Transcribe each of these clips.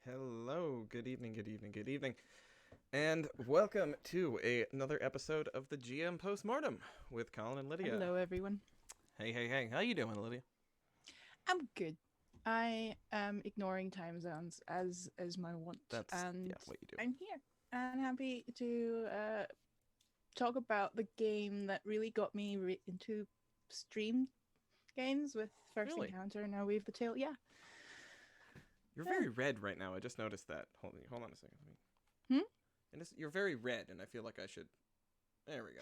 Hello, good evening, good evening, good evening, and welcome to another episode of the GM Post-Mortem with Colin and Lydia. Hello, everyone. Hey, how you doing, Lydia? I'm good. I am ignoring time zones as my want, That's and what you do. I'm here and happy to talk about the game that really got me into stream games with First Really? Encounter. Now Weave the Tale. Yeah. You're Yeah. very red right now. I just noticed that. Hold on a second. And you're very red, and I feel like I should. There we go.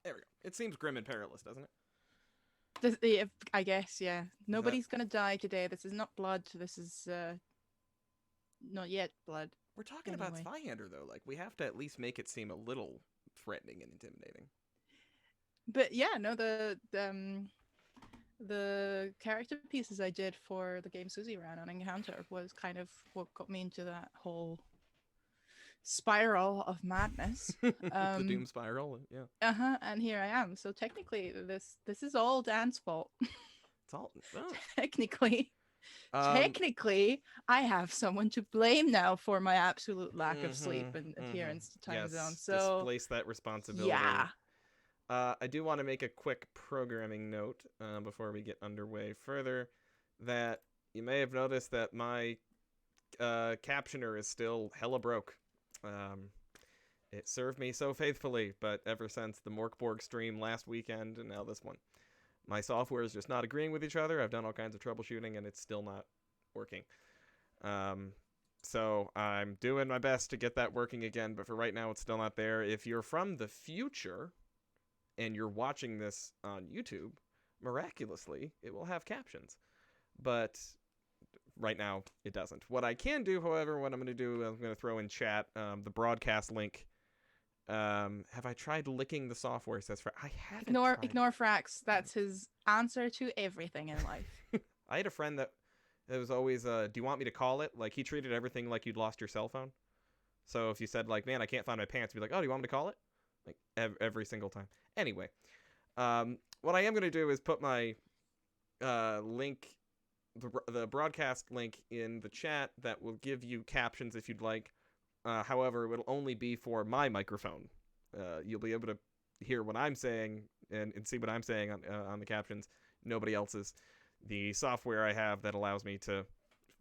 There we go. It seems grim and perilous, doesn't it? I guess, yeah. Nobody's gonna die today. This is not blood. This is not yet blood. We're talking about Zweihander, though. Like, we have to at least make it seem a little threatening and intimidating. But yeah, no, the character pieces I did for the game Susie ran on Encounter was kind of what got me into that whole spiral of madness. The doom spiral, yeah. And here I am. So technically, this is all Dan's fault. It's all technically. Technically, I have someone to blame now for my absolute lack of sleep and adherence to time zone. So displace that responsibility. Yeah. I do want to make a quick programming note before we get underway further, that you may have noticed that my captioner is still hella broke. It served me so faithfully, but ever since the Morkborg stream last weekend and now this one, my software is just not agreeing with each other. I've done all kinds of troubleshooting, and it's still not working. So I'm doing my best to get that working again, but for right now, it's still not there. If you're from the future and you're watching this on YouTube, miraculously, it will have captions. But right now, it doesn't. What I can do, however, what I'm going to do, I'm going to throw in chat the broadcast link. Have I tried licking the software? Says I haven't. Ignore Frax. That's his answer to everything in life. I had a friend that was always, do you want me to call it? Like, he treated everything like you'd lost your cell phone. So if you said, like, man, I can't find my pants, he'd be like, oh, do you want me to call it? Like, every single time. Anyway, what I am going to do is put my link, the broadcast link in the chat that will give you captions if you'd like. However, it'll only be for my microphone. You'll be able to hear what I'm saying and see what I'm saying on the captions. Nobody else's. The software I have that allows me to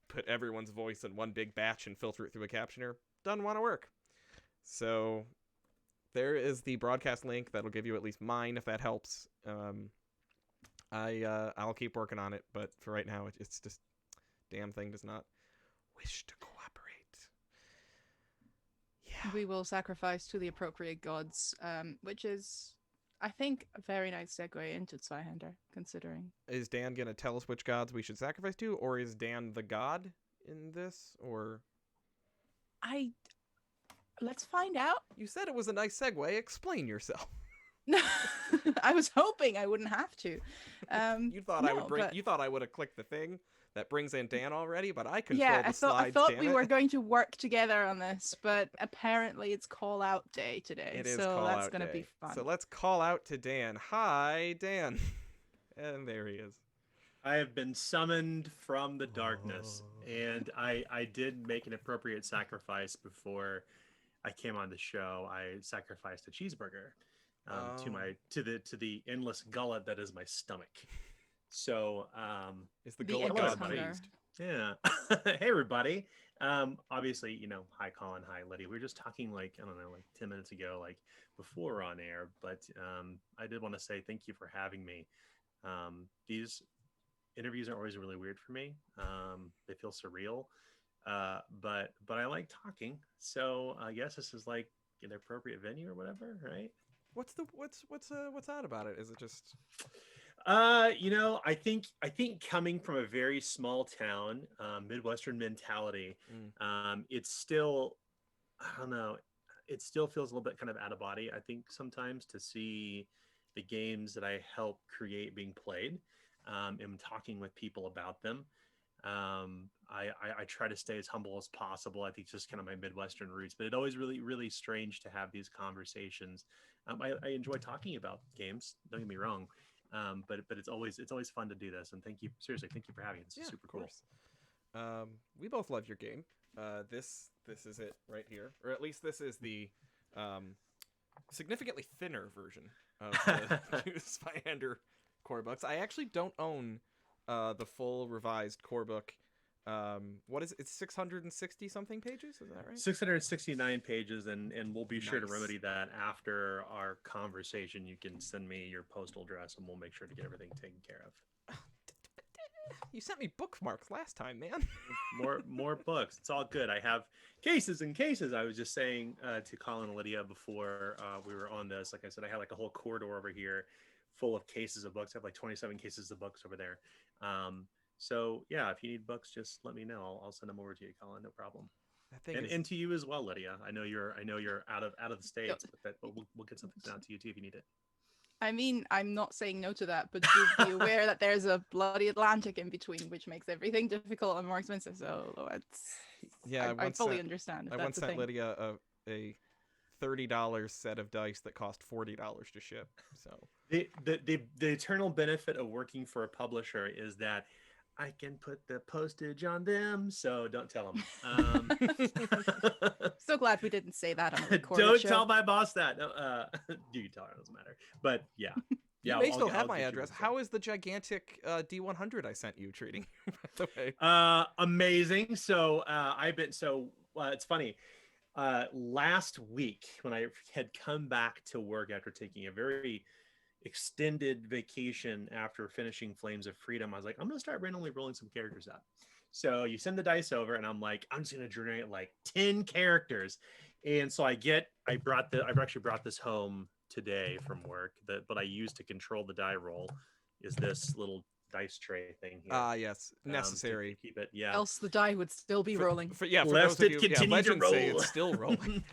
put everyone's voice in one big batch and filter it through a captioner doesn't want to work. So there is the broadcast link that'll give you at least mine, if that helps. I'll keep working on it, but for right now, it's just damn thing does not wish to cooperate. Yeah. We will sacrifice to the appropriate gods, which is, I think, a very nice segue into Zweihander, considering. Is Dan going to tell us which gods we should sacrifice to, or is Dan the god in this, or? Let's find out. You said it was a nice segue. Explain yourself. I was hoping I wouldn't have to. You thought I would bring. You thought I would have clicked the thing that brings in Dan already, but I control the slides. I thought we were going to work together on this, but apparently it's call out day today. It is so call that's out gonna day. be fun. So let's call out to Dan. Hi, Dan. And there he is. I have been summoned from the darkness, and I did make an appropriate sacrifice before I came on the show. I sacrificed a cheeseburger to the endless gullet that is my stomach. So is the gullet god pleased? Yeah. Hey everybody. Obviously, hi Colin, hi Lydia. We were just talking like 10 minutes ago, like before we're on air, but I did want to say thank you for having me. These interviews are always really weird for me. They feel surreal. But I like talking. So I guess this is like an appropriate venue or whatever, right? What's odd about it? Is it just I think coming from a very small town, Midwestern mentality, it's still, I don't know, it still feels a little bit kind of out of body, I think, sometimes to see the games that I help create being played, and talking with people about them. I try to stay as humble as possible. I think it's just kind of my Midwestern roots, but it's always really, really strange to have these conversations. I enjoy talking about games. Don't get me wrong. But it's always fun to do this. And thank you for having me. This is super cool. We both love your game. This is it right here, or at least this is the significantly thinner version of the Zweihander core books. I actually don't own the full revised core book. What is it? It's 660 something pages, is that right? 669 pages, and we'll be sure to Nice. remedy that after our conversation. You can send me your postal address and we'll make sure to get everything taken care of. You sent me bookmarks last time, man. more books. It's all good. I have cases and cases. I was just saying to Colin and Lydia before we were on this, like I said, I had like a whole corridor over here full of cases of books. I have like 27 cases of books over there. So yeah, if you need books, just let me know. I'll send them over to you, Colin. No problem. That thing And to you as well, Lydia. I know you're out of the States, but we'll get something out to you too if you need it. I mean, I'm not saying no to that, but do be aware that there's a bloody Atlantic in between, which makes everything difficult and more expensive. So I fully understand. I once sent Lydia a $30 set of dice that cost $40 to ship. So the eternal benefit of working for a publisher is that I can put the postage on them, so don't tell them. So glad we didn't say that on a recorded Don't show. tell my boss that. You can tell her, it doesn't matter. But yeah. You may still have my address. How is the gigantic D100 I sent you treating you, by the way? Amazing. So it's funny. Last week when I had come back to work after taking a very extended vacation after finishing Flames of Freedom, I was like, I'm gonna start randomly rolling some characters up. So you send the dice over and I'm like, I'm just gonna generate like 10 characters. And so I've actually brought this home today from work, but I used to control the die roll is this little dice tray thing here. Yes, necessary. To keep it, yeah. Else the die would still be rolling. For Lest those of it you, continue to legends say roll. it's still rolling.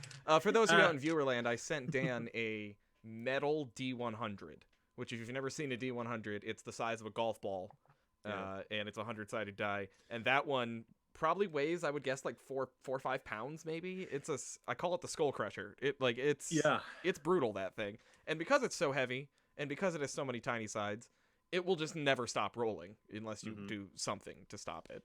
For those of you out in Viewerland, I sent Dan a metal D100, which if you've never seen a D100, it's the size of a golf ball, and it's a 100-sided die. And that one probably weighs, I would guess, like 4 or 5 pounds, maybe. I call it the Skull Crusher. It's brutal, that thing. And because it's so heavy, and because it has so many tiny sides, it will just never stop rolling unless you do something to stop it.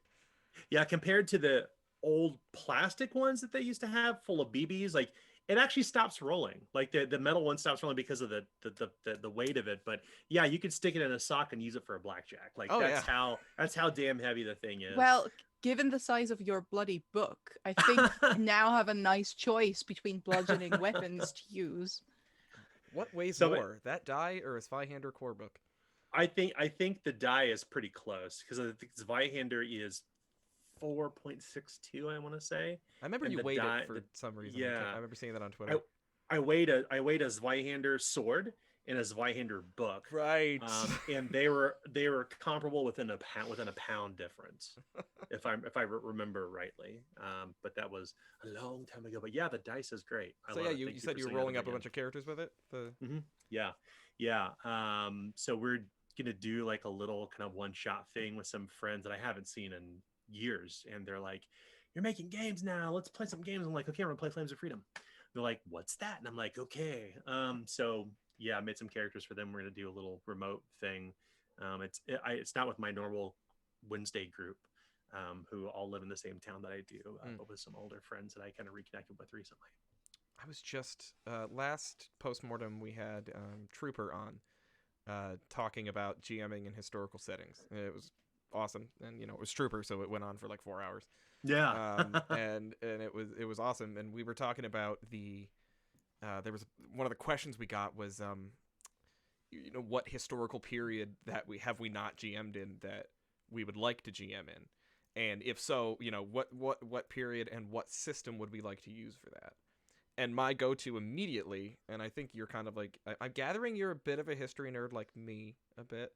Yeah, compared to the old plastic ones that they used to have full of BBs, like it actually stops rolling. Like the metal one stops rolling because of the weight of it. But yeah, you could stick it in a sock and use it for a blackjack. Like that's how damn heavy the thing is. Well, given the size of your bloody book, I think you now have a nice choice between bludgeoning weapons to use. What weighs more, that die or a Zweihander core book? I think the die is pretty close because I think Zweihander is 4.62, I want to say. I remember you weighed it for some reason. Yeah, I remember seeing that on Twitter. I weighed a Zweihander sword and a Zweihander book. Right. And they were comparable within a pound difference, if I remember rightly. But that was a long time ago. But yeah, the dice is great. You said you were rolling up a bunch of characters with it. Yeah. So we're gonna do like a little kind of one-shot thing with some friends that I haven't seen in years, and they're like, "You're making games now. Let's play some games." I'm like, "Okay, I'm gonna play Flames of Freedom." They're like, "What's that?" And I'm like, "Okay." So yeah, I made some characters for them. We're gonna do a little remote thing. It's not with my normal Wednesday group, who all live in the same town that I do, but with some older friends that I kind of reconnected with recently. I was just last Post-Mortem we had Trooper on talking about GMing in historical settings. It was awesome, and it was Trooper, so it went on for like 4 hours. Yeah. And it was awesome, and we were talking about there was one of the questions we got was what historical period that we not GM'd in that we would like to GM in, and if so, what period and what system would we like to use for that. And my go-to immediately, and I think you're kind of like, I'm gathering you're a bit of a history nerd like me a bit.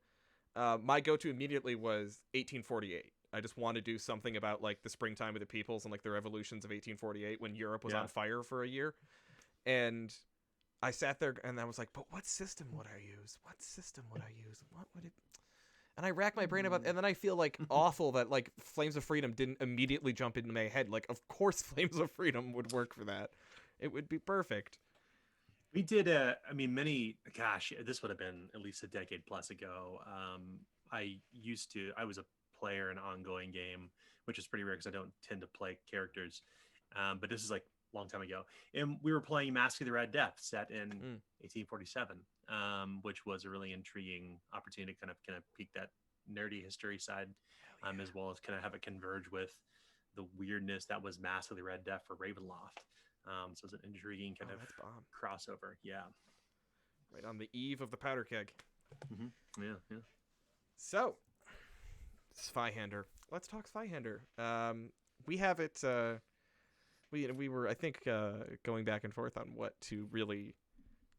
My go-to immediately was 1848. I just want to do something about like the springtime of the peoples and like the revolutions of 1848 when Europe was on fire for a year. And I sat there and I was like, but what system would I use? What would it? And I racked my brain about, and then I feel like awful that like Flames of Freedom didn't immediately jump into my head. Like, of course Flames of Freedom would work for that. It would be perfect. We did this would have been at least a decade plus ago. I was a player and ongoing game, which is pretty rare because I don't tend to play characters. But this is like a long time ago. And we were playing Mask of the Red Death set in 1847, which was a really intriguing opportunity to kind of peek that nerdy history side, as well as kind of have it converge with the weirdness that was Mask of the Red Death for Ravenloft. So it's an intriguing kind of crossover. Yeah. Right on the eve of the powder keg. Mm-hmm. Yeah. So, Zweihander. Let's talk Zweihander. We have it. We were, I think, going back and forth on what to really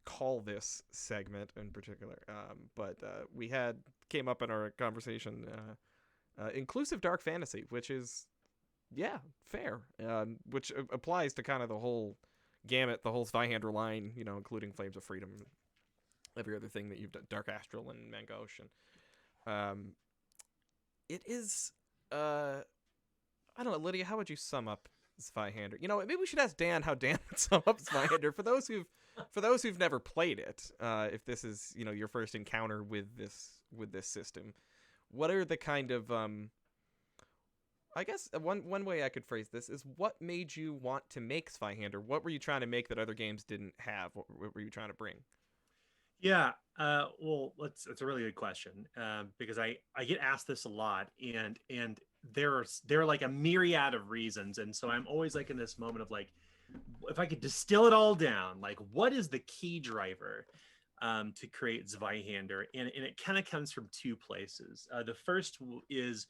call this segment in particular. But we came up in our conversation inclusive dark fantasy, which is fair. Which applies to kind of the whole gamut, the whole Zweihander line, including Flames of Freedom, and every other thing that you've done, Dark Astral and Manga Ocean. It is I don't know, Lydia, how would you sum up Zweihander? Maybe we should ask Dan how Dan would sum up Zweihander for those who've never played it. If this is your first encounter with this system, what are the kind of I guess one way I could phrase this is, what made you want to make Zweihander? What were you trying to make that other games didn't have? What were you trying to bring? Yeah, well, it's a really good question, because I get asked this a lot, and there are like a myriad of reasons, and so I'm always like in this moment of like, if I could distill it all down, like what is the key driver to create Zweihander, and it kind of comes from two places. The first is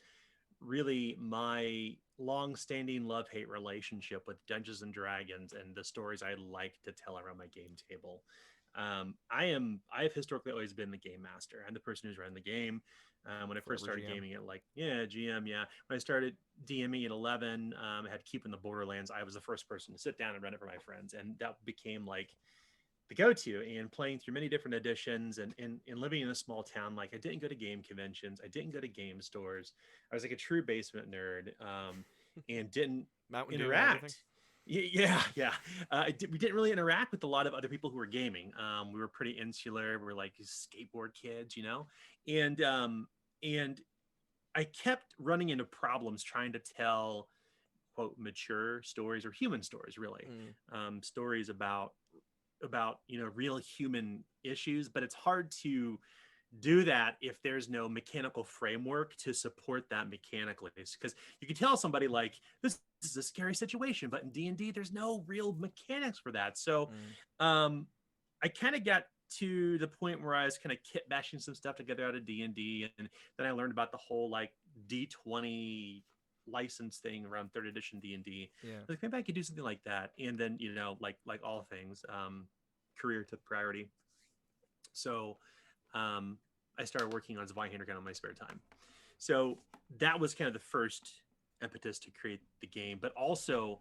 really my long-standing love-hate relationship with Dungeons and Dragons and the stories I like to tell around my game table. I have historically always been the game master. I'm the person who's run the game. When I first started gaming it, GM, When I started DMing at 11, I had Keeping the Borderlands. I was the first person to sit down and run it for my friends, and that became like the go-to. And playing through many different editions and living in a small town, like I didn't go to game conventions, I didn't go to game stores. I was like a true basement nerd, and didn't interact. Yeah. We didn't really interact with a lot of other people who were gaming. We were pretty insular. We were like skateboard kids, and I kept running into problems trying to tell, quote, mature stories or human stories, really. Stories about real human issues, but it's hard to do that if there's no mechanical framework to support that mechanically, because you can tell somebody like, this is a scary situation, but in D&D there's no real mechanics for that. So I kind of got to the point where I was kind of kit bashing some stuff together out of D&D, and then I learned about the whole like D20 license thing around 3rd edition D&D. Like, maybe I could do something like that, and then like all things, career took priority. So I started working on Zweihander kind of in my spare time. So that was kind of the first impetus to create the game. But also,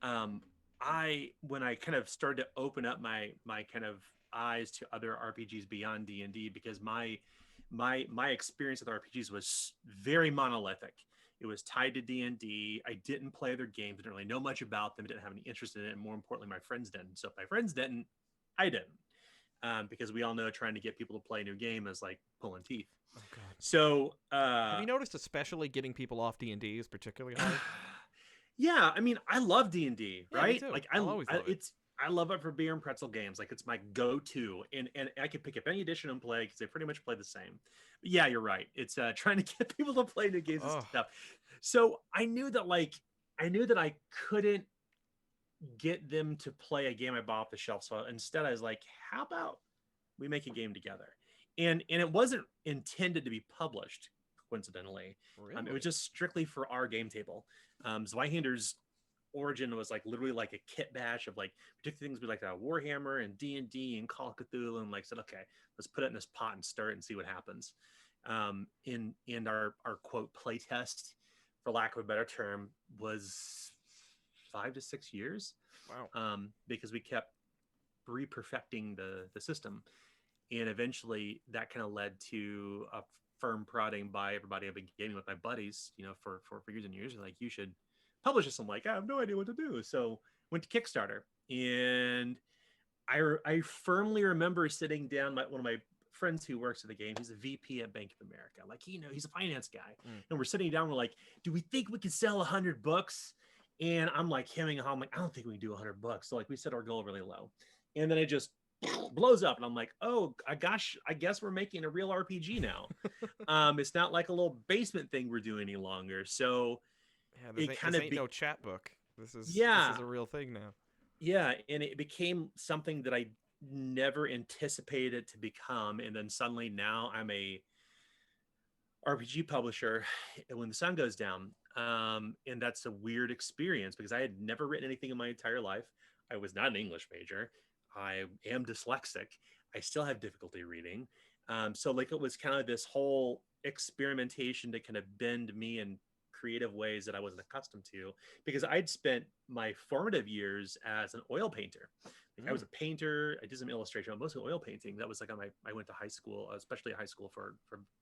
when I kind of started to open up my kind of eyes to other RPGs beyond D&D, because my experience with RPGs was very monolithic. It was tied to D&D. I didn't play their games. I didn't really know much about them. I didn't have any interest in it. And more importantly, my friends didn't. So if my friends didn't, I didn't. Because we all know trying to get people to play a new game is like pulling teeth. Oh, God. So have you noticed, especially getting people off D&D is particularly hard? Yeah, I mean, I love D&D, right? Me too. Like I love it for beer and pretzel games. Like, it's my go-to, and I can pick up any edition and play because they pretty much play the same. But yeah, you're right. It's trying to get people to play new games and stuff. So I knew that I couldn't get them to play a game I bought off the shelf. So instead I was like, how about we make a game together? And it wasn't intended to be published, coincidentally. Really? It was just strictly for our game table. Zweihander's origin was like literally like a kit bash of like particular things we like Warhammer and D&D and Call of Cthulhu, and like said, okay, let's put it in this pot and stir it and see what happens. In our quote play test, for lack of a better term, was 5 to 6 years. Wow. Because we kept re-perfecting the system, and eventually that kind of led to a firm prodding by everybody I've been gaming with, my buddies, for years and years. Like, you should publish this. I'm like, I have no idea what to do. So went to Kickstarter, and I firmly remember sitting down. One of my friends who works at the game. He's a VP at Bank of America. Like, he's a finance guy. And we're sitting down. We're like, do we think we can sell 100 books? And I'm like hemming and hawing. I'm like, I don't think we can do 100 books. So like we set our goal really low. And then it just blows up. And I'm like, oh, gosh, I guess we're making a real RPG now. It's not like a little basement thing we're doing any longer. So this ain't no chat book. This is a real thing now. Yeah. And it became something that I never anticipated it to become. And then suddenly now I'm a RPG publisher when the sun goes down. And that's a weird experience because I had never written anything in my entire life. I was not an English major. I am dyslexic. I still have difficulty reading. So like it was kind of this whole experimentation to kind of bend me in creative ways that I wasn't accustomed to, because I'd spent my formative years as an oil painter. Like I was a painter. I did some illustration, mostly oil painting. That was like I went to high school, especially high school for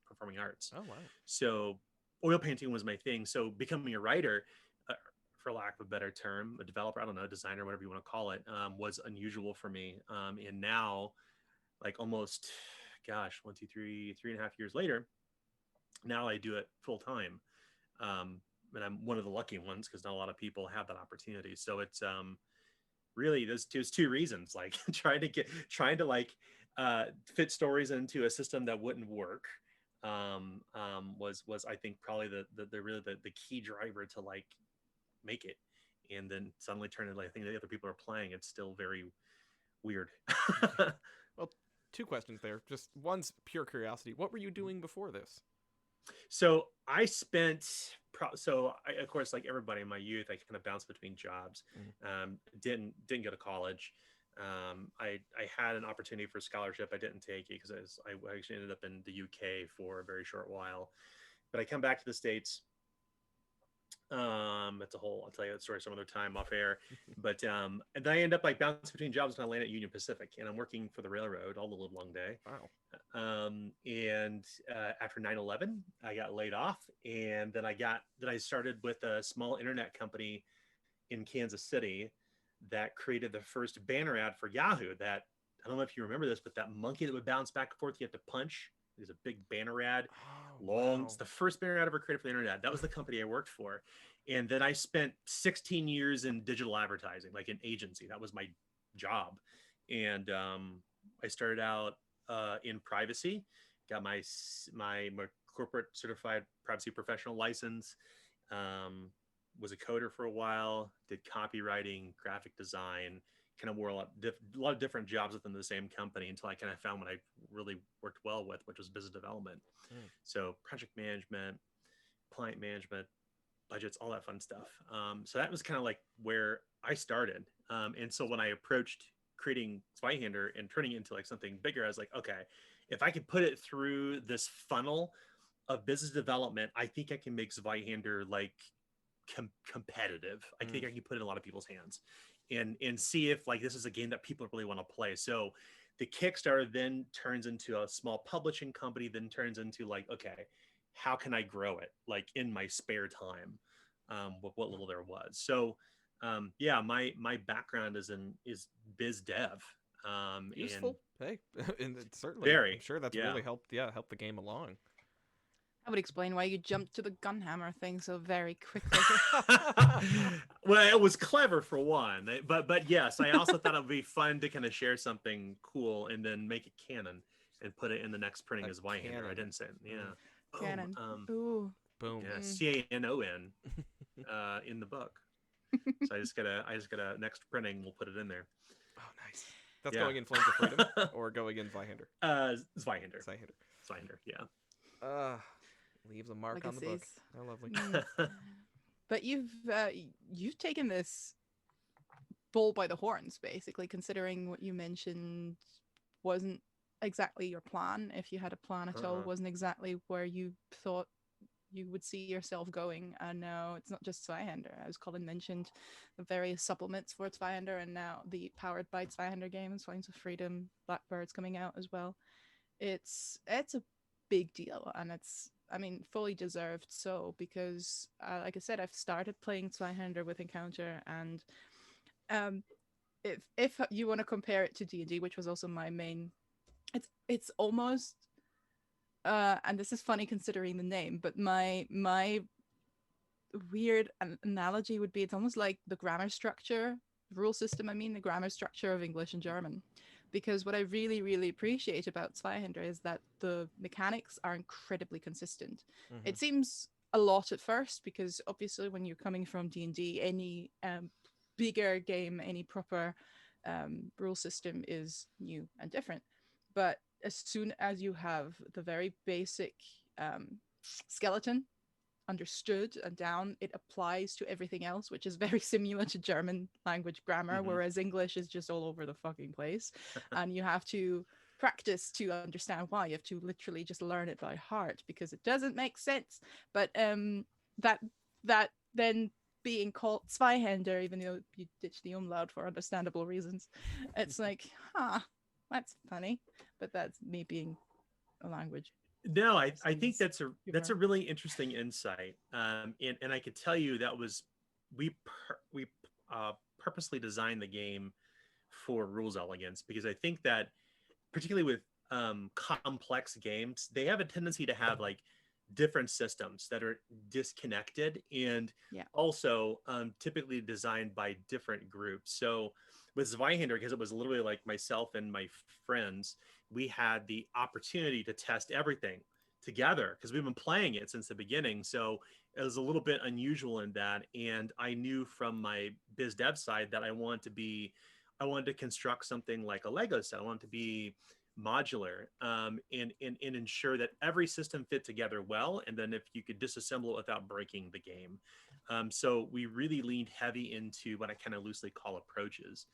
performing arts. Oh, wow. So oil painting was my thing. So becoming a writer, for lack of a better term, a developer, I don't know, designer, whatever you want to call it, was unusual for me. And now, like almost, 3.5 years later, now I do it full time. And I'm one of the lucky ones because not a lot of people have that opportunity. So it's really there's two reasons, like trying to fit stories into a system that wouldn't work. Was I think probably the key driver to like make it, and then suddenly turn into like I think the other people are playing. It's still very weird. Well, two questions there. Just one's pure curiosity. What were you doing before this? So I spent, of course, like everybody in my youth, I kind of bounced between jobs. Didn't go to college. I had an opportunity for a scholarship. I didn't take it because I actually ended up in the UK for a very short while. But I come back to the States. I'll tell you that story some other time off air. But and then I end up like bouncing between jobs when I land at Union Pacific, and I'm working for the railroad all the live long day. Wow. And after 9/11, I got laid off, and then I started with a small internet company in Kansas City that created the first banner ad for Yahoo. That I don't know if you remember this, but that monkey that would bounce back and forth, you have to punch. There's a big banner ad, long. Wow. It's the first banner ad ever created for the internet. That was the company I worked for. And then I spent 16 years in digital advertising, like an agency. That was my job. And I started out in privacy, got my corporate certified privacy professional license, was a coder for a while, did copywriting, graphic design, kind of wore a lot of different jobs within the same company until I kind of found what I really worked well with, which was business development. So project management, client management, budgets, all that fun stuff. So that was kind of like where I started. And so when I approached creating Zweihander and turning it into like something bigger, I was like, okay, if I could put it through this funnel of business development, I think I can make Zweihander like competitive. I think I can put it in a lot of people's hands and see if like this is a game that people really want to play. So the Kickstarter then turns into a small publishing company, then turns into like, okay, how can I grow it like in my spare time, with what little there was. So my background is biz dev. Useful. Hey, and it's certainly very, I'm sure that's really helped the game along. That would explain why you jumped to the gunhammer thing so very quickly. Well, it was clever for one, but yes, I also thought it would be fun to kind of share something cool and then make it canon and put it in the next printing as Zweihander. I didn't say it. Yeah. Canon. Ooh. Boom. Yeah, CANON in the book. So I just got a next printing. We'll put it in there. Oh, nice. That's going in Flames of Freedom or going in Zweihander? Zweihander. Yeah. Leaves a mark on the book. How lovely. But you've taken this bull by the horns, basically, considering what you mentioned wasn't exactly your plan. If you had a plan at all, wasn't exactly where you thought you would see yourself going. And now it's not just Zweihander. As Colin mentioned, the various supplements for Zweihander, and now the powered by Zweihander games, Flames of Freedom, Blackbird's coming out as well. It's a big deal, and it's, I mean, fully deserved so, because like I said, I've started playing Zweihander with Encounter, and if you want to compare it to D&D, which was also my main it's almost and this is funny considering the name, but my weird analogy would be it's almost like the grammar structure, rule system, I mean, the grammar structure of English and German. Because what I really, really appreciate about Zweihander is that the mechanics are incredibly consistent. Mhm. It seems a lot at first, because obviously when you're coming from D&D, any bigger game, any proper rule system is new and different. But as soon as you have the very basic skeleton understood and down, it applies to everything else, which is very similar to German language grammar, whereas English is just all over the fucking place. And you have to practice to understand why. You have to literally just learn it by heart because it doesn't make sense. But that then being called Zweihander, even though you ditch the umlaut for understandable reasons, it's like, that's funny. But that's me being a language. No, I think that's a really interesting insight, and I could tell you that was we purposely designed the game for rules elegance, because I think that particularly with complex games, they have a tendency to have like different systems that are disconnected and also typically designed by different groups. So with Zweihander, because it was literally like myself and my friends, we had the opportunity to test everything together because we've been playing it since the beginning. So it was a little bit unusual in that. And I knew from my biz dev side that I wanted to construct something like a Lego set. I wanted to be modular and ensure that every system fit together well. And then if you could disassemble it without breaking the game. So we really leaned heavy into what I kind of loosely call approaches.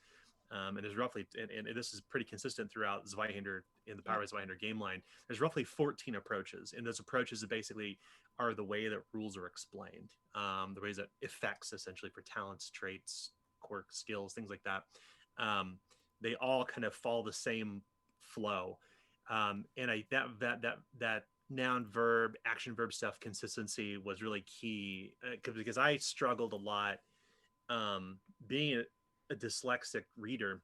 And there's roughly, and this is pretty consistent throughout Zweihander in the Power of Zweihander game line, there's roughly 14 approaches. And those approaches basically are the way that rules are explained, the ways that effects essentially for talents, traits, quirks, skills, things like that. They all kind of follow the same flow. And that noun, verb, action, verb stuff consistency was really key because I struggled a lot being a dyslexic reader,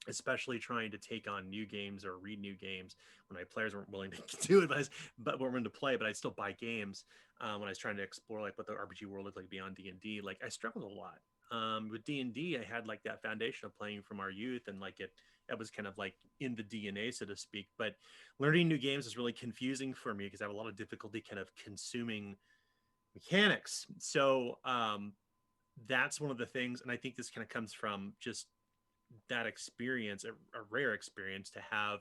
especially trying to take on new games or read new games when my players weren't willing to do it, but weren't willing to play, but I'd still buy games when I was trying to explore like what the RPG world looked like beyond D&D. Like I struggled a lot. With D&D, I had like that foundation of playing from our youth, and like it was kind of like in the DNA, so to speak. But learning new games is really confusing for me because I have a lot of difficulty kind of consuming mechanics. So that's one of the things, and I think this kind of comes from just that experience, a rare experience to have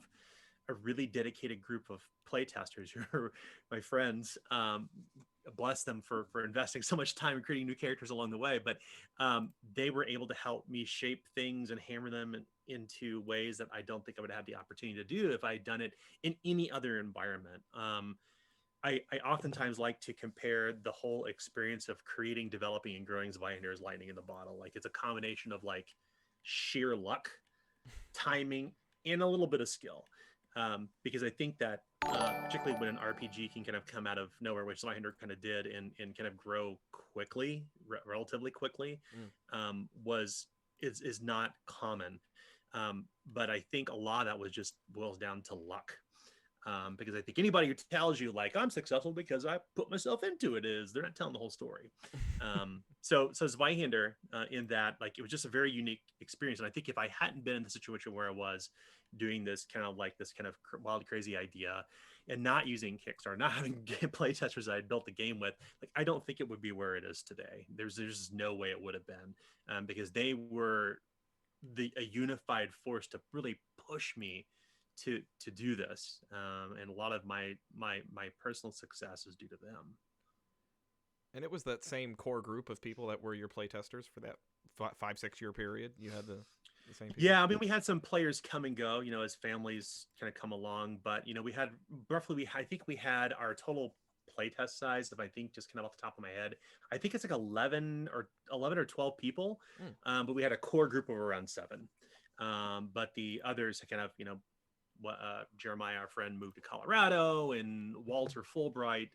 a really dedicated group of playtesters who are my friends. Bless them for investing so much time in creating new characters along the way, but they were able to help me shape things and hammer them into ways that I don't think I would have the opportunity to do if I had done it in any other environment. I oftentimes like to compare the whole experience of creating, developing, and growing Zweihander as lightning in the bottle. Like it's a combination of like sheer luck, timing, and a little bit of skill. Because I think that particularly when an RPG can kind of come out of nowhere, which Zweihander kind of did, and kind of grow quickly, relatively quickly, is not common. But I think a lot of that was just boils down to luck. Because I think anybody who tells you like I'm successful because I put myself into it they're not telling the whole story. So Zweihander in that, like, it was just a very unique experience. And I think if I hadn't been in the situation where I was doing this kind of wild, crazy idea and not using Kickstarter, not having play testers I had built the game with, like, I don't think it would be where it is today. There's just no way it would have been because they were a unified force to really push me to do this, and a lot of my personal success is due to them. And it was that same core group of people that were your playtesters for that 5-6 year period. You had the same people. Yeah, I mean, we had some players come and go, as families kind of come along, but we had roughly, I think we had our total playtest size of, I think, just kind of off the top of my head, I think it's like 11 or 12 people. But we had a core group of around 7. But the others kind of, Jeremiah, our friend, moved to Colorado, and Walter Fulbright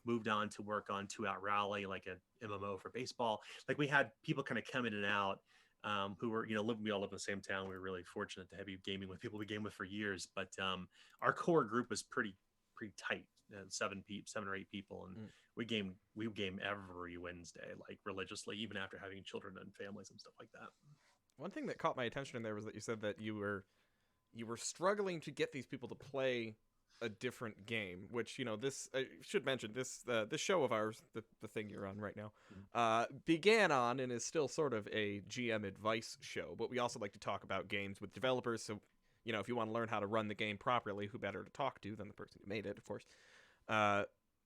moved on to work on 2 Out Rally, like an MMO for baseball. Like we had people kind of come in and out. who were, we all live in the same town. We were really fortunate to have you gaming with people we game with for years. But our core group was pretty tight, 7 or 8 people, and we game every Wednesday, like religiously, even after having children and families and stuff like that. One thing that caught my attention in there was that you said that you were struggling to get these people to play a different game, which, this, I should mention, this show of ours, the thing you're on right now, began on and is still sort of a GM advice show, but we also like to talk about games with developers, so, if you want to learn how to run the game properly, who better to talk to than the person who made it, of course.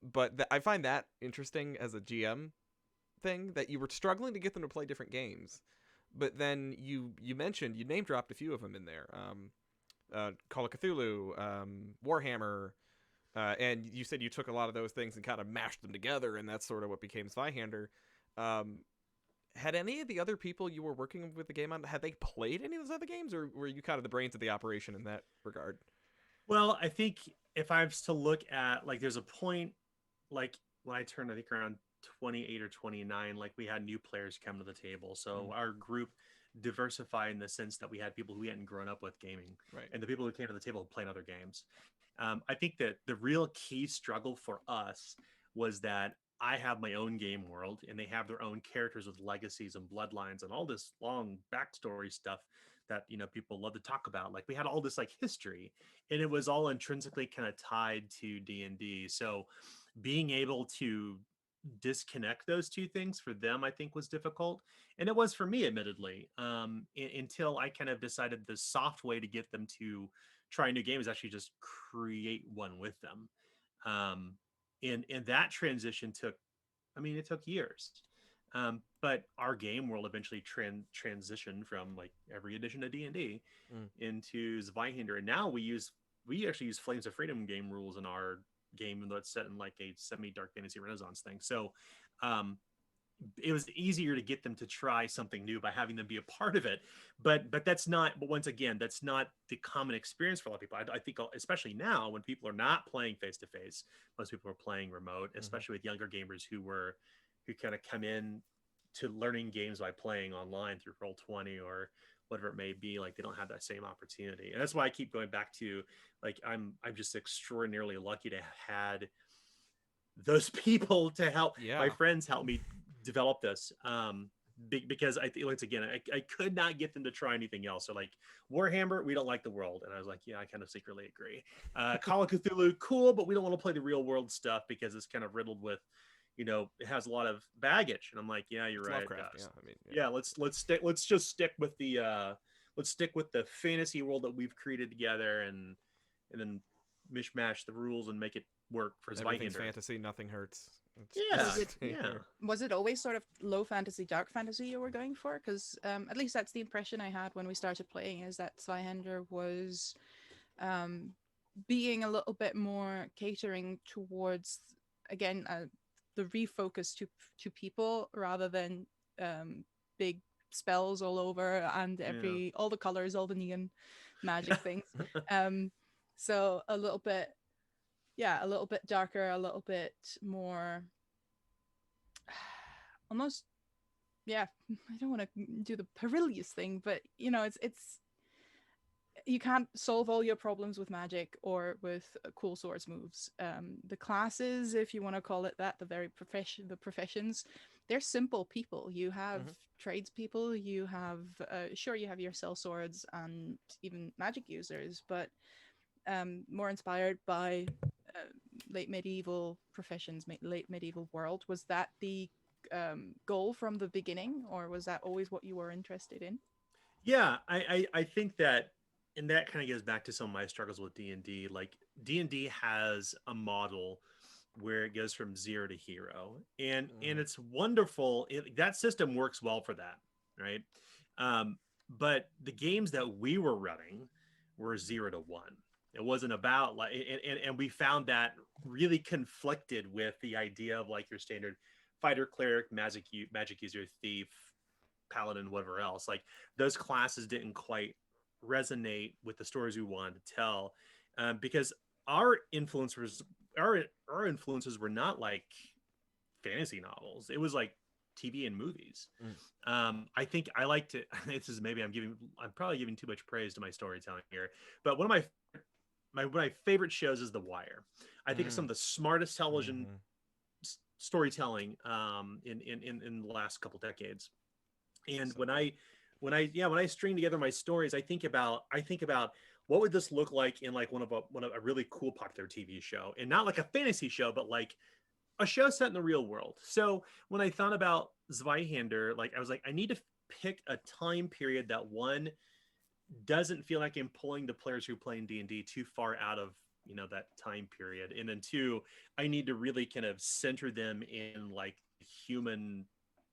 But I find that interesting as a GM thing, that you were struggling to get them to play different games, but then you mentioned, you name-dropped a few of them in there, Call of Cthulhu, Warhammer, and you said you took a lot of those things and kind of mashed them together, and that's sort of what became Zweihander. Had any of the other people you were working with the game on, had they played any of those other games, or were you kind of the brains of the operation in that regard? Well, I think if I was to look at, like, there's a point, like, when I turned, I think, around 28 or 29, like, we had new players come to the table. So our group diversified in the sense that we had people who we hadn't grown up with gaming, right, and the people who came to the table playing other games. I think that the real key struggle for us was that I have my own game world, and they have their own characters with legacies and bloodlines and all this long backstory stuff that people love to talk about. Like, we had all this, like, history, and it was all intrinsically kind of tied to D&D. So being able to disconnect those two things for them, I think, was difficult, and it was for me, admittedly, until I kind of decided the soft way to get them to try a new game is actually just create one with them. And that transition took, it took years, but our game world eventually transitioned from, like, every edition of D&D into Zweihander, and now we actually use Flames of Freedom game rules in our game that's set in, like, a semi-dark fantasy Renaissance thing. So it was easier to get them to try something new by having them be a part of it. But once again, that's not the common experience for a lot of people. I think, especially now, when people are not playing face to face, most people are playing remote, especially with younger gamers who kind of come in to learning games by playing online through Roll20 or whatever it may be. Like, they don't have that same opportunity, and that's why I keep going back to, like, I'm just extraordinarily lucky to have had those people to help. My friends help me develop this, because I think, once again, I could not get them to try anything else. So, like, Warhammer, we don't like the world, and I was like, yeah, I kind of secretly agree. Call of Cthulhu, cool, but we don't want to play the real world stuff because it's kind of riddled with, it has a lot of baggage. And I'm like, yeah, you're right. Lovecraft, let's just stick with the fantasy world that we've created together, and then mishmash the rules and make it work for Zweihander. Everything's fantasy, nothing hurts. Was it always sort of low fantasy, dark fantasy you were going for? Because at least that's the impression I had when we started playing, is that Zweihander was being a little bit more catering towards, again, the refocus to people rather than big spells all over and all the colors, all the neon magic things. So a little bit darker, a little bit more almost, I don't want to do the perilous thing, but it's you can't solve all your problems with magic or with cool swords moves. The classes, if you want to call it that, the professions, they're simple people. You have tradespeople, you have you have your sellswords and even magic users, but more inspired by late medieval professions, late medieval world. Was that the goal from the beginning, or was that always what you were interested in? Yeah, I think that, and that kind of goes back to some of my struggles with D&D. Like, D&D has a model where it goes from 0 to hero, and it's wonderful. That system works well for that, right? But the games that we were running were 0 to 1. It wasn't about, like, and we found that really conflicted with the idea of, like, your standard fighter, cleric, magic user, thief, paladin, whatever else. Like, those classes didn't quite resonate with the stories we wanted to tell, because our influences were not like fantasy novels. It was like TV and movies. I think I like to. This is maybe I'm probably giving too much praise to my storytelling here, but one of my favorite shows is The Wire. I think it's some of the smartest television storytelling in the last couple decades. And when I string together my stories, I think about what would this look like in like one of a really cool popular TV show, and not like a fantasy show, but like a show set in the real world. So when I thought about Zweihander, like I was like, I need to pick a time period that one doesn't feel like I'm pulling the players who play in D&D too far out of, that time period. And then two, I need to really kind of center them in like human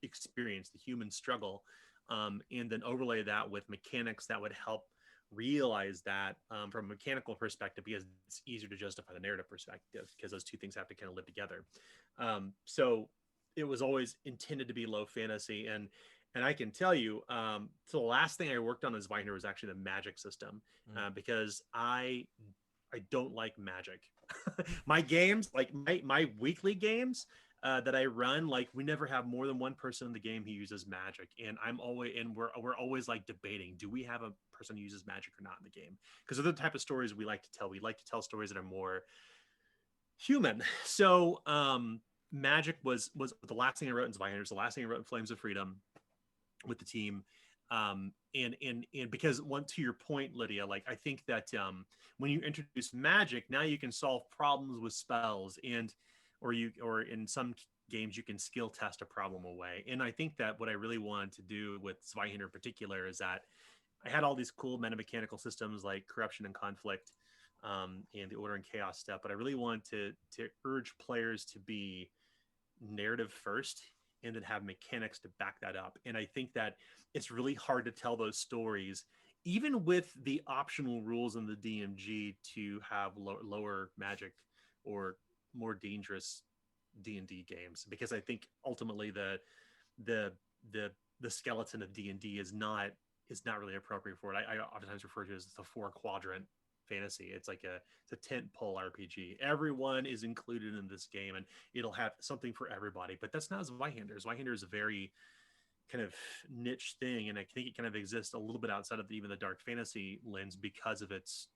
experience, the human struggle, and then overlay that with mechanics that would help realize that from a mechanical perspective, because it's easier to justify the narrative perspective, because those two things have to kind of live together. So it was always intended to be low fantasy, and I can tell you, so the last thing I worked on as Zweihander was actually the magic system, because I don't like magic. My games, like my weekly games that I run, like we never have more than one person in the game who uses magic, and we're always like debating, do we have a person who uses magic or not in the game? Because they're the type of stories we like to tell. We like to tell stories that are more human. So magic was the last thing I wrote in Zweihander, the last thing I wrote in Flames of Freedom with the team. And because to your point, Lydia, like I think that when you introduce magic, now you can solve problems with spells, or in some games you can skill test a problem away. And I think that what I really wanted to do with Zweihander in particular is that I had all these cool meta mechanical systems like corruption and conflict, and the order and chaos stuff, but I really wanted to urge players to be narrative first and then have mechanics to back that up. And I think that it's really hard to tell those stories, even with the optional rules in the DMG to have lower magic or more dangerous D&D games, because I think ultimately the skeleton of D&D is not really appropriate for it. I oftentimes refer to it as the 4-quadrant fantasy. It's like it's a tent pole RPG. Everyone is included in this game, and it'll have something for everybody. But that's not Zweihander. Zweihander is a very kind of niche thing, and I think it kind of exists a little bit outside of even the dark fantasy lens because of its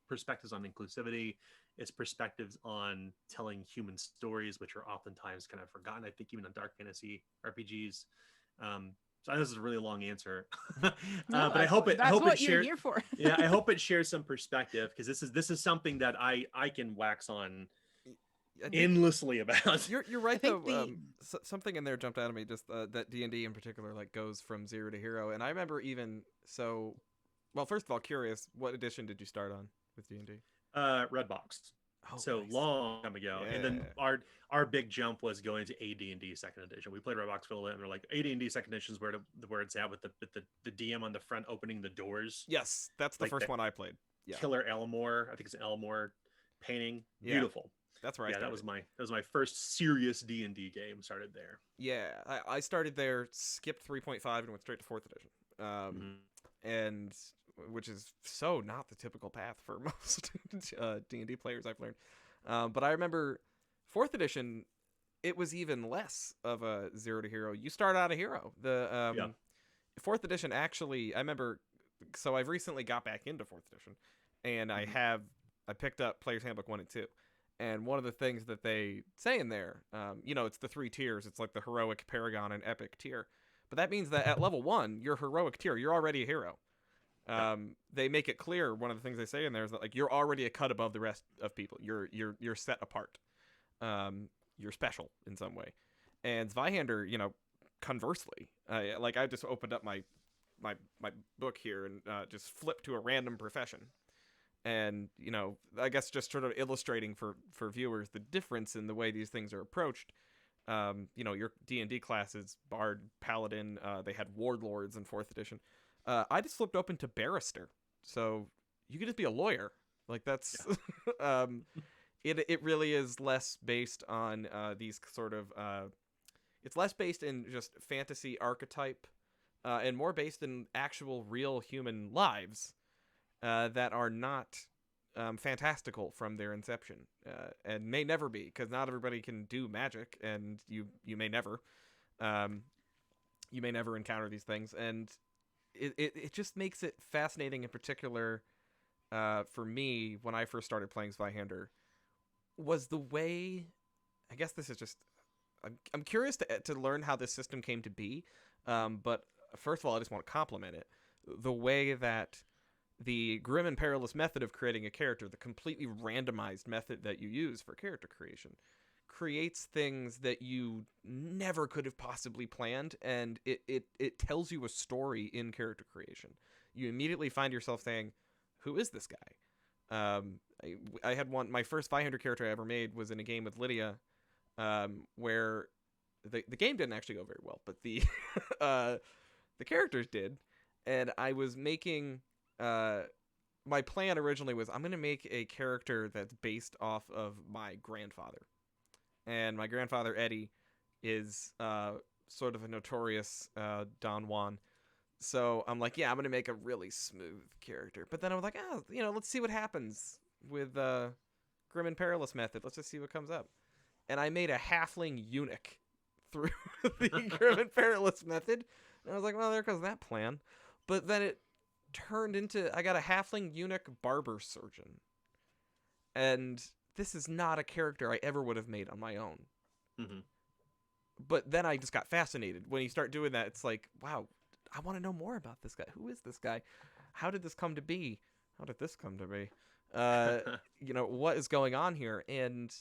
perspectives on inclusivity, its perspectives on telling human stories, which are oftentimes kind of forgotten, I think, even in dark fantasy RPGs. So I know this is a really long answer, but I hope it shares. Here for. Yeah, I hope it shares some perspective, because this is something that I can wax on endlessly about. You're right though. Something in there jumped out at me, just that D&D in particular like goes from 0 to hero, and I remember well, first of all, curious, what edition did you start on with D&D? Redbox. So nice. long time ago. Yeah. And then our big jump was going to AD&D second edition. We played Redbox for a little bit, and they're like, AD&D second edition is where it's at, with the DM on the front opening the doors. Yes, that's the first one I played. Yeah. Killer Elmore, I think it's an Elmore painting. Yeah. Beautiful. That's right. Yeah, that was my first serious D&D game. Started there. Yeah, I started there, skipped 3.5 and went straight to 4th edition. And which is so not the typical path for most D&D players, I've learned. But I remember 4th edition, it was even less of a 0 to hero. You start out a hero. The 4th edition, actually, I remember, so I've recently got back into 4th edition, and I picked up Player's Handbook 1 and 2. And one of the things that they say in there, it's the 3 tiers. It's like the heroic, paragon, and epic tier. But that means that at level 1, your heroic tier, you're already a hero. They make it clear. One of the things they say in there is that like you're already a cut above the rest of people. You're set apart. You're special in some way. And Zweihander, conversely, I just opened up my book here and just flipped to a random profession. And I guess just sort of illustrating for viewers the difference in the way these things are approached. Your D&D classes, Bard, Paladin, they had Warlords in 4th edition. I just flipped open to Barrister, so you could just be a lawyer. Like that's, it really is less based on these sort of, it's less based in just fantasy archetype, and more based in actual real human lives that are not fantastical from their inception, and may never be, because not everybody can do magic, and you may never. You may never encounter these things, and it just makes it fascinating. In particular, for me, when I first started playing Zweihander, was the way. I guess this is just. I'm curious to learn how this system came to be, but first of all, I just want to compliment it. The way that the grim and perilous method of creating a character, the completely randomized method that you use for character creation, creates things that you never could have possibly planned, and it tells you a story in character creation. You immediately find yourself saying, who is this guy? I had my first Zweihander character I ever made was in a game with Lydia, where the game didn't actually go very well, but the the characters did, and I was making my plan originally was I'm going to make a character that's based off of my grandfather, and my grandfather Eddie is sort of a notorious Don Juan. So I'm like, yeah, I'm going to make a really smooth character. But then I was like, let's see what happens with Grim and Perilous method. Let's just see what comes up. And I made a halfling eunuch through the Grim and Perilous method. And I was like, well, there goes that plan. But then it turned into, I got a halfling eunuch barber surgeon. And this is not a character I ever would have made on my own. Mm-hmm. But then I just got fascinated. When you start doing that, it's like, wow, I want to know more about this guy. Who is this guy? How did this come to be? How did this come to be? What is going on here? And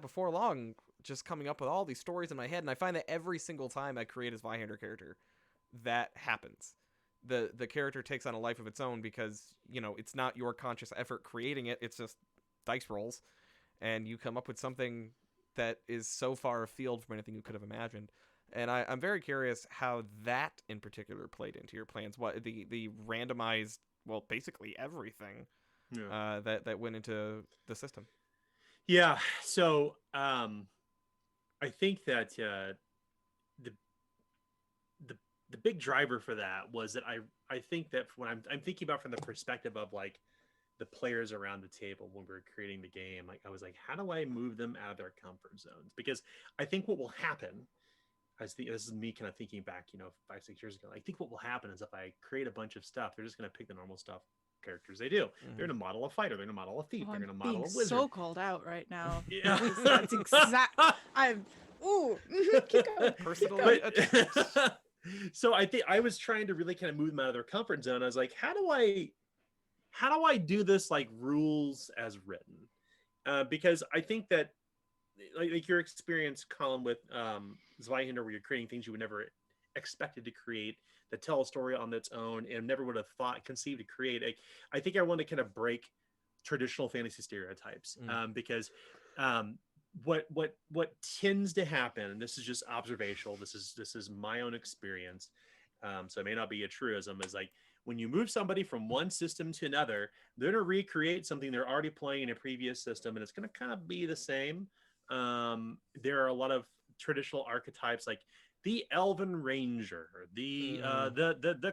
before long, just coming up with all these stories in my head. And I find that every single time I create a Zweihander character, that happens. The character takes on a life of its own because, it's not your conscious effort creating it. It's just dice rolls. And you come up with something that is so far afield from anything you could have imagined. And I'm very curious how that in particular played into your plans. What the randomized, well, basically everything that went into the system. Yeah. So I think that the big driver for that was that I think that when I'm thinking about from the perspective of like the players around the table when we were creating the game, like I was like, how do I move them out of their comfort zones? Because I think what will happen, this is me kind of thinking back, 5-6 years ago. I think what will happen is if I create a bunch of stuff, they're just going to pick the normal stuff characters they do. Mm-hmm. They're going to model a fighter. They're going to model a thief. They're going to model a wizard. So called out right now. Yeah. That's exact. Keep going. Personally, so I think I was trying to really kind of move them out of their comfort zone. I was like, how do I do this like rules as written? Because I think that like your experience, Colin, with Zweihander, where you're creating things you would never expected to create that tell a story on its own and never would have conceived to create. I think I want to kind of break traditional fantasy stereotypes because what tends to happen, and this is just observational, this is my own experience, so it may not be a truism, is like when you move somebody from one system to another, they're going to recreate something they're already playing in a previous system, and it's going to kind of be the same. There are a lot of traditional archetypes like the elven ranger, the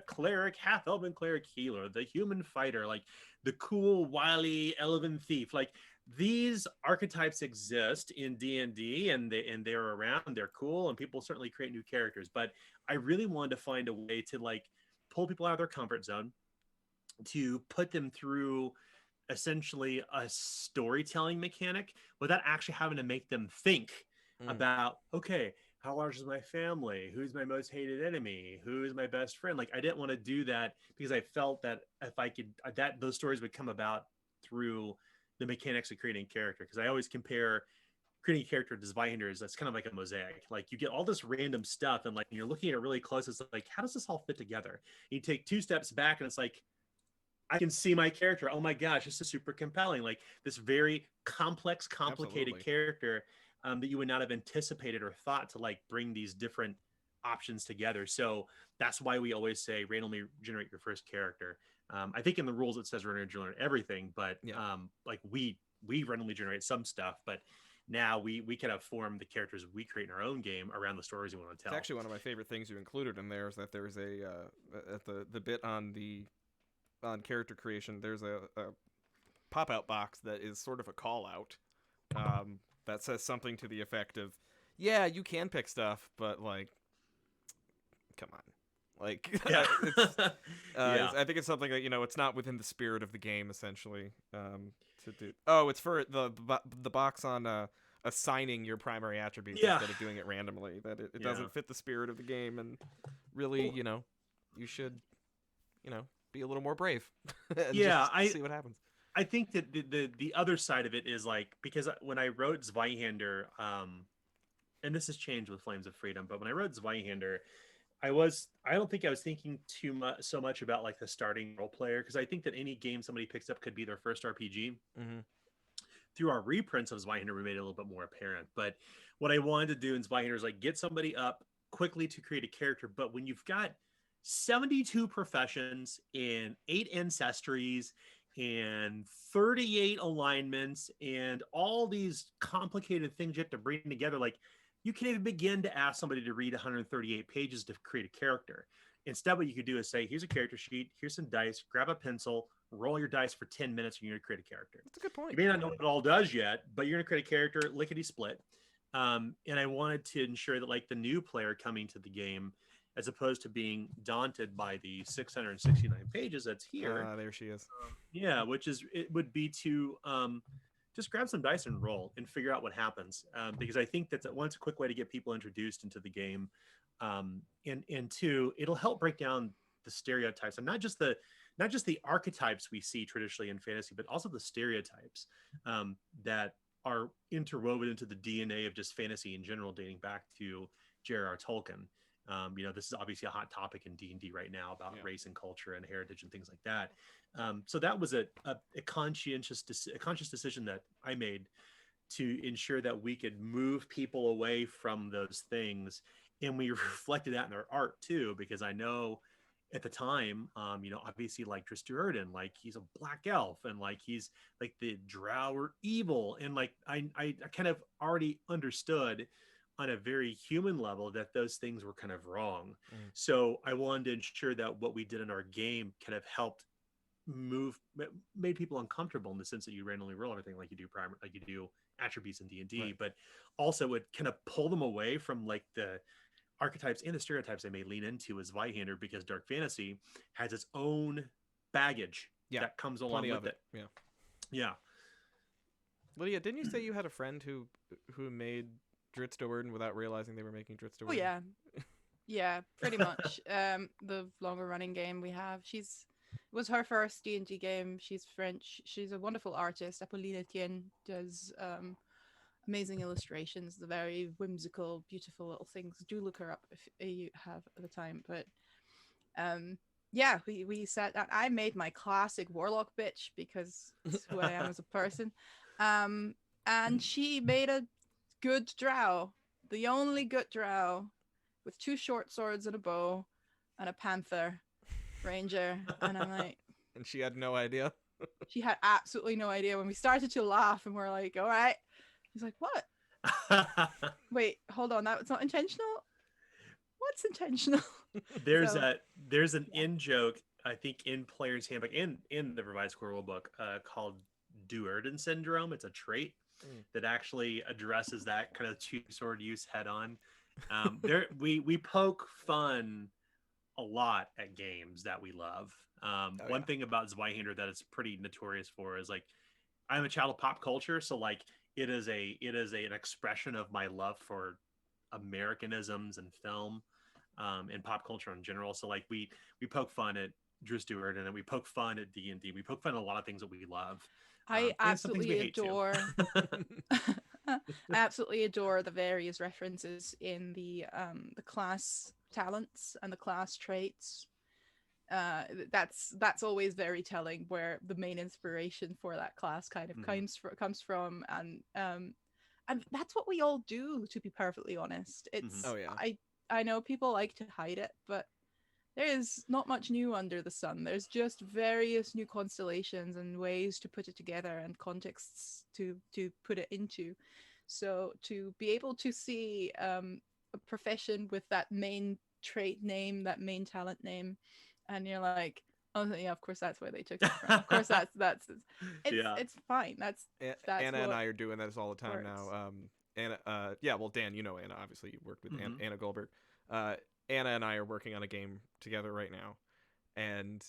cleric, half elven cleric healer, the human fighter, like the cool wily elven thief. Like these archetypes exist in D&D and they're around, they're cool, and people certainly create new characters. But I really wanted to find a way to like pull people out of their comfort zone, to put them through essentially a storytelling mechanic without actually having to make them think about, okay, how large is my family? Who's my most hated enemy? Who is my best friend? Like I didn't want to do that because I felt that if I could, that those stories would come about through the mechanics of creating character. Because I always compare creating a character to Zweihander. That's kind of like a mosaic. Like you get all this random stuff, and like when you're looking at it really close, it's like, how does this all fit together? And you take 2 steps back, and it's like, I can see my character. Oh my gosh, this is super compelling. Like this very complex, complicated character that you would not have anticipated or thought to like bring these different options together. So that's why we always say randomly generate your first character. I think in the rules it says randomly generate everything, but like we randomly generate some stuff, but now we kind of form the characters we create in our own game around the stories we want to tell. It's actually one of my favorite things you included in there is that there's a at the bit on character creation, there's a pop-out box that is sort of a call out that says something to the effect of, yeah, you can pick stuff, but like, come on. Like, Yeah. I think it's something that, it's not within the spirit of the game, essentially, to do. Oh, it's for the box on assigning your primary attributes Yeah. instead of doing it randomly. That it doesn't fit the spirit of the game, and really, you should, be a little more brave. And just see what happens. I think that the other side of it is like, because when I wrote Zweihander, and this has changed with Flames of Freedom, but when I wrote Zweihander, I don't think I was thinking so much about like the starting role player, because I think that any game somebody picks up could be their first RPG. Mm-hmm. Through our reprints of Zweihander, we made it a little bit more apparent. But what I wanted to do in Zweihander is like get somebody up quickly to create a character. But when you've got 72 professions and 8 ancestries and 38 alignments and all these complicated things you have to bring together, like, you can't even begin to ask somebody to read 138 pages to create a character. Instead, what you could do is say, here's a character sheet, here's some dice, grab a pencil, roll your dice for 10 minutes, and you're going to create a character. That's a good point. You may not know what it all does yet, but you're going to create a character, lickety split. And I wanted to ensure that like the new player coming to the game, as opposed to being daunted by the 669 pages that's here. There she is. It would be to just grab some dice and roll and figure out what happens. Because I think that's a quick way to get people introduced into the game. And two, it'll help break down the stereotypes, and not just the archetypes we see traditionally in fantasy, but also the stereotypes that are interwoven into the DNA of just fantasy in general, dating back to J.R.R. Tolkien. This is obviously a hot topic in D&D right now about race and culture and heritage and things like that. So that was a conscious decision that I made to ensure that we could move people away from those things. And we reflected that in our art too, because I know at the time, obviously like Dris Duerden, like he's a black elf, and like he's like the drow are evil. And like, I kind of already understood on a very human level that those things were kind of wrong. So I wanted to ensure that what we did in our game kind of helped made people uncomfortable in the sense that you randomly roll everything like you do attributes in D&D, right. But also would kind of pull them away from like the archetypes and the stereotypes they may lean into as Zweihander, because dark fantasy has its own baggage that comes along with it. Yeah. Lydia, didn't you say you had a friend who made Dritz Doerden without realizing they were making Dritz Doerden? Oh yeah, pretty much. The longer running game we have, it was her first D&D game. She's French. She's a wonderful artist. Apolline Etienne does amazing illustrations, the very whimsical, beautiful little things. Do look her up if you have the time. But we sat down. I made my classic warlock bitch because it's who I am as a person. And she made a good drow, the only good drow, with 2 short swords and a bow and a panther ranger. And I'm like, and she had no idea. She had absolutely no idea. When we started to laugh and we're like, all right. He's like, what? Wait, hold on, that's not intentional? What's intentional? There's an in joke, I think, in Player's Handbook, in the revised core rule book, called Duerden syndrome. It's a trait that actually addresses that kind of 2-sword use head on. We poke fun a lot at games that we love. One thing about Zweihander that it's pretty notorious for is like, I'm a child of pop culture, so like it is an expression of my love for Americanisms and film, and pop culture in general. So like we poke fun at Dris Duerden, and we poke fun at D&D. We poke fun at a lot of things that we love. I absolutely adore. I absolutely adore the various references in the class talents and the class traits. That's always very telling, where the main inspiration for that class kind of comes from, and that's what we all do, to be perfectly honest. It's I know people like to hide it, but there is not much new under the sun. There's just various new constellations and ways to put it together and contexts to put it into. So to be able to see a profession with that main trait name, that main talent name, and you're like, oh yeah, of course that's where they took it from. Of course that's it's fine. That's Anna and I are doing this all the time now. Anna, Dan, you know Anna. Obviously, you worked with Mhm. Anna Goldberg. Anna and I are working on a game together right now, and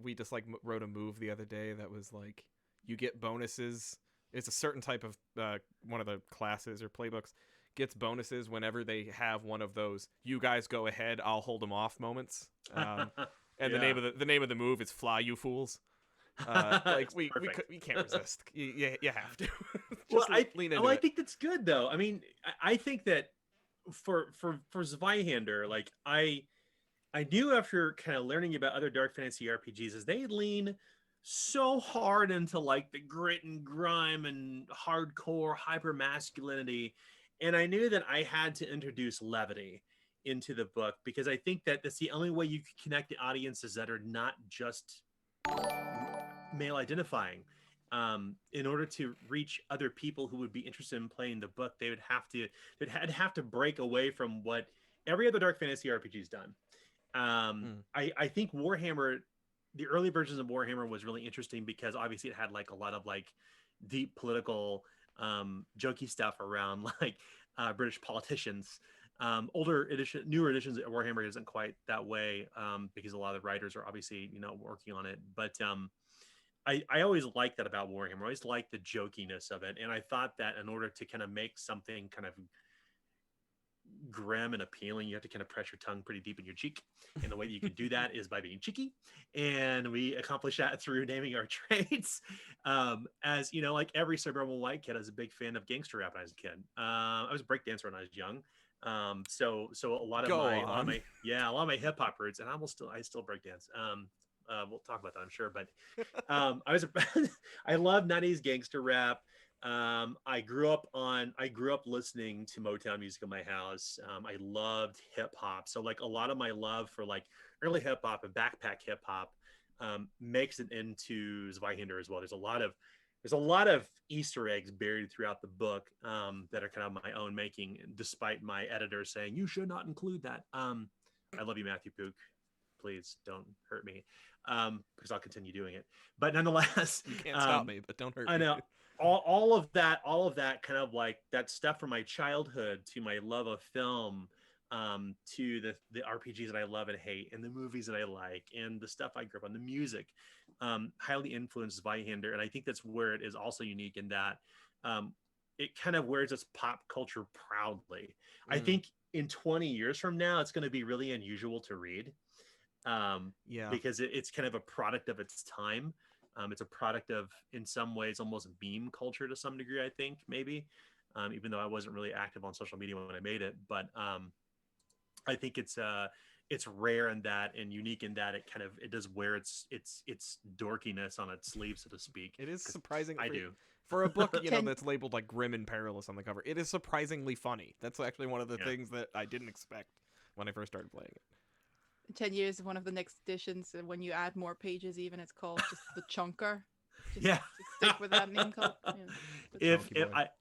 we just like wrote a move the other day that was like you get bonuses. It's a certain type of one of the classes or playbooks gets bonuses whenever they have one of those. You guys go ahead, I'll hold them off moments. And Yeah. the name of the move is "Fly, You Fools." Like we Perfect. can't resist. You have to. Well, Just lean into I it. think that's good though. I mean, I think that for Zweihander, like I knew after kind of learning about other dark fantasy RPGs is they lean so hard into like the grit and grime and hardcore hyper masculinity, and I knew that I had to introduce levity into the book because I think that that's the only way you can connect the audiences that are not just male identifying. In order to reach other people who would be interested in playing the book, they'd have to break away from what every other dark fantasy RPG's done. I think Warhammer, the early versions of Warhammer was really interesting because obviously it had like a lot of like deep political jokey stuff around like British politicians. Newer editions of Warhammer isn't quite that way because a lot of the writers are obviously working on it. But I always liked that about Warhammer. I always liked the jokiness of it, and I thought that in order to kind of make something kind of grim and appealing, you have to kind of press your tongue pretty deep in your cheek, and the way that you can do that is by being cheeky, and we accomplish that through naming our traits. As you know, like every suburban white kid, I was a big fan of gangster rap when I was a kid. I was a breakdancer when I was young. So a lot of a lot of my hip hop roots, and I still breakdance. We'll talk about that, I'm sure, but I love 90s gangster rap. I grew up listening to Motown music in my house. I loved hip hop. So like a lot of my love for like early hip hop and backpack hip hop makes it into Zweihander as well. There's a lot of Easter eggs buried throughout the book that are kind of my own making, despite my editor saying you should not include that. I love you, Matthew Pook. Please don't hurt me because I'll continue doing it. But nonetheless, you can't stop me, but don't hurt me. I know all of that kind of like that stuff from my childhood to my love of film, to the RPGs that I love and hate, and the movies that I like, and the stuff I grew up on, the music, highly influenced Zweihander, and I think that's where it is also unique in that it kind of wears its pop culture proudly. I think in 20 years from now, it's going to be really unusual to read. Because it's kind of a product of its time. It's a product of, in some ways, almost meme culture to some degree, I think, maybe, even though I wasn't really active on social media when I made it. But I think it's rare in that and unique in that it does wear its dorkiness on its sleeve, so to speak. It is surprising. I do. For a book, that's labeled like grim and perilous on the cover. It is surprisingly funny. That's actually one of the things that I didn't expect when I first started playing it. 10 years of one of the next editions, when you add more pages, even it's called just the chunker. Just stick with that name called. If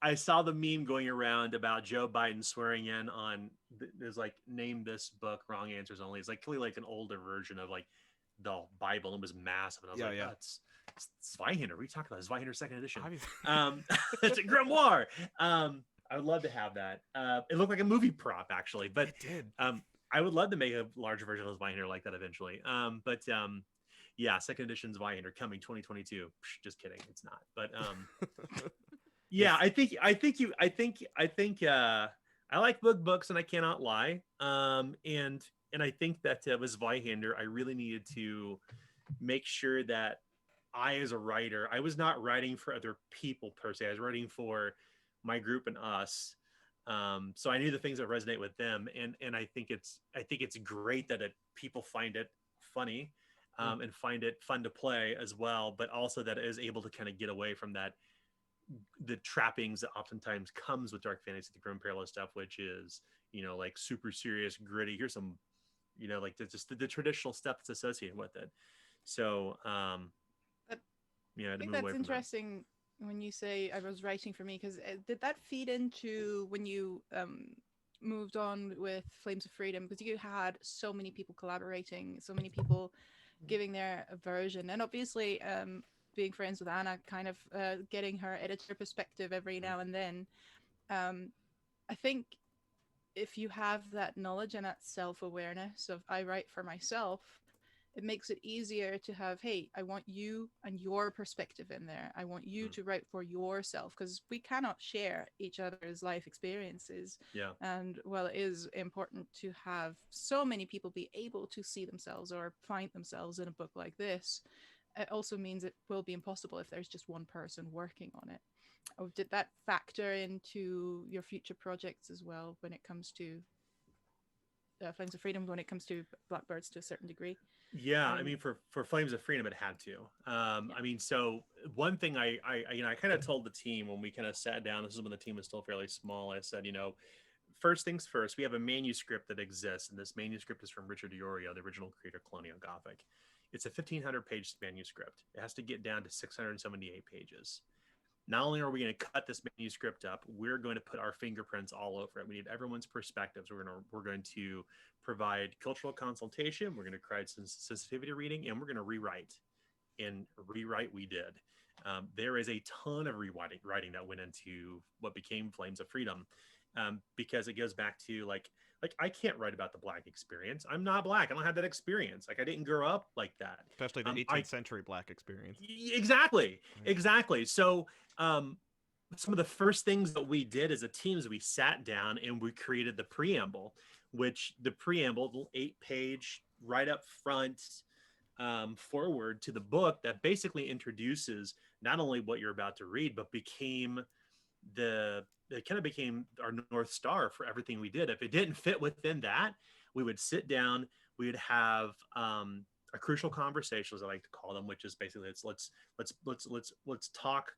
I saw the meme going around about Joe Biden swearing in on there's like name this book wrong answers only. It's like clearly like an older version of like the Bible and it was massive, and I was it's Zweihander. We talked about Zweihander second edition. It's a grimoire. I would love to have that. It looked like a movie prop actually, but it did. I would love to make a larger version of Zweihander like that eventually. Second edition Zweihander coming 2022. Just kidding, it's not. But I like books, and I cannot lie. And I think that with Zweihander, I really needed to make sure that I, as a writer, I was not writing for other people per se. I was writing for my group and us. So I knew the things that resonate with them, and I think it's great that people find it funny, and find it fun to play as well, but also that it is able to kind of get away from the trappings that oftentimes comes with dark fantasy, the grim perilous stuff, which is like super serious, gritty. Here's some, like the traditional stuff that's associated with it. So I think that's interesting. When you say I was writing for me, because did that feed into when you moved on with Flames of Freedom? Because you had so many people collaborating, so many people giving their version, and obviously being friends with Anna, kind of getting her editor perspective every now and then. I think if you have that knowledge and that self-awareness of I write for myself, it makes it easier to have, hey, I want you and your perspective in there. I want you to write for yourself, because we cannot share each other's life experiences. Yeah. And while it is important to have so many people be able to see themselves or find themselves in a book like this, it also means it will be impossible if there's just one person working on it. Oh, did that factor into your future projects as well when it comes to Flames of Freedom, when it comes to Blackbirds to a certain degree? Yeah, I mean, for Flames of Freedom, it had to. I mean, so one thing I kind of told the team when we kind of sat down, this is when the team was still fairly small. I said, first things first, we have a manuscript that exists, and this manuscript is from Richard Iorio, the original creator of Colonial Gothic. It's a 1,500-page manuscript. It has to get down to 678 pages. Not only are we going to cut this manuscript up, we're going to put our fingerprints all over it. We need everyone's perspectives. We're going to provide cultural consultation. We're going to provide some sensitivity reading, and we're going to rewrite. And rewrite we did. There is a ton of writing that went into what became Flames of Freedom, because it goes back to like I can't write about the Black experience. I'm not Black. I don't have that experience. Like, I didn't grow up like that. Especially the 18th century Black experience. Exactly. Right. Exactly. So some of the first things that we did as a team is we sat down and we created the preamble, which the 8-page right up front forward to the book that basically introduces not only what you're about to read, but it kind of became our North Star for everything we did. If it didn't fit within that, we would sit down, we would have a crucial conversation, as I like to call them, which is basically let's talk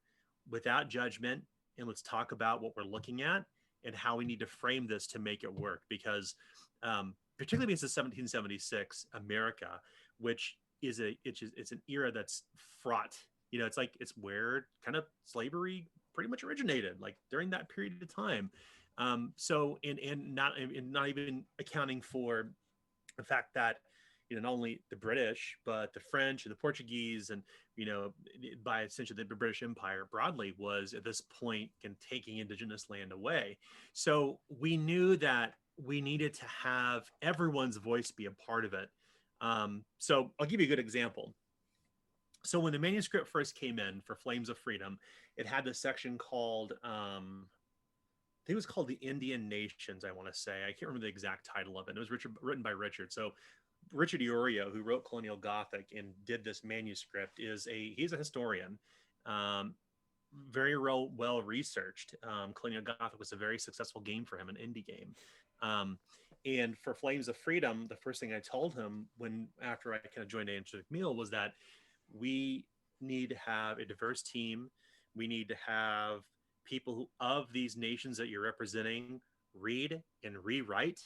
without judgment, and let's talk about what we're looking at and how we need to frame this to make it work. Because particularly because it's 1776 America, which is it's an era that's fraught. It's where kind of slavery pretty much originated, like during that period of time. So not even accounting for the fact that not only the British, but the French and the Portuguese, and by essentially the British Empire broadly, was at this point taking indigenous land away. So we knew that we needed to have everyone's voice be a part of it. So I'll give you a good example. So when the manuscript first came in for Flames of Freedom, it had this section called, I think it was called The Indian Nations, I want to say. I can't remember the exact title of it. It was written by Richard. So Richard Iorio, who wrote Colonial Gothic and did this manuscript, he's a historian, very well researched. Colonial Gothic was a very successful game for him, an indie game. And for Flames of Freedom, the first thing I told him after I kind of joined Andrews McMeel was that we need to have a diverse team. We need to have people of these nations that you're representing read and rewrite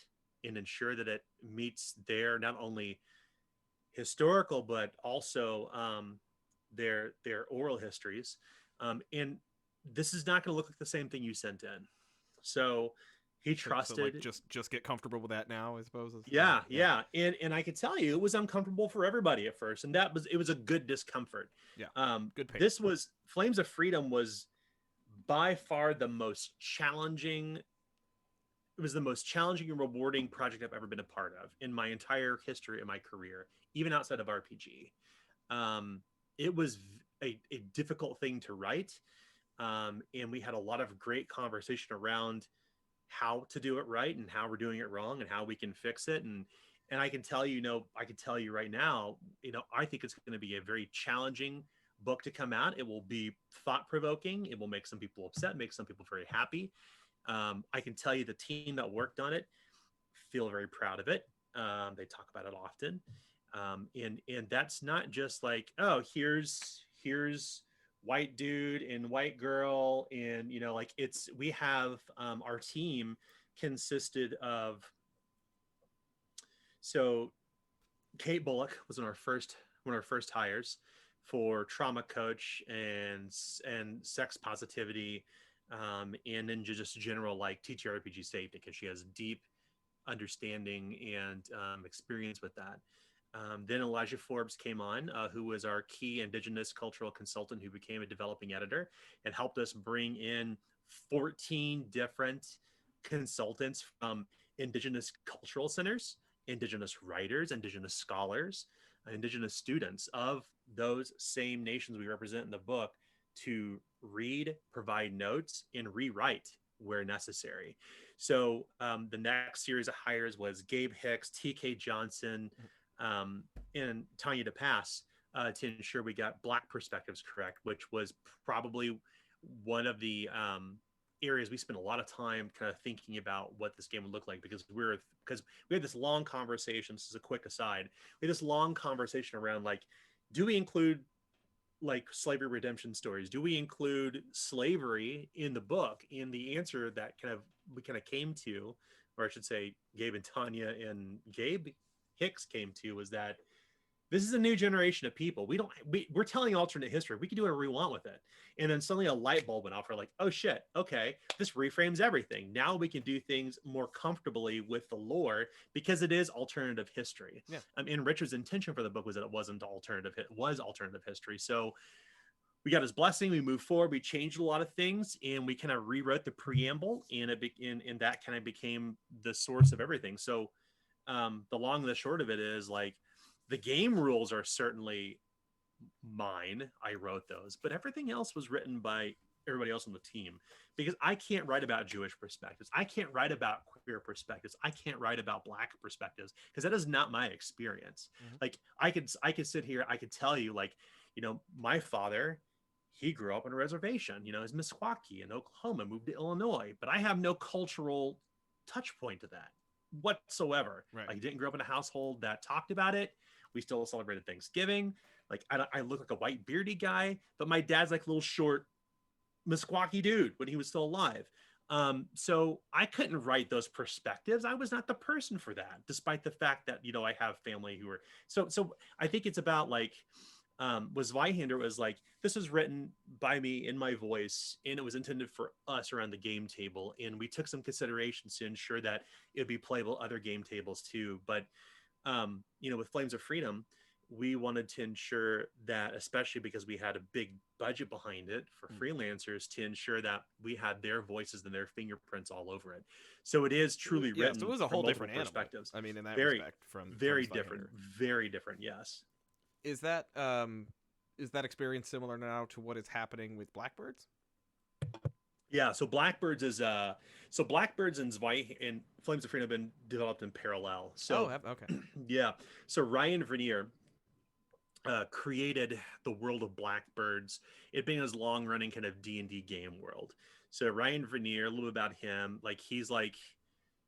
and ensure that it meets their not only historical but also their oral histories. And this is not going to look like the same thing you sent in. So he trusted. So like just get comfortable with that now, I suppose. Yeah. And I could tell you it was uncomfortable for everybody at first, and it was a good discomfort. Yeah. Good pain. This was Flames of Freedom was by far the most challenging. It was the most challenging and rewarding project I've ever been a part of in my entire history of my career, even outside of RPG. It was a difficult thing to write, and we had a lot of great conversation around how to do it right and how we're doing it wrong and how we can fix it. And I can tell you, right now, I think it's going to be a very challenging book to come out. It will be thought-provoking. It will make some people upset, make some people very happy. I can tell you the team that worked on it feel very proud of it. They talk about it often. And that's not just like, oh, here's white dude and white girl. And, we have our team consisted of, so Kate Bullock was one of our first hires for trauma coach and sex positivity, and then just general like TTRPG safety, because she has deep understanding and experience with that. Then Elijah Forbes came on, who was our key Indigenous cultural consultant, who became a developing editor and helped us bring in 14 different consultants from indigenous cultural centers, indigenous writers, indigenous scholars, indigenous students of those same nations we represent in the book to read, provide notes, and rewrite where necessary. So the next series of hires was Gabe Hicks, TK Johnson, and Tanya DePass to ensure we got Black perspectives correct, which was probably one of the areas we spent a lot of time kind of thinking about what this game would look like, because we had this long conversation. This is a quick aside. We had this long conversation around, like, do we include like slavery redemption stories? Do we include slavery in the book? And the answer that we came to, or I should say Gabe and Tanya and Gabe Hicks came to, was that this is a new generation of people. We're telling alternate history. We can do whatever we want with it. And then suddenly a light bulb went off. We're like, oh shit, okay, this reframes everything. Now we can do things more comfortably with the lore because it is alternative history. Yeah. And Richard's intention for the book was that it wasn't alternative. It was alternative history. So we got his blessing. We moved forward. We changed a lot of things, and we kind of rewrote the preamble, and that kind of became the source of everything. So the long and the short of it is, like, the game rules are certainly mine. I wrote those, but everything else was written by everybody else on the team, because I can't write about Jewish perspectives. I can't write about queer perspectives. I can't write about Black perspectives, because that is not my experience. Mm-hmm. Like, I could sit here, I could tell you, like, my father, he grew up on a reservation, he's Meskwaki in Oklahoma, moved to Illinois, but I have no cultural touch point to that whatsoever. Right. Like, I didn't grow up in a household that talked about it. We still celebrated Thanksgiving. Like, I look like a white beardy guy, but my dad's like a little short Meskwaki dude when he was still alive. So I couldn't write those perspectives. I was not the person for that, despite the fact that, I have family who are, so I think it's about, like, was Zweihander was like, this was written by me in my voice, and it was intended for us around the game table. And we took some considerations to ensure that it would be playable other game tables too. But, with Flames of Freedom, we wanted to ensure that, especially because we had a big budget behind it for freelancers, to ensure that we had their voices and their fingerprints all over it. So it is truly written. So it was a whole different perspectives. Animal. I mean, in that Very, respect, from very Zweihander. different, very different. Yes. Is that experience similar now to what is happening with Blackbirds? Yeah, so Blackbirds and and Flames of Freedom have been developed in parallel. So okay. Yeah, so Ryan Vernier created the world of Blackbirds. It being his long-running kind of D&D game world. So Ryan Vernier, a little bit about him,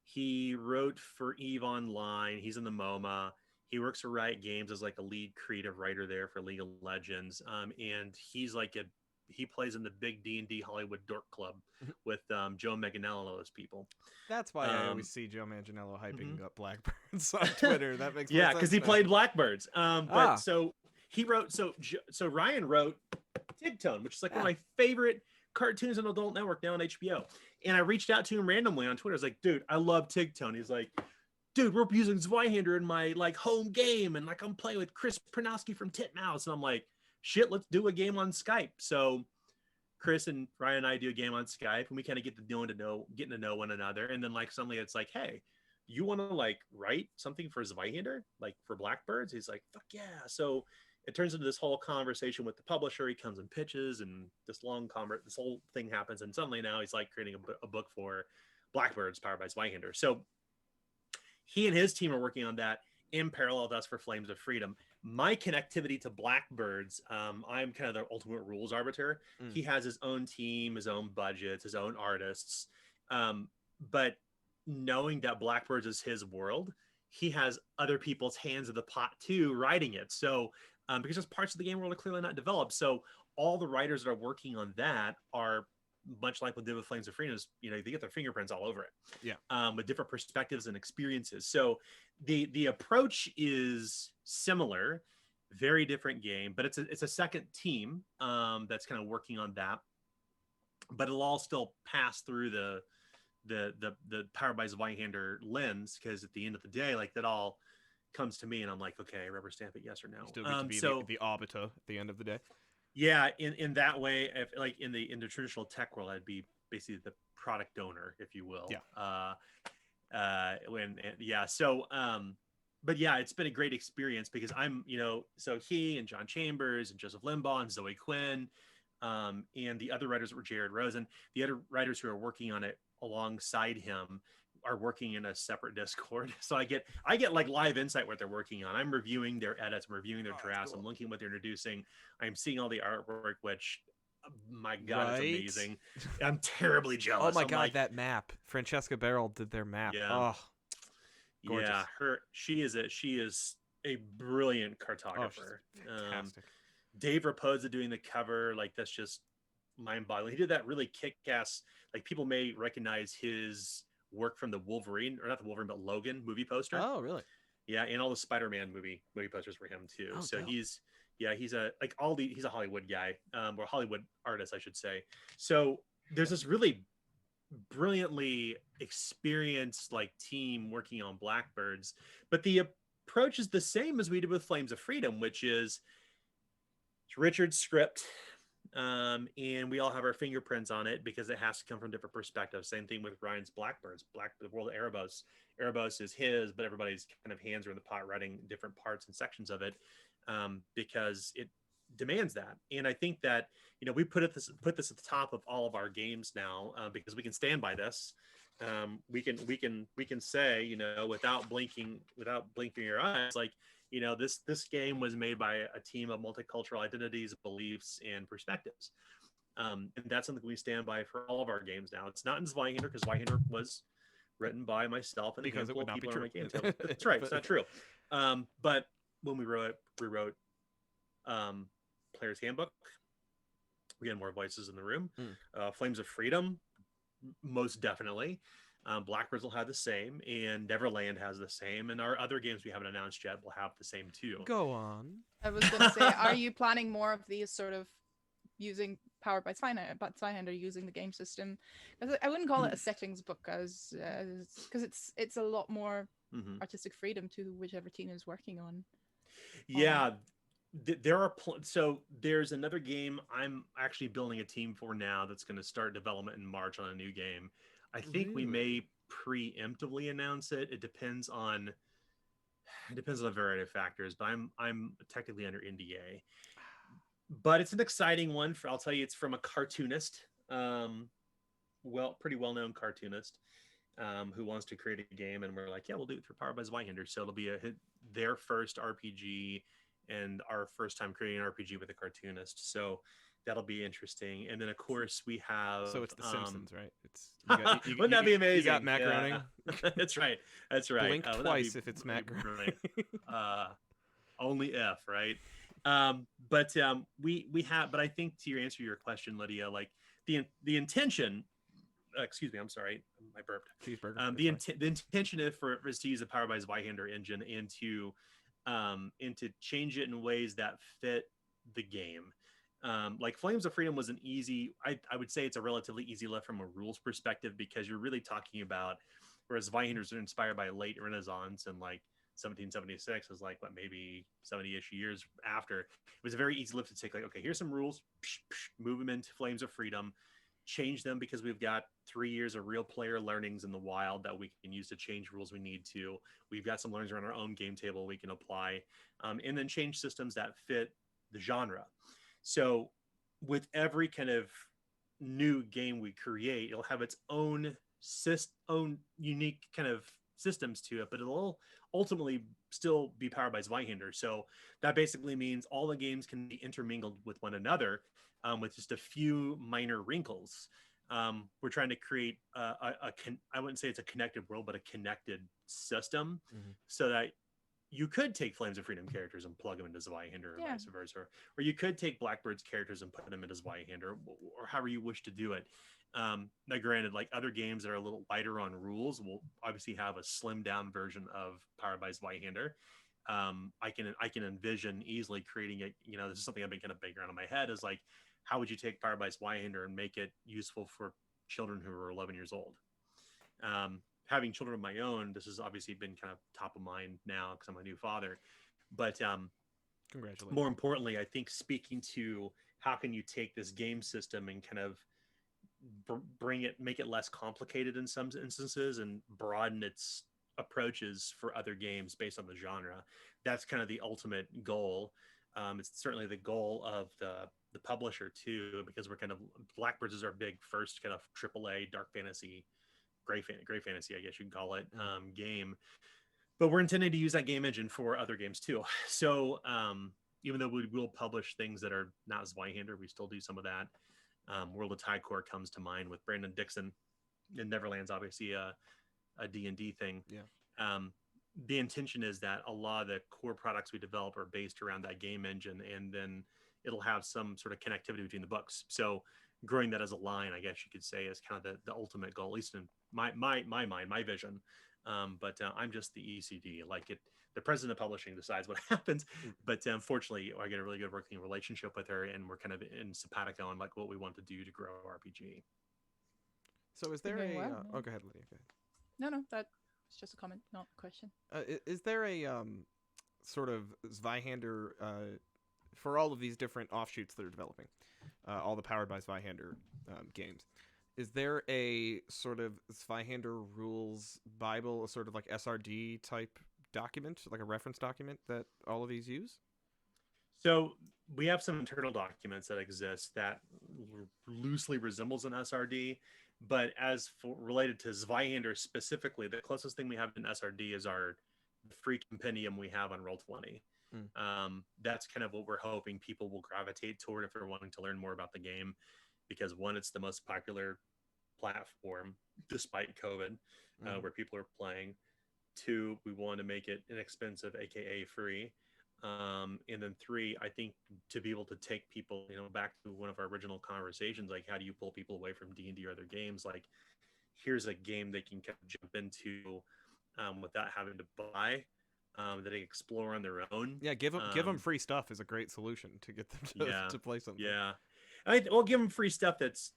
he wrote for EVE Online. He's in the MoMA. He works for Riot Games as like a lead creative writer there for League of Legends. And he's like he plays in the big D&D Hollywood Dork Club with Joe Manganiello and all those people. That's why I always see Joe Manganiello hyping up Blackbirds on Twitter. That makes yeah, because he played Blackbirds. But so he wrote, so Ryan wrote Tigtone, which is like one of my favorite cartoons on Adult Network now on HBO. And I reached out to him randomly on Twitter. I was like, dude, I love Tigtone. He's like, dude, we're using Zweihander in my like home game, and like I'm playing with Chris Pronowski from Titmouse, and I'm like, shit, let's do a game on Skype. So Chris and Ryan and I do a game on Skype, and we kind of getting to know one another. And then like suddenly it's like, hey, you want to like write something for Zweihander, like for Blackbirds? He's like, fuck yeah. So it turns into this whole conversation with the publisher. He comes and pitches, and this whole thing happens. And suddenly now he's like creating a book for Blackbirds powered by Zweihander. So he and his team are working on that in parallel with us for Flames of Freedom. My connectivity to Blackbirds, I'm kind of the ultimate rules arbiter. He has his own team, his own budgets, his own artists. But knowing that Blackbirds is his world, he has other people's hands in the pot too, writing it. So because there's parts of the game world are clearly not developed. So all the writers that are working on that are much like what they did with Flames of Freedom, they get their fingerprints all over it. Yeah. With different perspectives and experiences. So the approach is similar, very different game, but it's a second team that's kind of working on that. But it'll all still pass through the Powered by Zweihander lens, because at the end of the day, like that all comes to me, and I'm like, okay, rubber stamp it, yes or no. Still get to be the arbiter at the end of the day. Yeah, in that way, if like in the traditional tech world, I'd be basically the product owner, if you will. Yeah. But yeah, it's been a great experience because I'm, so he and John Chambers and Joseph Limbaugh and Zoe Quinn, and the other writers were Jared Rosen. The other writers who are working on it alongside him are working in a separate Discord. So I get like live insight what they're working on. I'm reviewing their edits, I'm reviewing their drafts, cool. I'm looking at what they're introducing. I'm seeing all the artwork, which my God, it's amazing. I'm terribly jealous. Oh my I'm God, like, that map. Francesca Beryl did their map. Yeah. Oh, gorgeous. Yeah, she is a brilliant cartographer. Fantastic. Dave Raposa doing the cover, like that's just mind-boggling. He did that really kick-ass, like people may recognize his work from the Wolverine, or not the Wolverine, but Logan movie poster. Oh, really? Yeah, and all the Spider-Man movie posters for him too. Oh, so dope. he's a Hollywood guy, or Hollywood artist, I should say. So there's this really brilliantly experienced like team working on Blackbirds, but the approach is the same as we did with Flames of Freedom, which is Richard's script, and we all have our fingerprints on it because it has to come from different perspectives. Same thing with Ryan's Blackbirds, the world of Erebos. Erebos is his, but everybody's kind of hands are in the pot writing different parts and sections of it, because it demands that. And I think that we put this at the top of all of our games now, because we can stand by this. We can say, without blinking your eyes, like, this game was made by a team of multicultural identities, beliefs, and perspectives. And that's something we stand by for all of our games now. It's not in Zweihander, because Zweihander was written by myself and because it would not be true. That's right. It's not true. But when we wrote Player's Handbook, we had more voices in the room. Flames of Freedom, most definitely. Blackbirds will have the same, and Neverland has the same, and our other games we haven't announced yet will have the same too. Go on. I was going to say, are you planning more of these sort of using Powered by Zweihander, using the game system? Because I wouldn't call it a settings book, because it's a lot more artistic freedom to whichever team is working on. Yeah. There are so there's another game I'm actually building a team for now that's going to start development in March on a new game. I think we may preemptively announce it. It depends on a variety of factors, but I'm technically under NDA. But it's an exciting one. I'll tell you, it's from a cartoonist, pretty well-known cartoonist, who wants to create a game, and we're like, yeah, we'll do it through Powered by Zweihander. So it'll be their first RPG and our first time creating an RPG with a cartoonist. So that'll be interesting. And then of course we have, so it's the Simpsons, right? Wouldn't that be amazing? You got Matt Groening. That's right. Blink twice if it's Matt Groening. Only if, right? But I think to answer your question, Lydia, like the intention, excuse me, I'm sorry, I burped. Cheeseburger. The intention is to use the Powered by Zweihander engine and to change it in ways that fit the game. Like Flames of Freedom was an easy, I would say it's a relatively easy lift from a rules perspective, because you're really talking about, whereas Zweihanders are inspired by late Renaissance and like 1776 is like maybe 70-ish years after. It was a very easy lift to take, like, okay, here's some rules, move them into Flames of Freedom, change them because we've got 3 years of real player learnings in the wild that we can use to change rules we need to. We've got some learnings around our own game table we can apply, and then change systems that fit the genre. So with every kind of new game we create, it'll have its own unique kind of systems to it, but it'll ultimately still be powered by Zweihander. So that basically means all the games can be intermingled with one another, with just a few minor wrinkles. We're trying to create I wouldn't say it's a connected world, but a connected system, so that you could take Flames of Freedom characters and plug them into Zweihander, or vice versa, or you could take Blackbird's characters and put them into Zweihander, or however you wish to do it. Now, granted, like other games that are a little lighter on rules will obviously have a slimmed down version of Powered by Zweihander. I can envision easily creating this is something I've been kind of banging around in my head, is like, how would you take Powered by Zweihander and make it useful for children who are 11 years old? Having children of my own, this has obviously been kind of top of mind now because I'm a new father. But congratulations. More importantly, I think speaking to how can you take this game system and kind of make it less complicated in some instances and broaden its approaches for other games based on the genre. That's kind of the ultimate goal. It's certainly the goal of the publisher too, because we're kind of, Blackbirds is our big first kind of AAA dark fantasy, gray fantasy, I guess you can call it, game. But we're intending to use that game engine for other games too. So even though we will publish things that are not Zweihander, we still do some of that. World of Tycor comes to mind with Brandon Dixon, and Neverland's obviously a D&D thing. Yeah. The intention is that a lot of the core products we develop are based around that game engine, and then it'll have some sort of connectivity between the books. So growing that as a line, I guess you could say, is kind of the ultimate goal, at least in my mind, my vision. But I'm just the ECD. Like the president of publishing decides what happens. But unfortunately, I get a really good working relationship with her, and we're kind of in simpatico on like what we want to do to grow RPG. So is there Doing a? well, Oh, go ahead, Lydia. Go ahead. No, that's just a comment, not a question. Is there a sort of Zweihander for all of these different offshoots that are developing, all the powered by Zweihander games? Is there a sort of Zweihander rules Bible, a sort of like SRD type document, like a reference document that all of these use? So we have some internal documents that exist that loosely resembles an SRD, but as for related to Zweihander specifically, the closest thing we have in SRD is our free compendium we have on Roll20. That's kind of what we're hoping people will gravitate toward if they're wanting to learn more about the game, because one, it's the most popular platform despite COVID, where people are playing. Two, we want to make it inexpensive, aka free. And then three, I think to be able to take people, back to one of our original conversations, like how do you pull people away from D&D or other games? Like, here's a game they can kind of jump into without having to buy, that they explore on their own. Yeah, give them free stuff is a great solution to get them to play something. Yeah, we'll give them free stuff that's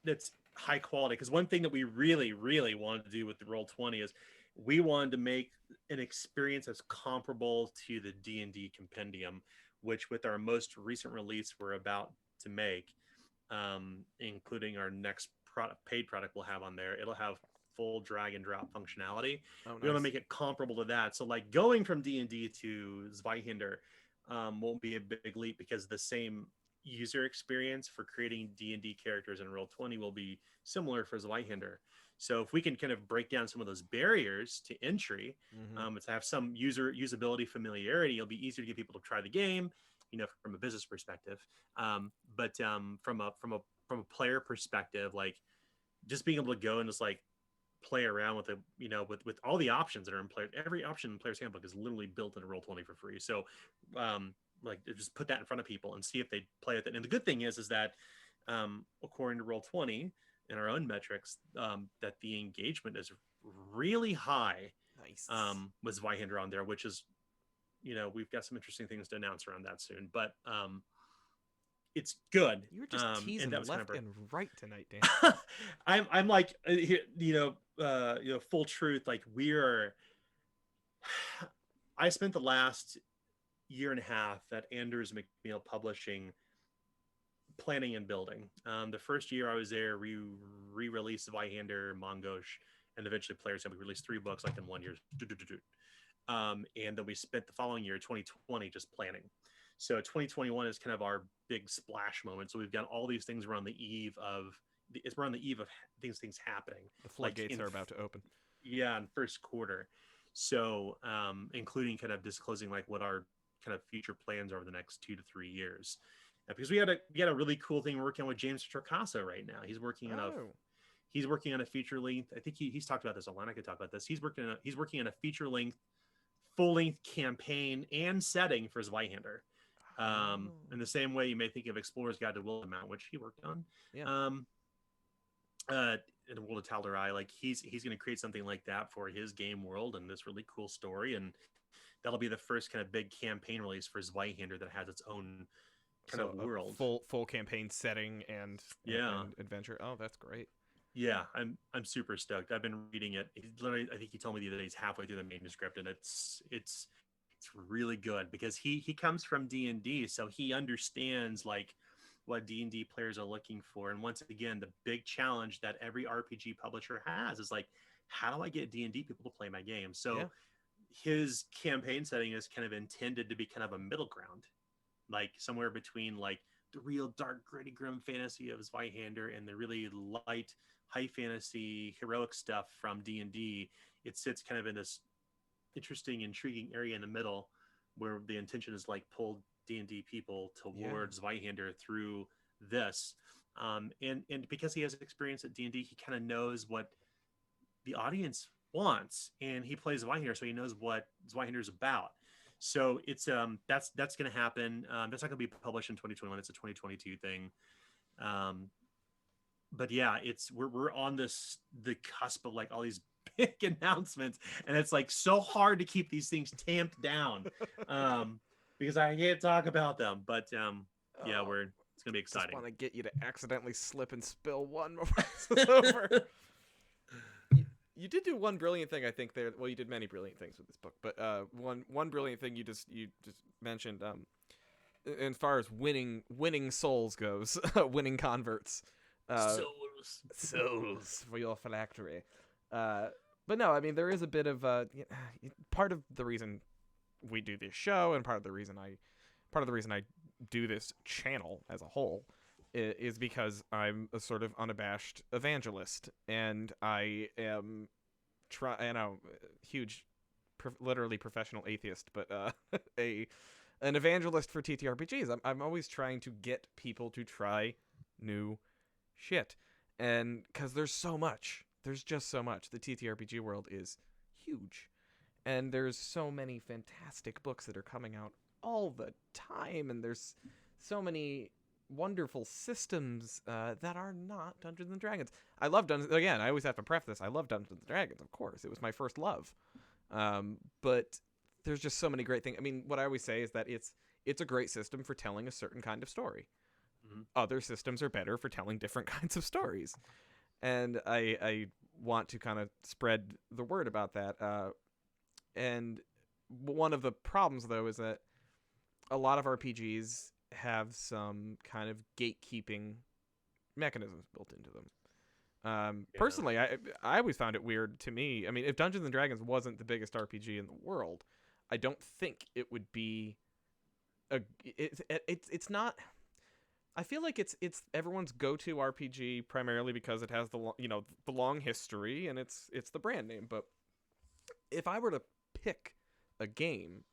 high quality. Because one thing that we really, really wanted to do with the Roll20 is we wanted to make an experience that's comparable to the D&D compendium, which with our most recent release we're about to make, including our next paid product we'll have on there. It'll have full drag and drop functionality. Oh, nice. We want to make it comparable to that. So like going from D&D to Zweihander won't be a big leap, because the same user experience for creating D&D characters in Roll20 will be similar for Zweihander. So if we can kind of break down some of those barriers to entry, to have some usability familiarity, it'll be easier to get people to try the game, from a business perspective. But from a player perspective, like just being able to go and just like play around with with all the options that are in player. Every option in Player's Handbook is literally built into Roll20 for free. So like just put that in front of people and see if they play with it. And the good thing is that according to Roll20 and our own metrics, that the engagement is really high. Nice. With Zweihander on there, which is, we've got some interesting things to announce around that soon. But it's good. You were just teasing left and right tonight, Dan. I'm like, full truth. Like I spent the last year and a half at Andrews McMeel Publishing planning and building. The first year I was there, we re-released Zweihander, Mongosh, and eventually Players Handbook. We released 3 books like in 1 year. And then we spent the following year, 2020, just planning. So 2021 is kind of our big splash moment. So we've got all these things. We're on the eve of these things happening. The floodgates are about to open. Yeah, in first quarter. So including kind of disclosing like what our kind of future plans are over the next 2 to 3 years. Because we got a really cool thing working on with James Torcaso right now. He's working on a feature length. I think he's talked about this online. I could talk about this. He's working on a feature length, full length campaign and setting for Zweihander. In the same way you may think of Explorer's Guide to Willamette, which he worked on. Yeah. In the world of Tal'Darai, like he's going to create something like that for his game world and this really cool story, and that'll be the first kind of big campaign release for Zweihander that has its own kind of world, full campaign setting and adventure. Oh, that's great. Yeah, I'm super stoked. I've been reading it. I think he told me the other day he's halfway through the manuscript, and it's really good because he comes from D&D, so he understands like what D&D players are looking for. And once again, the big challenge that every RPG publisher has is like, how do I get D&D people to play my game? So his campaign setting is kind of intended to be kind of a middle ground, like somewhere between like the real dark, gritty, grim fantasy of Zweihander and the really light, high fantasy, heroic stuff from D&D. It sits kind of in this interesting, intriguing area in the middle where the intention is like pull D&D people towards Zweihander through this. And because he has experience at D&D, he kind of knows what the audience wants, and he plays Zweihander, so he knows what Zweihander is about. So it's that's going to happen. That's not going to be published in 2021. It's a 2022 thing. But yeah, we're on the cusp of like all these big announcements, and it's like so hard to keep these things tamped down because I can't talk about them. But yeah, it's gonna be exciting. I just want to get you to accidentally slip and spill one before this is over. You did do one brilliant thing, I think. There, well, you did many brilliant things with this book, but one brilliant thing you just mentioned, as far as winning souls goes, winning converts, souls for your phylactery. But no, I mean there is a bit of part of the reason we do this show, and part of the reason I do this channel as a whole is because I'm a sort of unabashed evangelist, and I am huge, literally professional atheist, but an evangelist for TTRPGs. I'm always trying to get people to try new shit, and because there's just so much. The TTRPG world is huge, and there's so many fantastic books that are coming out all the time, and there's so many wonderful systems that are not Dungeons and Dragons. I love Dungeons. Again, I always have to preface this. I love Dungeons and Dragons, of course. It was my first love. But there's just so many great things. I mean, what I always say is that it's a great system for telling a certain kind of story. Mm-hmm. Other systems are better for telling different kinds of stories. And I want to kind of spread the word about that. And one of the problems, though, is that a lot of RPGs have some kind of gatekeeping mechanisms built into them. Personally, I always found it weird to me. I mean, if Dungeons and Dragons wasn't the biggest RPG in the world, I don't think it would be it's not. I feel like it's everyone's go-to RPG primarily because it has the long history and it's the brand name. But if I were to pick a game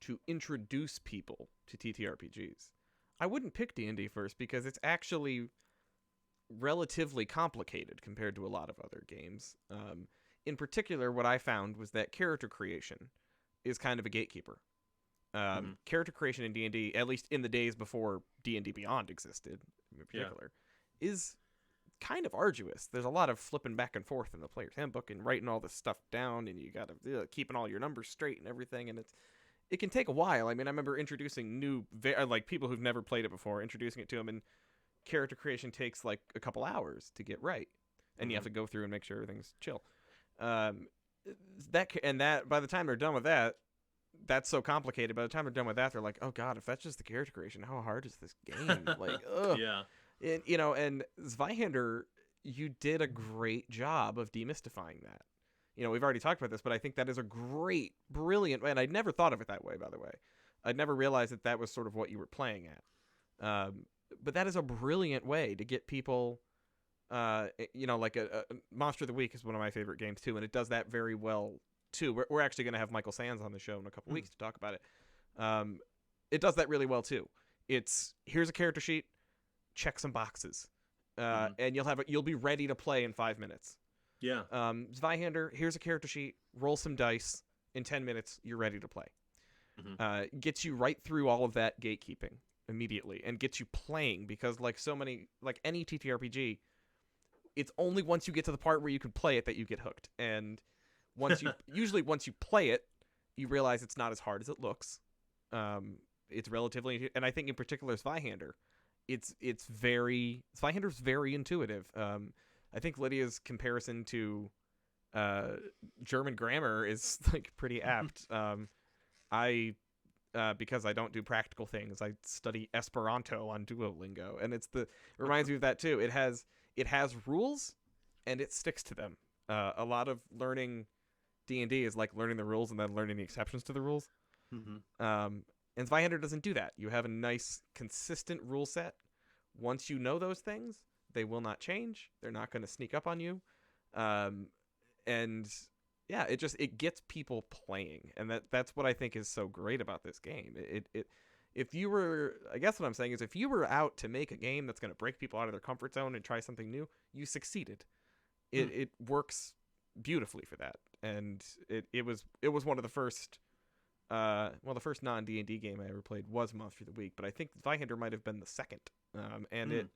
to introduce people to TTRPGs, I wouldn't pick D&D first because it's actually relatively complicated compared to a lot of other games. In particular, what I found was that character creation is kind of a gatekeeper. Character creation in D&D, at least in the days before D&D Beyond existed, in particular, is kind of arduous. There's a lot of flipping back and forth in the player's handbook and writing all this stuff down, and you got to keeping all your numbers straight and everything, and it can take a while. I mean, I remember introducing people who've never played it before, introducing it to them, and character creation takes like a couple hours to get right, and you have to go through and make sure everything's chill. That by the time they're done with that, that's so complicated. By the time they're done with that, they're like, oh god, if that's just the character creation, how hard is this game? Like, ugh. Yeah. And and Zweihander, you did a great job of demystifying that. We've already talked about this, but I think that is a great, brilliant, and I'd never thought of it that way, by the way. I'd never realized that was sort of what you were playing at. But that is a brilliant way to get people, like a Monster of the Week is one of my favorite games too, and it does that very well too. We're actually going to have Michael Sands on the show in a couple weeks to talk about it. It does that really well too. Here's a character sheet, check some boxes, and you'll be ready to play in 5 minutes. Yeah. Zweihander, here's a character sheet, roll some dice, in 10 minutes you're ready to play. Gets you right through all of that gatekeeping immediately and gets you playing, because like any TTRPG, it's only once you get to the part where you can play it that you get hooked. And once you play it, you realize it's not as hard as it looks. It's relatively, and I think in particular Zweihander, Zweihander's very intuitive. I think Lydia's comparison to German grammar is like pretty apt. I because I don't do practical things. I study Esperanto on Duolingo, and it reminds me of that too. It has rules, and it sticks to them. A lot of learning D&D is like learning the rules and then learning the exceptions to the rules. And Zweihander doesn't do that. You have a nice, consistent rule set. Once you know those things, they will not change. They're not going to sneak up on you. And yeah, it gets people playing, and that's what I think is so great about this game. If you were, I guess what I'm saying is, if you were out to make a game that's going to break people out of their comfort zone and try something new, you succeeded. It works beautifully for that, and it was one of the first. The first non-D&D game I ever played was Monster of the Week, but I think Zweihander might have been the second, and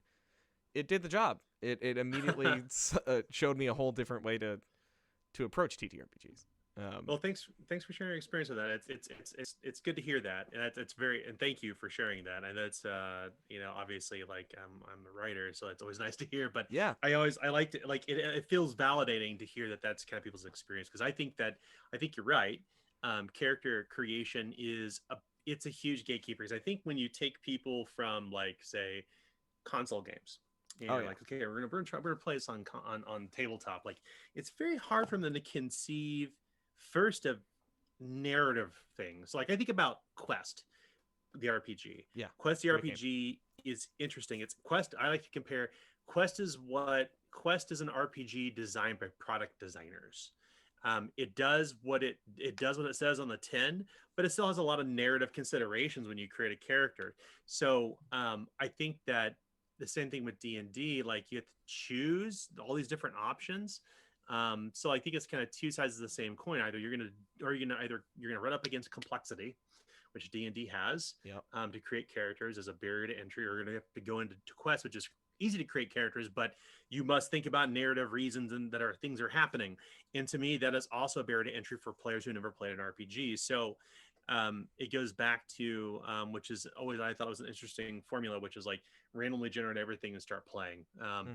it did the job. It immediately showed me a whole different way to approach TTRPGs. Well, thanks for sharing your experience with that. It's good to hear that, and it's and thank you for sharing that. And that's obviously, like, I'm a writer, so it's always nice to hear. But yeah, I like to, like, it feels validating to hear that that's kind of people's experience, because I think you're right. Character creation it's a huge gatekeeper, because I think when you take people from, like, say, console games, like, okay, we're gonna play this on tabletop, like, it's very hard for them to conceive first of narrative things. Like, I think about Quest the RPG. Quest the RPG is interesting. It's Quest, I like to compare Quest is an RPG designed by product designers. It does what it says on the tin, but it still has a lot of narrative considerations when you create a character. So I think that the same thing with D&D, like, you have to choose all these different options. So I think it's kind of two sides of the same coin. Either you're gonna run up against complexity, which D&D has, to create characters as a barrier to entry, or you're gonna have to go into Quest, which is easy to create characters, but you must think about narrative reasons and things are happening. And to me, that is also a barrier to entry for players who never played an RPG. So it goes back to which is always, I thought it was an interesting formula, which is like randomly generate everything and start playing,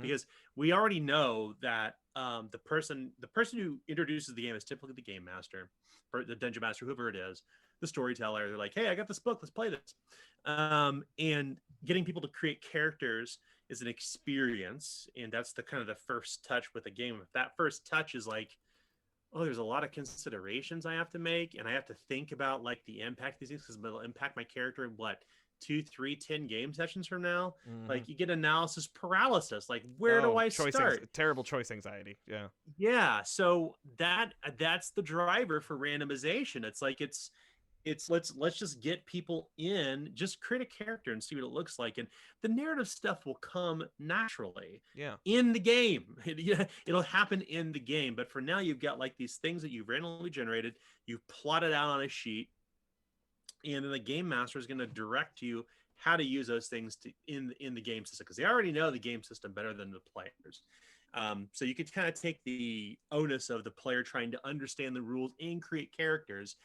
because we already know that the person who introduces the game is typically the game master, or the dungeon master, whoever it is, the storyteller. They're like, hey, I got this book, let's play this. And getting people to create characters is an experience, and that's the kind of the first touch with a game. If that first touch is like, oh, there's a lot of considerations I have to make, and I have to think about, like, the impact of these things, because it'll impact my character in 2, 3, 10 game sessions from now. Like, you get analysis paralysis. Like, where do I start? Terrible choice anxiety. Yeah. So that's the driver for randomization. It's like, it's let's just get people in, just create a character and see what it looks like, and the narrative stuff will come naturally in the game. It'll happen in the game. But for now, you've got, like, these things that you've randomly generated, you've plotted out on a sheet, and then the game master is going to direct you how to use those things in the game system, because they already know the game system better than the players. So you could kind of take the onus of the player trying to understand the rules and create characters.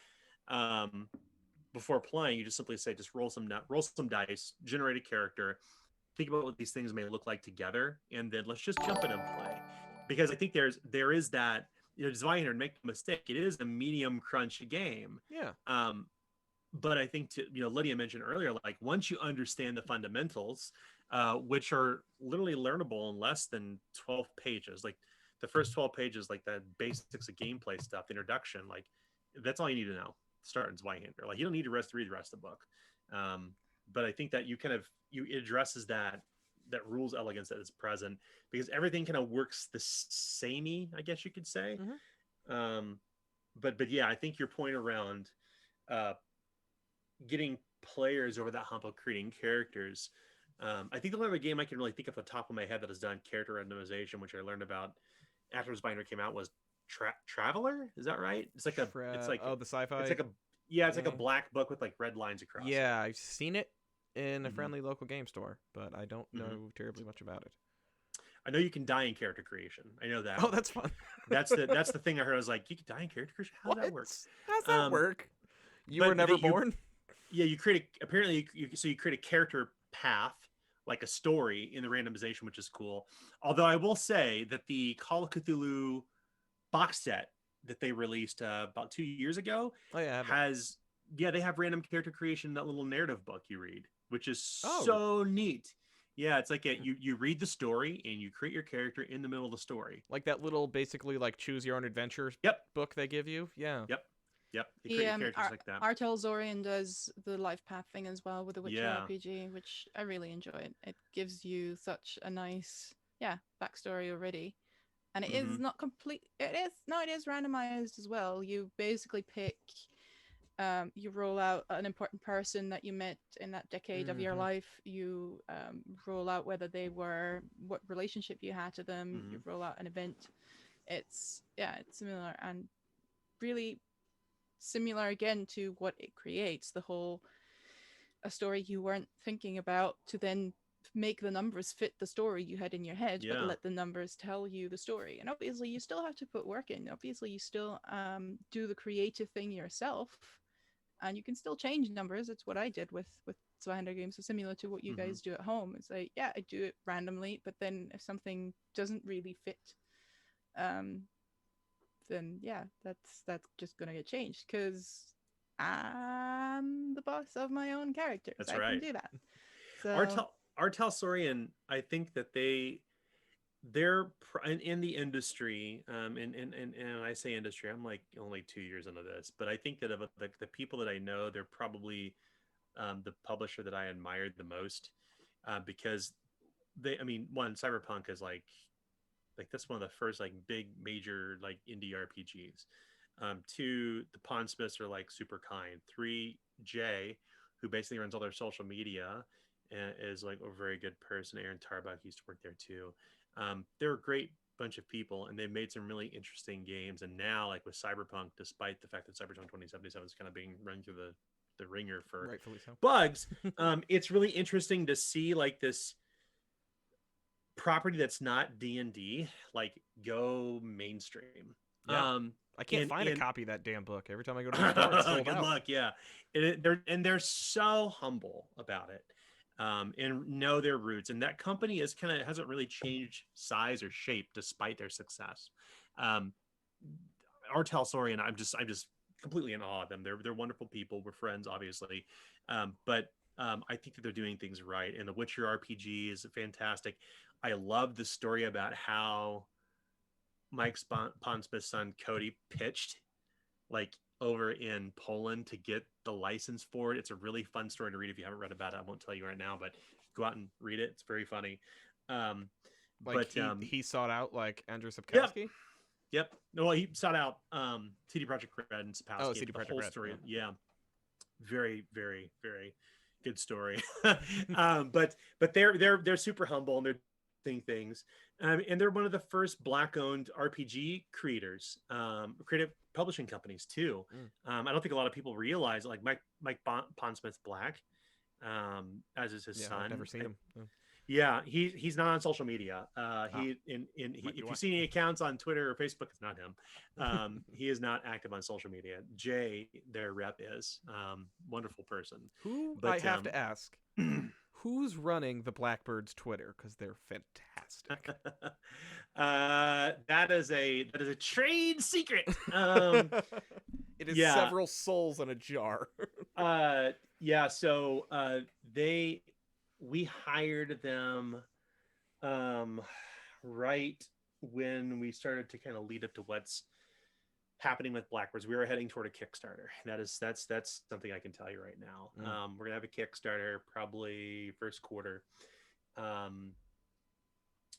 Before playing, you just simply say, just roll some dice, generate a character, think about what these things may look like together, and then let's just jump in and play. Because I think there is that, Zweihander, make no mistake, it is a medium crunch game. But I think Lydia mentioned earlier, like, once you understand the fundamentals, which are literally learnable in less than 12 pages, like the first 12 pages, like the basics of gameplay stuff, the introduction, like, that's all you need to know. Start in Zweihander. Like, you don't need to read the rest of the book. But I think that it addresses that rules elegance that is present, because everything kind of works the samey, I guess you could say. But yeah, I think your point around getting players over that hump of creating characters. I think the only other game I can really think of off the top of my head that has done character randomization, which I learned about after Zweihander came out, was Traveler. Is that right? It's like the sci-fi. It's like a black book with, like, red lines across. Yeah, I've seen it in a friendly local game store, but I don't know terribly much about it. I know you can die in character creation. I know that. Oh, that's fun. That's the thing I heard. I was like, you can die in character creation? How does that work? How's that work? You were never born? You create you create a character path, like a story in the randomization, which is cool. Although I will say that the Call of Cthulhu box set that they released about 2 years ago has yeah, they have random character creation in that little narrative book you read, which is Oh. so neat. Yeah, it's like you read the story and you create your character in the middle of the story. Like that little basically like choose your own adventure Yep. book they give you. Yeah. Yep. They create your characters like that. Artel Zorian does the life path thing as well with the Witcher Yeah. RPG, which I really enjoy. It gives you such a nice, backstory already. And it is not complete. It is randomized as well. You basically pick, you roll out an important person that you met in that decade of your life. You roll out what relationship you had to them. You roll out an event. It's similar and really similar again to what it creates. A story you weren't thinking about to then make the numbers fit the story you had in your head, but let the numbers tell you the story. And obviously you still have to put work in. Obviously you still do the creative thing yourself, and you can still change numbers. It's what I did with Zweihander games, so similar to what you guys do at home. It's like, I do it randomly, but then if something doesn't really fit, then that's just gonna get changed because I'm the boss of my own characters. That's I right. can do that. So Artel Sorian, I think that they're in the industry, and I say industry, I'm like only 2 years into this, but I think that of the people that I know, they're probably the publisher that I admired the most, because one, Cyberpunk is like that's one of the first like big major like indie RPGs. Two, the Pondsmiths are like super kind. Three, Jay, who basically runs all their social media, and is like a very good person. Aaron Tarbuck used to work there too. They're a great bunch of people, and they've made some really interesting games. And now, like with Cyberpunk, despite the fact that Cyberpunk 2077 is kind of being run through the ringer for Rightfully so. bugs, it's really interesting to see like this property that's not D&D like go mainstream. Yeah. I can't find a copy of that damn book. Every time I go to the store, it's sold good out. luck. Yeah, they're so humble about it, and know their roots. And that company hasn't really changed size or shape despite their success. Artel Sorian, I'm just completely in awe of them. They're wonderful people. We're friends, obviously, but I think that they're doing things right. And the Witcher RPG is fantastic. I love the story about how Mike Pondsmith's son Cody pitched like over in Poland to get the license for it. It's a really fun story to read. If you haven't read about it, I won't tell you right now, but go out and read it. It's very funny. He sought out like Andrews McMeel. Yep. No, he sought out CD Projekt Red and Sapowski. Oh, CD Projekt Red. Story. Yeah. Very, very, very good story. But they're super humble and they're doing things. And they're one of the first Black-owned RPG creators, creative publishing companies too. I don't think a lot of people realize, like Mike Pondsmith's Black, as is his son. I've never seen him. Yeah, he's not on social media. If you see any accounts on Twitter or Facebook, it's not him. He is not active on social media. Jay, their rep, is wonderful person. I have to ask, who's running the Blackbirds Twitter? Because they're fantastic. That is a trade secret. It is several souls in a jar. So we hired them right when we started to kind of lead up to what's happening with Blackbirds. We were heading toward a Kickstarter. That's something I can tell you right now. We're gonna have a Kickstarter probably first quarter.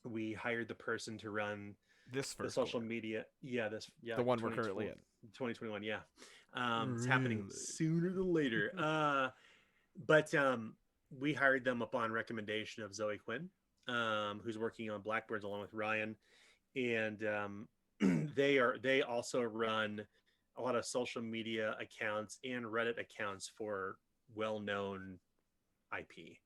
We hired the person to run the social media. The one we're currently in. 2021. Yeah. It's happening sooner than later. But we hired them upon recommendation of Zoe Quinn, who's working on Blackbirds along with Ryan, and they also run a lot of social media accounts and Reddit accounts for well-known IP.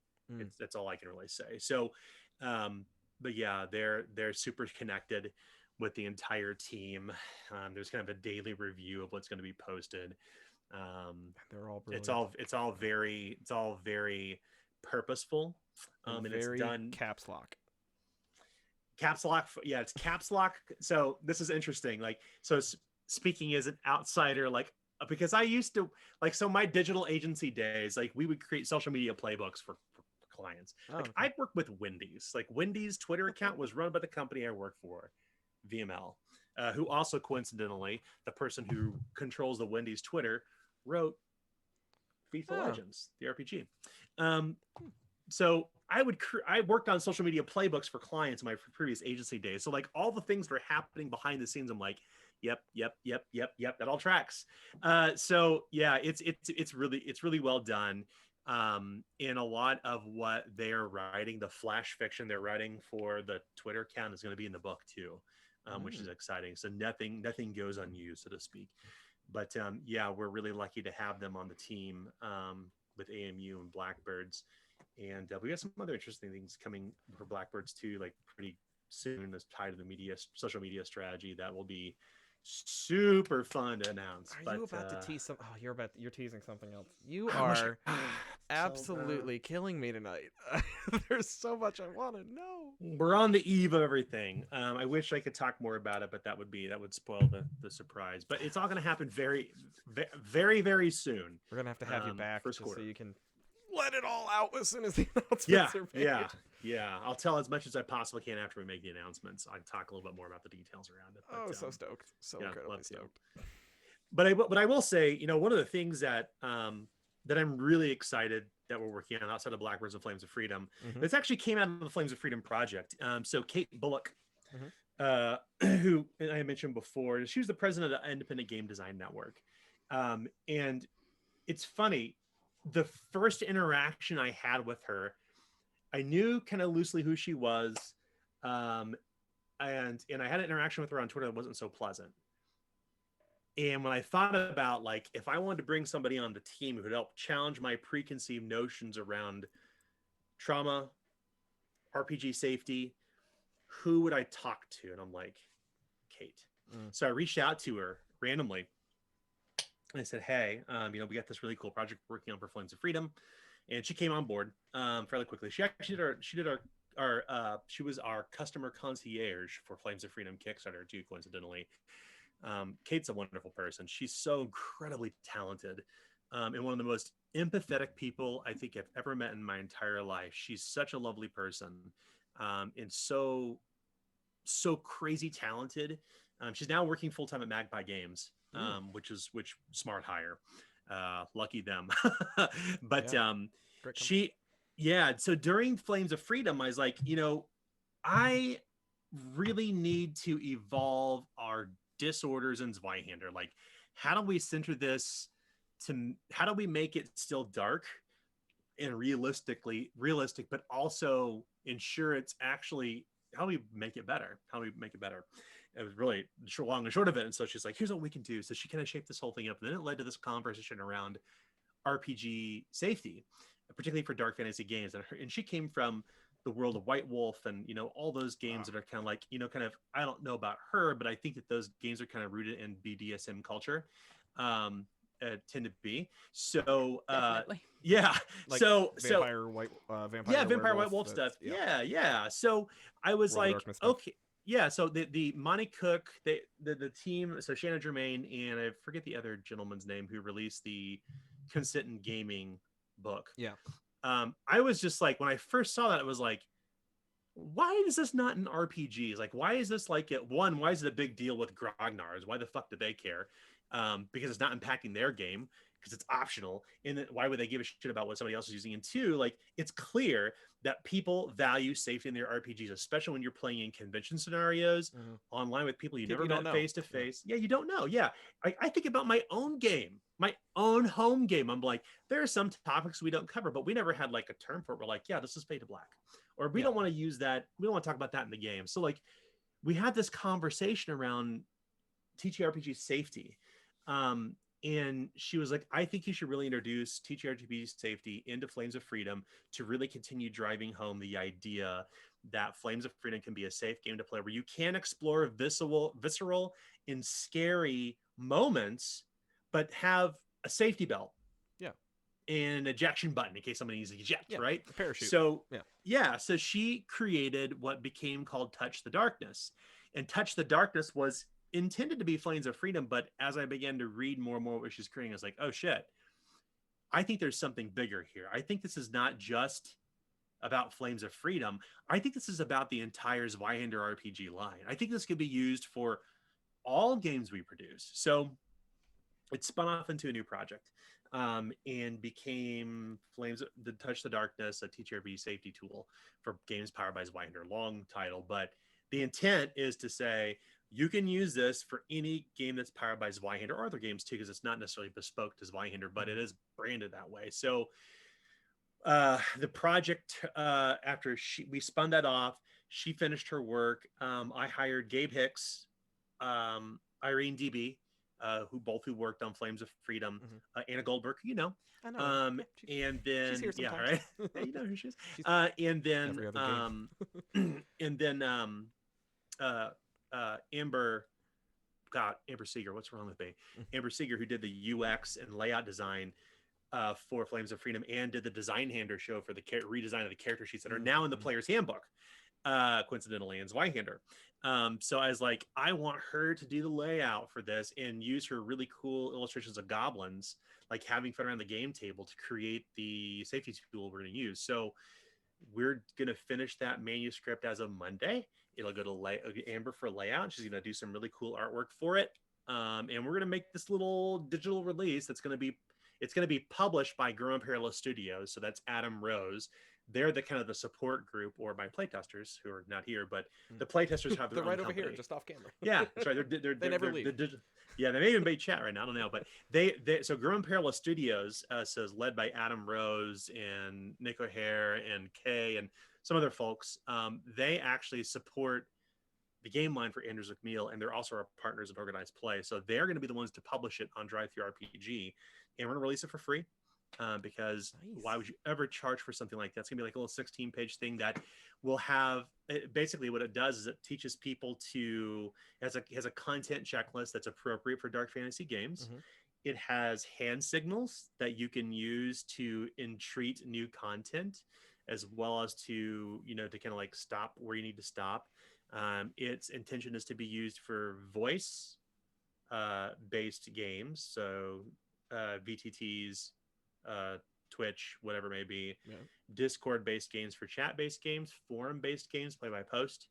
That's all I can really say. So, but yeah, they're super connected with the entire team. There's kind of a daily review of what's going to be posted. They're all brilliant. It's all very purposeful, and very it's done caps lock. It's caps lock. So this is interesting. Like, so speaking as an outsider, like because I used to like, so my digital agency days, like we would create social media playbooks for clients. Like I'd work with Wendy's. Like Wendy's Twitter account was run by the company I work for, VML, who also coincidentally, the person who controls the Wendy's Twitter wrote Feast of Legends, the RPG. So I worked on social media playbooks for clients in my previous agency days. So like all the things that are happening behind the scenes, I'm like, yep, that all tracks. So yeah, it's really well done. And a lot of what they're writing, the flash fiction they're writing for the Twitter account is going to be in the book too, which is exciting. So nothing goes unused, so to speak. But yeah, we're really lucky to have them on the team with AMU and Blackbirds. And we got some other interesting things coming for Blackbirds too, like pretty soon, as tied to the social media strategy that will be super fun to announce. Are you about to tease some? Oh, you're teasing something else. You are absolutely killing me tonight. There's so much I want to know. We're on the eve of everything. I wish I could talk more about it, but that would spoil the surprise. But it's all going to happen very, very, very soon. We're gonna have to have you back first just quarter. so you can let it all out as soon as the announcements are made. Yeah. I'll tell as much as I possibly can after we make the announcements. I'll talk a little bit more about the details around it. But, so stoked. So incredibly stoked. But I will say, one of the things that that I'm really excited that we're working on outside of Blackbirds and Flames of Freedom, this actually came out of the Flames of Freedom project. So Kate Bullock, who I mentioned before, she was the president of the Independent Game Design Network. And it's funny, the first interaction I had with her, I knew kind of loosely who she was. And I had an interaction with her on Twitter that wasn't so pleasant. And when I thought about, like, if I wanted to bring somebody on the team who would help challenge my preconceived notions around trauma, RPG safety, who would I talk to? And I'm like, Kate. So I reached out to her randomly. And I said, hey, we got this really cool project we're working on for Flames of Freedom. And she came on board fairly quickly. She was our customer concierge for Flames of Freedom Kickstarter too, coincidentally. Kate's a wonderful person. She's so incredibly talented and one of the most empathetic people I think I've ever met in my entire life. She's such a lovely person and so crazy talented. She's now working full-time at Magpie Games, which smart hire. Lucky them. But so during Flames of Freedom, I was like, I really need to evolve our disorders in Zweihander. Like, how do we center this how do we make it still dark and realistic, but also ensure it's actually, how do we make it better? It was really long and short of it. And so she's like, here's what we can do. So she kind of shaped this whole thing up. And then it led to this conversation around RPG safety, particularly for dark fantasy games. And she came from the world of White Wolf and, all those games that are kind of like, I don't know about her, but I think that those games are kind of rooted in BDSM culture. Tend to be. So yeah. Like vampire White Wolf stuff. Yeah. So I was like, okay. Yeah, so the Monty Cook, the team, so Shannon Germain, and I forget the other gentleman's name who released the Consent in Gaming book. Yeah. I was just like, when I first saw that, it was like, why is this not in RPGs? Like, why is this like why is it a big deal with grognards? Why the fuck do they care? Because it's not impacting their game, because it's optional. And then why would they give a shit about what somebody else is using? And two, like, it's clear that people value safety in their RPGs, especially when you're playing in convention scenarios online with people you never met face to face. Yeah, you don't know. Yeah, I think about my own game, my own home game. I'm like, there are some topics we don't cover, but we never had like a term for it. We're like, yeah, this is Fade to Black, or we don't want to use that. We don't want to talk about that in the game. So like, we had this conversation around TTRPG safety. And she was like, I think you should really introduce TTRPG safety into Flames of Freedom to really continue driving home the idea that Flames of Freedom can be a safe game to play, where you can explore visceral and scary moments, but have a safety belt. Yeah. And an ejection button in case somebody needs to eject, right? A parachute. So so she created what became called Touch the Darkness. And Touch the Darkness was intended to be Flames of Freedom, but as I began to read more and more what she's creating, I was like, oh shit, I think there's something bigger here. I think this is not just about Flames of Freedom. I think this is about the entire Zweihander RPG line. I think this could be used for all games we produce. So it spun off into a new project, and became Flames the Touch the Darkness, a TTRPG safety tool for games powered by Zweihander. Long title, but the intent is to say you can use this for any game that's powered by Zweihander or other games too, because it's not necessarily bespoke to Zweihander, but it is branded that way. So the project, after we spun that off, she finished her work. I hired Gabe Hicks, Irene DB, who worked on Flames of Freedom, Anna Goldberg, I know. and then she's here yeah, sometimes. right, yeah, you know who she is. She's And then every other game. and then Amber Seeger. What's wrong with me? Amber Seeger, who did the UX and layout design for Flames of Freedom and did the Design Hander show for the redesign of the character sheets that are now in the player's handbook, coincidentally, in Zweihander. So I was like, I want her to do the layout for this and use her really cool illustrations of goblins, like having fun around the game table, to create the safety tool we're going to use. So we're going to finish that manuscript as of Monday. It'll go to Amber for layout. She's going to do some really cool artwork for it. And we're going to make this little digital release that's going to be, it's going to be published by Grim Imperialist Studios. So that's Adam Rose. They're the kind of the support group, or my playtesters who are not here, but the playtesters have their they're own right over company. here, just off camera. Yeah, that's right. They never leave. Yeah, they may even be chat right now. I don't know, but so Grim Imperialist Studios says led by Adam Rose and Nick O'Hare and Kay and some other folks. They actually support the game line for Andrews McMeel, and they're also our partners in organized play. So they're going to be the ones to publish it on Drive-Thru RPG, and we're going to release it for free. Because why would you ever charge for something like that? It's gonna be like a little 16-page thing that will have, basically what it does is it teaches people to, has a content checklist that's appropriate for dark fantasy games. It has hand signals that you can use to entreat new content, as well as to, to kind of like stop where you need to stop. Its intention is to be used for voice based games, so VTTs, Twitch, whatever it may be, Discord based games for chat based games, forum based games, play by post,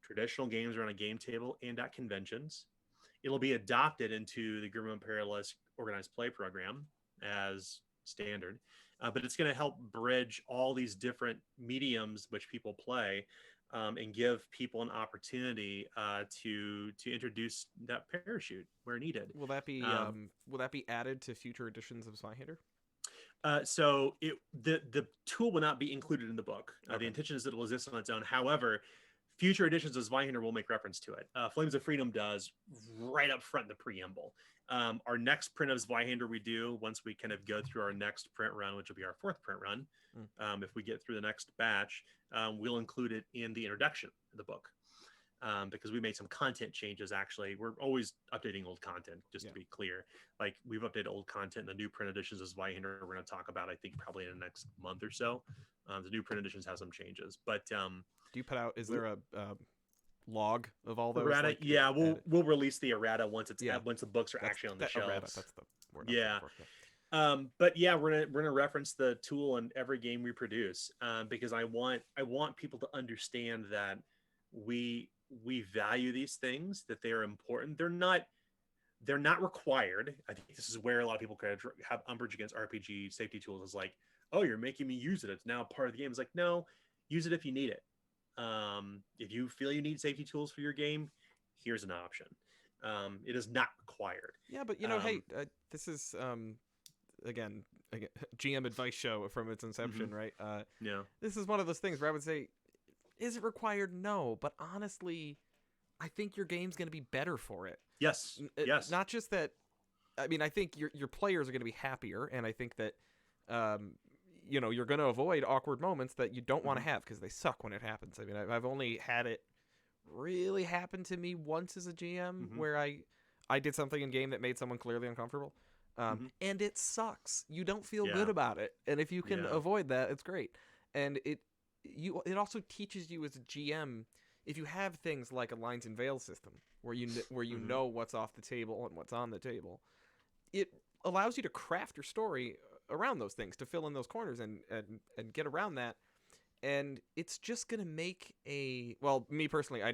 traditional games around a game table and at conventions. It'll be adopted into the Grim Imperialist organized play program as standard, but it's going to help bridge all these different mediums which people play, and give people an opportunity to introduce that parachute where needed. Will that be added to future editions of Zweihander? So the tool will not be included in the book. Okay. The intention is that it will exist on its own. However, future editions of Zweihander will make reference to it. Flames of Freedom does right up front in the preamble. Our next print of Zweihander we do, once we kind of go through our next print run, which will be our 4th print run, if we get through the next batch, we'll include it in the introduction of the book. Because we made some content changes. Actually, we're always updating old content, just to be clear. Like, we've updated old content in the new print editions of Zweihander. We're going to talk about, I think, probably in the next month or so. The new print editions have some changes, but do you put out, is there a log of all those? Errata, we'll release the errata once once the books are actually on the shelves. Errata, that's the word. But yeah, we're gonna reference the tool in every game we produce, because I want people to understand that we value these things, that they are important. They're not required. I think this is where a lot of people kind of have umbrage against RPG safety tools. Is like, oh, you're making me use it. It's now part of the game. It's like, no, use it if you need it. If you feel you need safety tools for your game, here's an option. It is not required. Yeah, but hey, this is again GM advice show from its inception, right? This is one of those things where I would say, is it required? No, but honestly, I think your game's going to be better for it. Yes. Not just that. I mean, I think your players are going to be happier, and I think that you're going to avoid awkward moments that you don't want to have, because they suck when it happens. I mean, I've only had it really happen to me once as a GM, where I did something in game that made someone clearly uncomfortable, and it sucks. You don't feel good about it, and if you can avoid that, it's great. And it also teaches you as a GM, if you have things like a lines and veils system where you know what's off the table and what's on the table, it allows you to craft your story around those things, to fill in those corners and get around that. And it's just gonna make me personally, I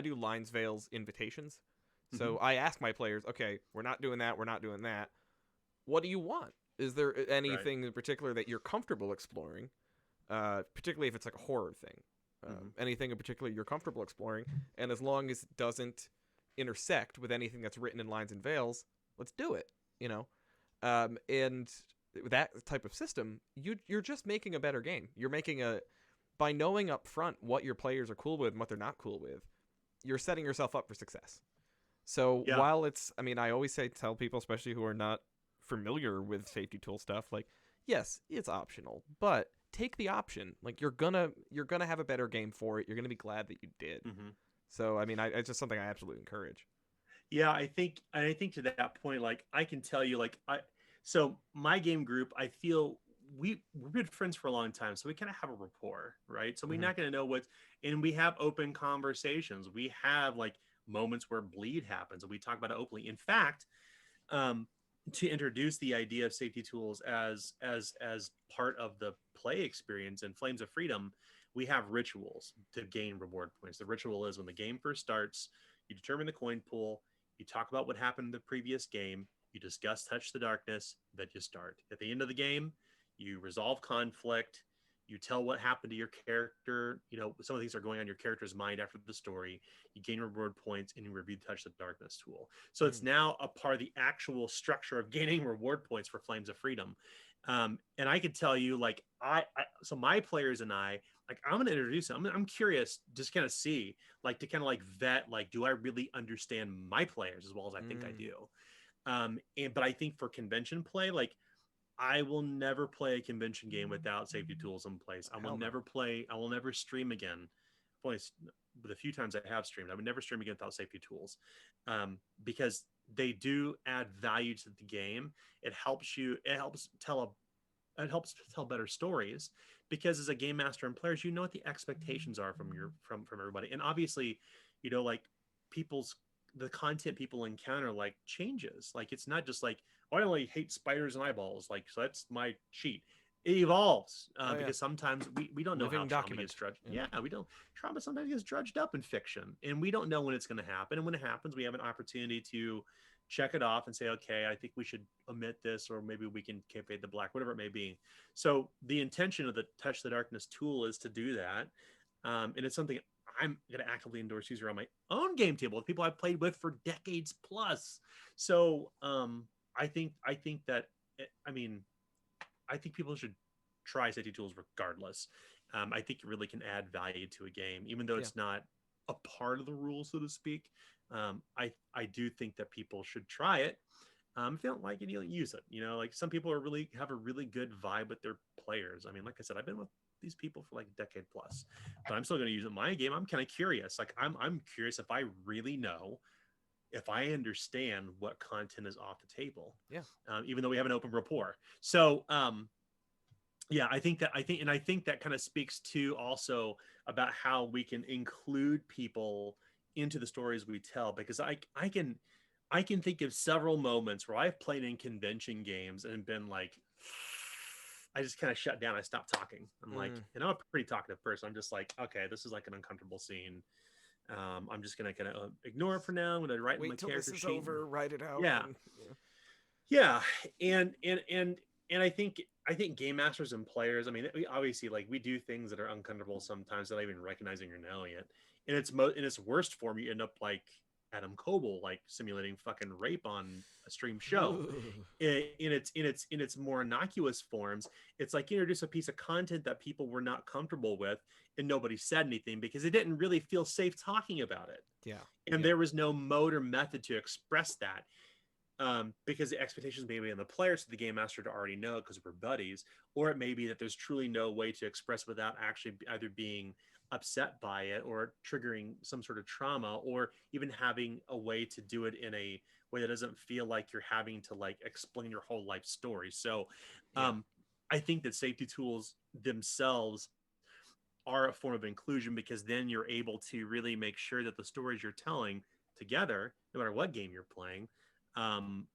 do lines, veils, invitations. So I ask my players, okay, we're not doing that, we're not doing that. What do you want? Is there anything in particular that you're comfortable exploring? Particularly if it's like a horror thing. Anything in particular you're comfortable exploring, and as long as it doesn't intersect with anything that's written in lines and veils, let's do it. And that type of system, you're just making a better game. You're making by knowing up front what your players are cool with and what they're not cool with, you're setting yourself up for success. So while I always tell people, especially who are not familiar with safety tool stuff, like, yes, it's optional, but take the option. Like, you're gonna have a better game for it. You're gonna be glad that you did. So it's just something I absolutely encourage. Yeah, I think to that point, like, I can tell you, like, so my game group, I feel we're good friends for a long time, so we kind of have a rapport, right? So we're not going to know and we have open conversations. We have like moments where bleed happens, and we talk about it openly. In fact, to introduce the idea of safety tools as part of the play experience in Flames of Freedom, we have rituals to gain reward points. The ritual is when the game first starts, you determine the coin pool, you talk about what happened in the previous game, you discuss Touch the Darkness, then you start. At the end of the game, you resolve conflict, you tell what happened to your character. Some of these are going on your character's mind after the story. You gain reward points, and you review Touch the Darkness tool. So it's now a part of the actual structure of gaining reward points for Flames of Freedom. And I could tell you, like, so my players and I, like, I'm going to introduce them. I'm curious, just kind of see, like, to kind of like vet, like, do I really understand my players as well as I think I do? But I think for convention play, like, I will never play a convention game without safety tools in place. I will never stream again. The few times I have streamed, I would never stream again without safety tools, because they do add value to the game. It helps tell better stories, because as a game master and players, you know what the expectations are from everybody. And obviously, like, the content people encounter, like, changes. Like, it's not just like, oh, I only hate spiders and eyeballs, like, so that's my cheat. It evolves, because sometimes we don't know Living how trauma gets drudged. We don't. Trauma sometimes gets drudged up in fiction, and we don't know when it's going to happen. And when it happens, we have an opportunity to check it off and say, okay, I think we should omit this, or maybe we can fade the black, whatever it may be. So the intention of the Touch the Darkness tool is to do that, and it's something I'm going to actively endorse user on my own game table with people I've played with for decades plus. So I think that, I think people should try safety tools regardless. I think it really can add value to a game, even though it's not a part of the rules, so to speak. I do think that people should try it. If you don't like it, you don't use it. Like, some people have a really good vibe with their players. Like I said, I've been with these people for like a decade plus, but I'm still going to use it in my game. I'm kind of curious. Like, I'm curious if I really know, if I understand what content is off the table. Even though we have an open rapport. So I think that kind of speaks to also about how we can include people into the stories we tell, because I can think of several moments where I've played in convention games and been like, I just kind of shut down. I stopped talking. I'm like, I'm a pretty talkative person. I'm just like, okay, this is like an uncomfortable scene. I'm just gonna kind of ignore it for now. I'm gonna write in my character sheet. Over, write it out. And I think game masters and players, we obviously, like, we do things that are uncomfortable sometimes without even recognizing or knowing it. In its worst form, you end up like Adam Coble, like simulating fucking rape on a stream show. In its more innocuous forms, it's like you introduce a piece of content that people were not comfortable with, and nobody said anything because they didn't really feel safe talking about it. And there was no mode or method to express that. Because the expectations may be on the players, to the game master to already know because we're buddies, or it may be that there's truly no way to express without actually either being upset by it or triggering some sort of trauma, or even having a way to do it in a way that doesn't feel like you're having to, like, explain your whole life story. So I think that safety tools themselves are a form of inclusion, because then you're able to really make sure that the stories you're telling together, no matter what game you're playing, aren't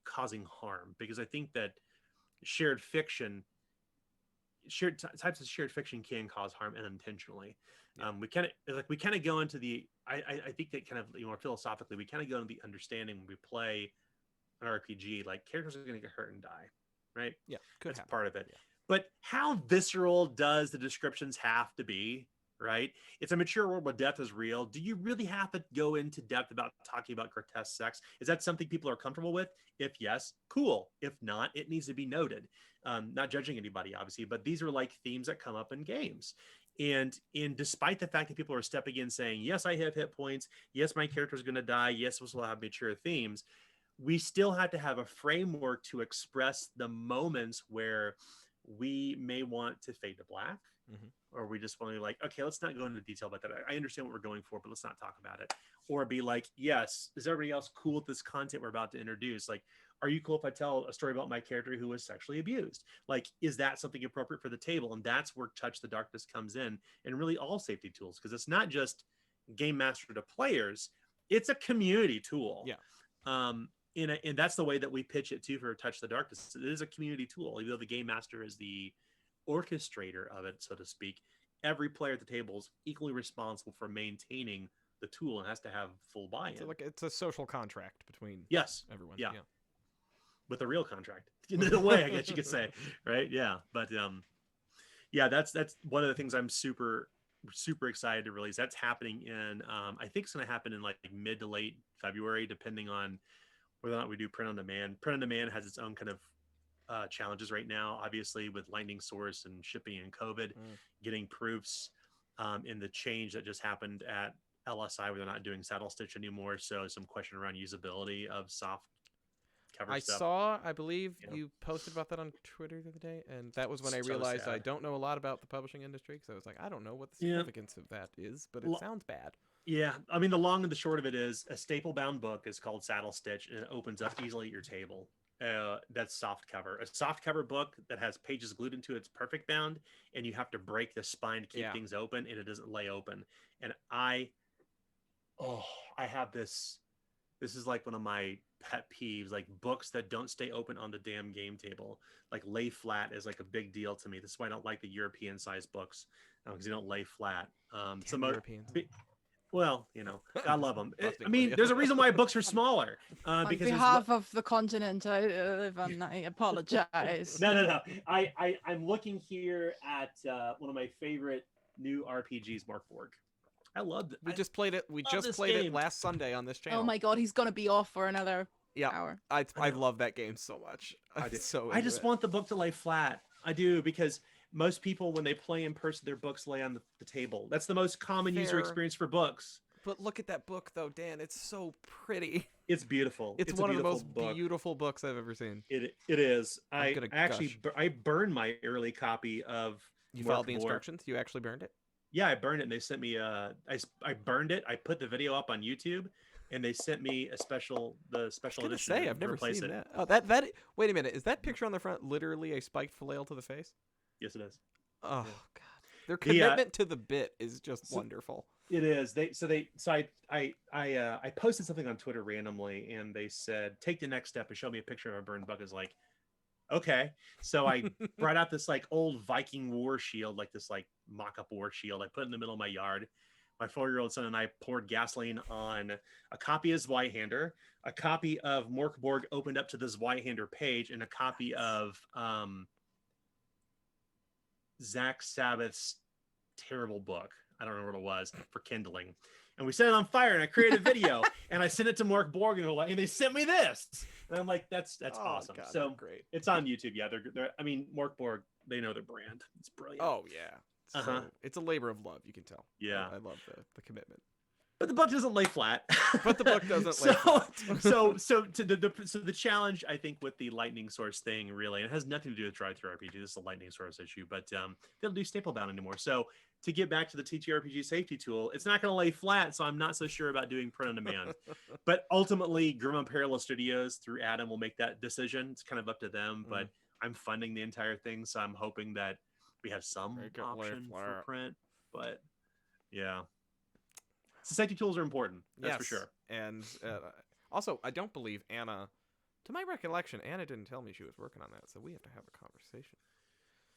causing harm. Because I think that shared fiction, types of shared fiction can cause harm unintentionally. Yeah. We kind of go into the I think that kind of, more philosophically, we kind of go into the understanding when we play an RPG, like characters are going to get hurt and die, right? Yeah, that's happen. part of it. Yeah. But how visceral does the descriptions have to be, right? It's a mature world where death is real. Do you really have to go into depth about talking about grotesque sex? Is that something people are comfortable with? If yes, cool. If not, it needs to be noted. Not judging anybody, obviously, but these are like themes that come up in games. And despite the fact that people are stepping in saying, yes, I have hit points. Yes, my character is going to die. Yes, this will have mature themes. We still have to have a framework to express the moments where we may want to fade to black, or we just want to like, okay, let's not go into detail about that. I understand what we're going for, but let's not talk about it. Or be like, yes, is everybody else cool with this content we're about to introduce? Like, are you cool if I tell a story about my character who was sexually abused? Like, is that something appropriate for the table? And that's where Touch the Darkness comes in, and really all safety tools, because it's not just game master to players, it's a community tool. Yeah. And that's the way that we pitch it too for Touch the Darkness. It is a community tool, even though the game master is the orchestrator of it, so to speak. Every player at the table is equally responsible for maintaining the tool and has to have full buy-in. So like it's a social contract between everyone. Yeah. With a real contract in a way, I guess you could say, right? Yeah. But yeah, that's one of the things I'm super excited to release. That's happening in I think it's going to happen in like mid to late February, depending on whether or not we do print on demand. Print on demand has its own kind of challenges right now, obviously, with lightning source and shipping and COVID, getting proofs in the change that just happened at LSI, where they're not doing saddle stitch anymore. So some question around usability of soft cover stuff. I believe you posted about that on Twitter the other day, and that was when I realized sad. I don't know a lot about the publishing industry, because I was like, I don't know what the significance of that is, but it sounds bad. Yeah, I mean, the long and the short of it is a staple bound book is called Saddle Stitch, and it opens up easily at your table. That's soft cover. A soft cover book that has pages glued into it's perfect bound, and you have to break the spine to keep things open, and it doesn't lay open. And I have this. This is like one of my pet peeves, like books that don't stay open on the damn game table. Like lay flat is like a big deal to me. This is why I don't like the European sized books, because they don't lay flat. Some Europeans. Well, I love them. I mean, there's a reason why books are smaller. On behalf of the continent I live on, I apologize. No. I'm looking here at one of my favorite new RPGs, Mark Borg. I loved it. We just played it. We just played it last Sunday on this channel. Oh my god, he's gonna be off for another hour. I love that game so much. I just want the book to lay flat. I do, because most people, when they play in person, their books lay on the table. That's the most common user experience for books. But look at that book, though, Dan. It's so pretty. It's beautiful. It's one of the most beautiful books I've ever seen. It is. I burned my early copy of. You followed the instructions? You actually burned it? Yeah, I burned it, and they sent me I burned it. I put the video up on YouTube, and they sent me the special edition. I've never seen that. Oh, that wait a minute. Is that picture on the front literally a spiked flail to the face? Yes, it is. Oh god. Their commitment to the bit is just wonderful. It is. I posted something on Twitter randomly, and they said, take the next step and show me a picture of a burned book. I was like, okay. So I brought out this like old Viking war shield, like this like mock-up war shield. I put it in the middle of my yard. My 4-year-old son and I poured gasoline on a copy of Zweihander, a copy of Morkborg opened up to the Zweihander page, and a copy of Zach Sabbath's terrible book. I don't remember what it was, for kindling. And we set it on fire, and I created a video, and I sent it to Mark Borg, and they sent me this. And I'm like, that's awesome. God, so great. It's on YouTube. Yeah, they're I mean, Mark Borg, they know their brand. It's brilliant. Oh yeah. So, it's a labor of love, you can tell. Yeah. I love the commitment. But the book doesn't lay flat. But the book doesn't lay flat. So the challenge, I think, with the lightning source thing, really, it has nothing to do with drive-through RPG. This is a lightning source issue, but they don't do staple bound anymore. So to get back to the TTRPG safety tool, it's not going to lay flat, so I'm not so sure about doing print on demand. But ultimately, Grim Imperial Studios through Adam will make that decision. It's kind of up to them, but I'm funding the entire thing, so I'm hoping that we have some Make it option lay for flat. print, but yeah. Society tools are important. That's for sure. And also, I don't believe Anna, to my recollection, Anna didn't tell me she was working on that, so we have to have a conversation.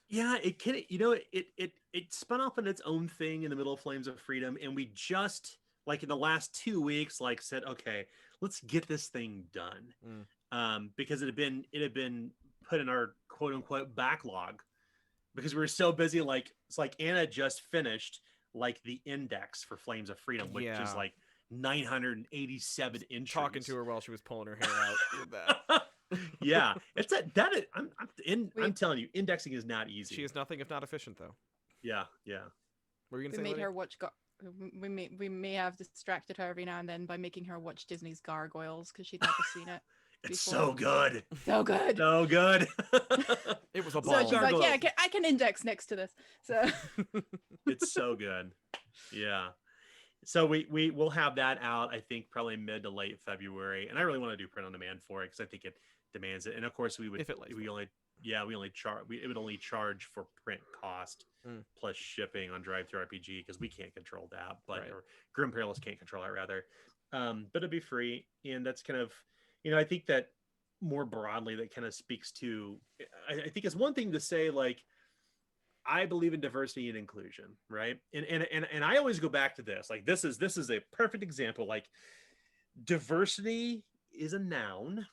Yeah, it can, it spun off on its own thing in the middle of Flames of Freedom, and we just, like, in the last 2 weeks, like, said, okay, let's get this thing done. Because it had been put in our quote unquote backlog because we were so busy. Like, it's like Anna just finished like the index for Flames of Freedom, which is like 987 entries. Talking to her while she was pulling her hair out with that. Yeah, it's I'm telling you, indexing is not easy. She is nothing if not efficient, though. Yeah. Were you gonna We say, made Lydia? her watch. We may have distracted her every now and then by making her watch Disney's Gargoyles because she'd never seen it. It's before. so good. So good. So good. It was a So ball. she's like, yeah, I can index next to this. So It's so good. Yeah. So we will have that out, I think, probably mid to late February. And I really want to do print on demand for it because I think it demands it. And of course, it would only charge for print cost plus shipping on Drive-Thru RPG because we can't control that, but or Grim Perilous can't control that rather. But it'd be free, and that's kind of, I think that more broadly that kind of speaks to. I think it's one thing to say like, I believe in diversity and inclusion, right? And I always go back to this. Like, this is a perfect example. Like, diversity is a noun.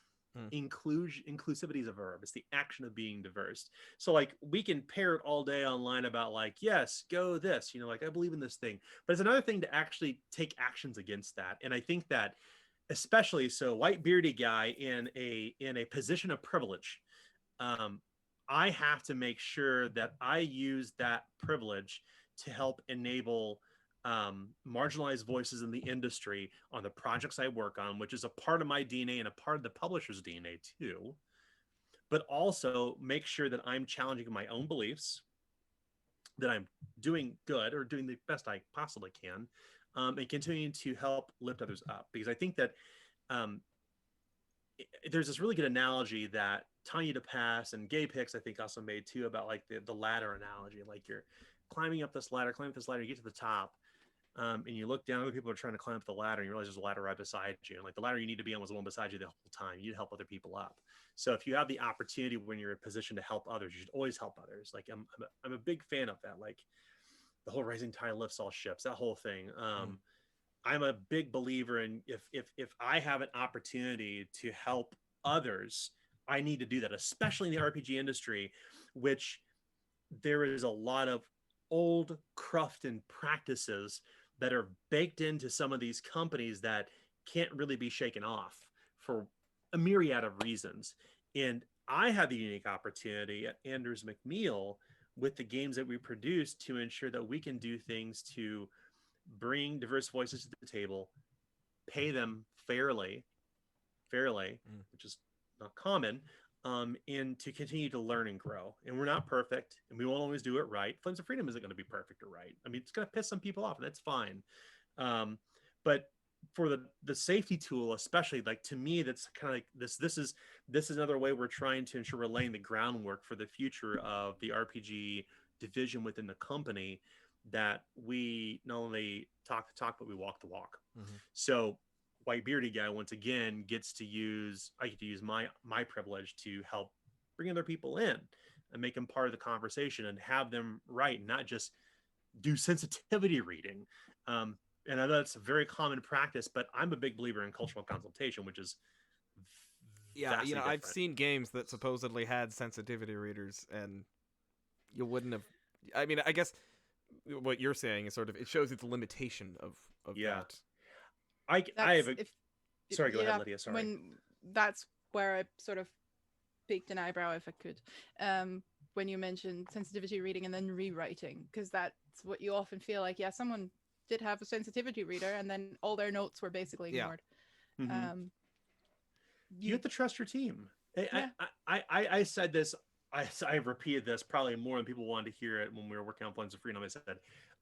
Inclusivity is a verb. It's the action of being diverse. So like, we can parrot all day online about like, yes, go this, like, I believe in this thing. But it's another thing to actually take actions against that. And I think that especially so white beardy guy in a position of privilege, I have to make sure that I use that privilege to help enable marginalized voices in the industry on the projects I work on, which is a part of my DNA and a part of the publisher's DNA too, but also make sure that I'm challenging my own beliefs, that I'm doing good or doing the best I possibly can, and continuing to help lift others up. Because I think that there's this really good analogy that Tanya DePass and Gay Pix, I think, also made too, about like the ladder analogy. Like, you're climbing up this ladder, you get to the top, and you look down, other people are trying to climb up the ladder, and you realize there's a ladder right beside you. And like, the ladder you need to be on was the one beside you the whole time. You need to help other people up. So if you have the opportunity when you're in a position to help others, you should always help others. Like, I'm a big fan of that. Like, the whole rising tide lifts all ships, that whole thing. I'm a big believer in if I have an opportunity to help others, I need to do that, especially in the RPG industry, which there is a lot of old Crufton practices that are baked into some of these companies that can't really be shaken off for a myriad of reasons. And I have the unique opportunity at Andrews McMeel with the games that we produce to ensure that we can do things to bring diverse voices to the table, pay them fairly, which is not common, and to continue to learn and grow. And we're not perfect, and we won't always do it right. Flames of Freedom isn't going to be perfect or right. I mean, it's going to piss some people off, and that's fine. But for the safety tool, especially, like, to me, that's kind of like this is another way we're trying to ensure we're laying the groundwork for the future of the RPG division within the company, that we not only talk the talk, but we walk the walk. So white beardy guy, once again, I get to use my privilege to help bring other people in and make them part of the conversation and have them write, not just do sensitivity reading. And I know that's a very common practice, but I'm a big believer in cultural consultation, which is vastly different. I've seen games that supposedly had sensitivity readers, and you wouldn't have. I mean, I guess what you're saying is sort of, it shows you the limitation of that. Sorry, go ahead, Lydia. Sorry. That's where I sort of peaked an eyebrow, if I could, when you mentioned sensitivity reading and then rewriting, because that's what you often feel like. Yeah, someone did have a sensitivity reader, and then all their notes were basically ignored. You have to trust your team. I said this. I repeated this probably more than people wanted to hear it when we were working on Flames of Freedom. I said,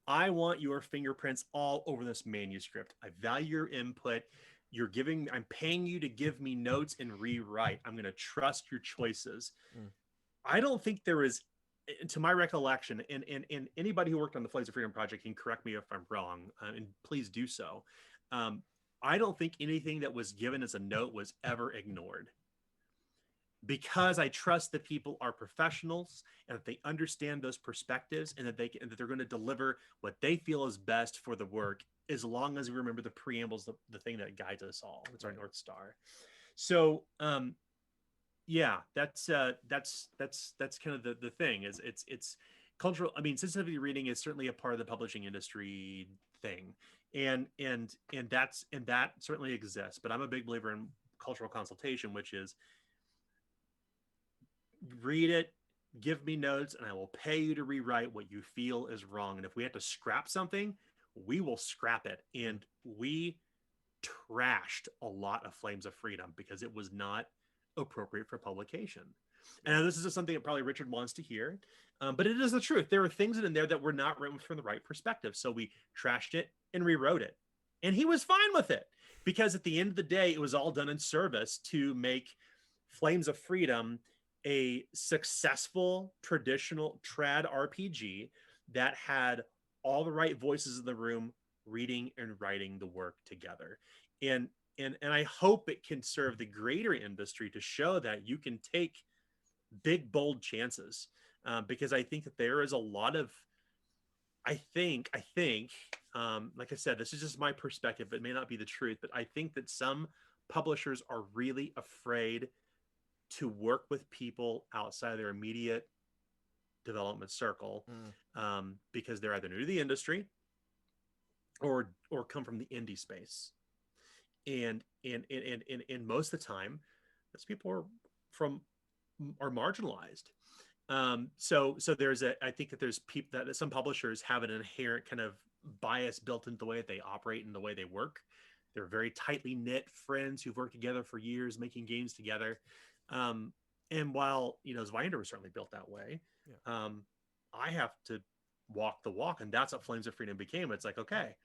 I want your fingerprints all over this manuscript. I value your input. I'm paying you to give me notes and rewrite. I'm going to trust your choices. I don't think there is to my recollection, and anybody who worked on the Flames of Freedom project can correct me if I'm wrong, and please do so. I don't think anything that was given as a note was ever ignored, because I trust that people are professionals and that they understand those perspectives, and that that they're going to deliver what they feel is best for the work, as long as we remember the preamble's the thing that guides us all. It's our North Star. So yeah, that's kind of the thing. Is it's cultural. I mean, sensitivity reading is certainly a part of the publishing industry thing, and that certainly exists. But I'm a big believer in cultural consultation, which is read it, give me notes, and I will pay you to rewrite what you feel is wrong. And if we have to scrap something, we will scrap it. And we trashed a lot of Flames of Freedom because it was not appropriate for publication. And this is just something that probably Richard wants to hear, but it is the truth. There were things in there that were not written from the right perspective, so we trashed it and rewrote it, and he was fine with it, because at the end of the day, it was all done in service to make Flames of Freedom a successful traditional trad RPG that had all the right voices in the room reading and writing the work together. And I hope it can serve the greater industry to show that you can take big, bold chances, because I think that there is a lot of, I think, like I said, this is just my perspective. It may not be the truth, but I think that some publishers are really afraid to work with people outside of their immediate development circle, because they're either new to the industry or come from the indie space. And most of the time, those people are marginalized. So there's I think that there's people that some publishers have an inherent kind of bias built into the way that they operate and the way they work. They're very tightly knit friends who've worked together for years, making games together. And while, Zweihander was certainly built that way, I have to walk the walk, and that's what Flames of Freedom became. It's like, okay,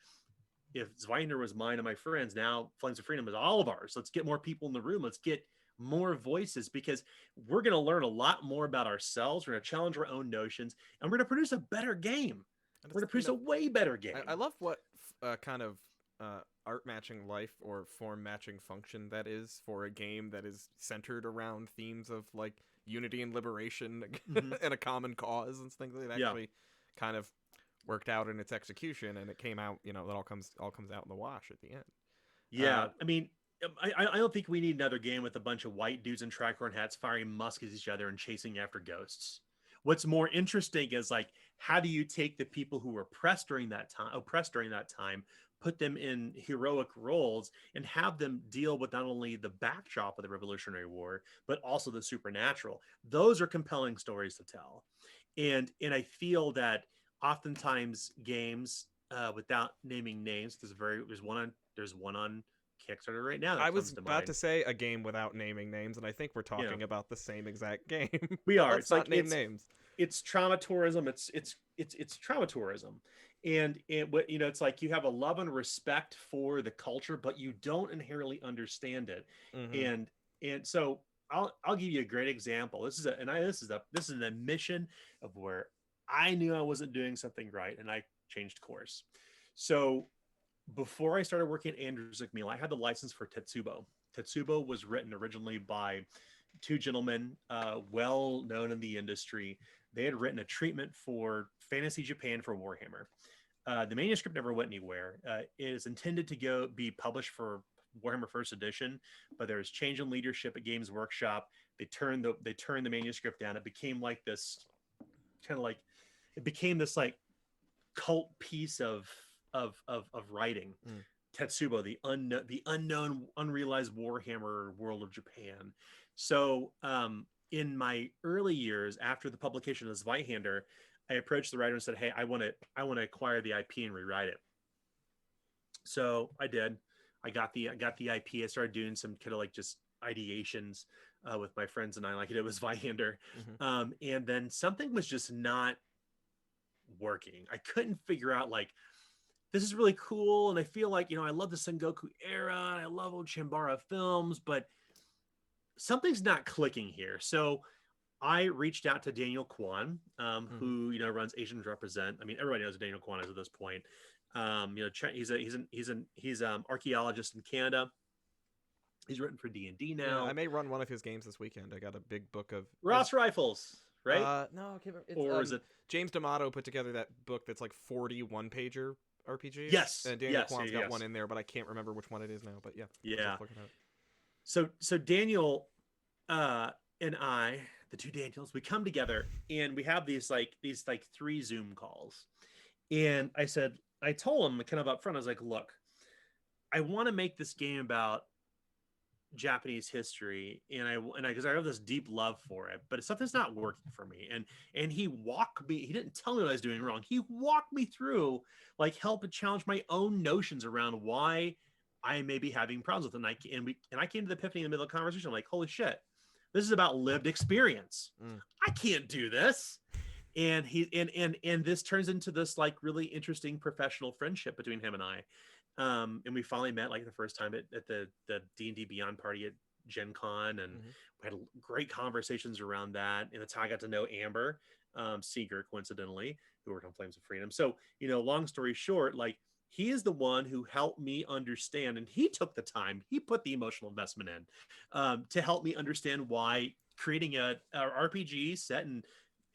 if Zweihander was mine and my friends, now Flames of Freedom is all of ours. Let's get more people in the room. Let's get more voices, because we're going to learn a lot more about ourselves. We're going to challenge our own notions, and we're going to produce a better game. We're going to produce a way better game. I love what kind of art matching life or form matching function that is for a game that is centered around themes of like unity and liberation and a common cause and things like that. Actually kind of worked out in its execution, and it came out, that all comes out in the wash at the end. I mean, I don't think we need another game with a bunch of white dudes in tricorn hats firing muskets at each other and chasing after ghosts. What's more interesting is, like, how do you take the people who were oppressed during that time, put them in heroic roles, and have them deal with not only the backdrop of the Revolutionary War, but also the supernatural. Those are compelling stories to tell. And I feel that oftentimes games, without naming names, there's one on Kickstarter right now. I was about to say a game without naming names, and I think we're talking about the same exact game. We are. Let's not name names. It's trauma tourism. It's trauma tourism, and it's like you have a love and respect for the culture, but you don't inherently understand it. And so I'll give you a great example. This is an admission of where I knew I wasn't doing something right, and I changed course. So before I started working at Andrews McMeel, I had the license for Tetsubo. Tetsubo was written originally by two gentlemen well known in the industry. They had written a treatment for Fantasy Japan for Warhammer. The manuscript never went anywhere. It is intended to be published for Warhammer First Edition, but there was change in leadership at Games Workshop. They turned the manuscript down. It became like this cult piece of writing. Tetsubo, the unknown, unrealized Warhammer world of Japan. So in my early years after the publication of Zweihander, I approached the writer and said, hey, I want to acquire the IP and rewrite it. So I did. I got the IP. I started doing some kind of like just ideations with my friends and I, like it was Zweihander. And then something was just not working. I couldn't figure out, like, this is really cool, and I feel like, I love the Sengoku era, and I love old Shambara films, but something's not clicking here. So I reached out to Daniel Kwan, who runs Asians Represent. I mean, everybody knows who Daniel Kwan is at this point. He's archaeologist in Canada. He's written for D&D now. Yeah, I may run one of his games this weekend. I got a big book of Ross Rifles, right? No, I can't remember. Or is it James D'Amato put together that book that's like 41 pager RPGs? Yes. And Daniel Kwan's got one in there, but I can't remember which one it is now. But yeah. Yeah. So Daniel and I, the two Daniels, we come together and we have these 3 Zoom calls. And I told him kind of up front, I was like, look, I want to make this game about Japanese history, and because I have this deep love for it, but something's not working for me. And he didn't tell me what I was doing wrong. He walked me through, help and challenge my own notions around why I may be having problems with it. And I came to the epiphany in the middle of the conversation. I'm like, holy shit, this is about lived experience. I can't do this. And this turns into this really interesting professional friendship between him and I. And we finally met the first time at the D&D Beyond party at Gen Con, and we had great conversations around that. And that's how I got to know Amber Seeger, coincidentally, who worked on Flames of Freedom. So, long story short, he is the one who helped me understand, and he took the time, he put the emotional investment in to help me understand why creating a RPG set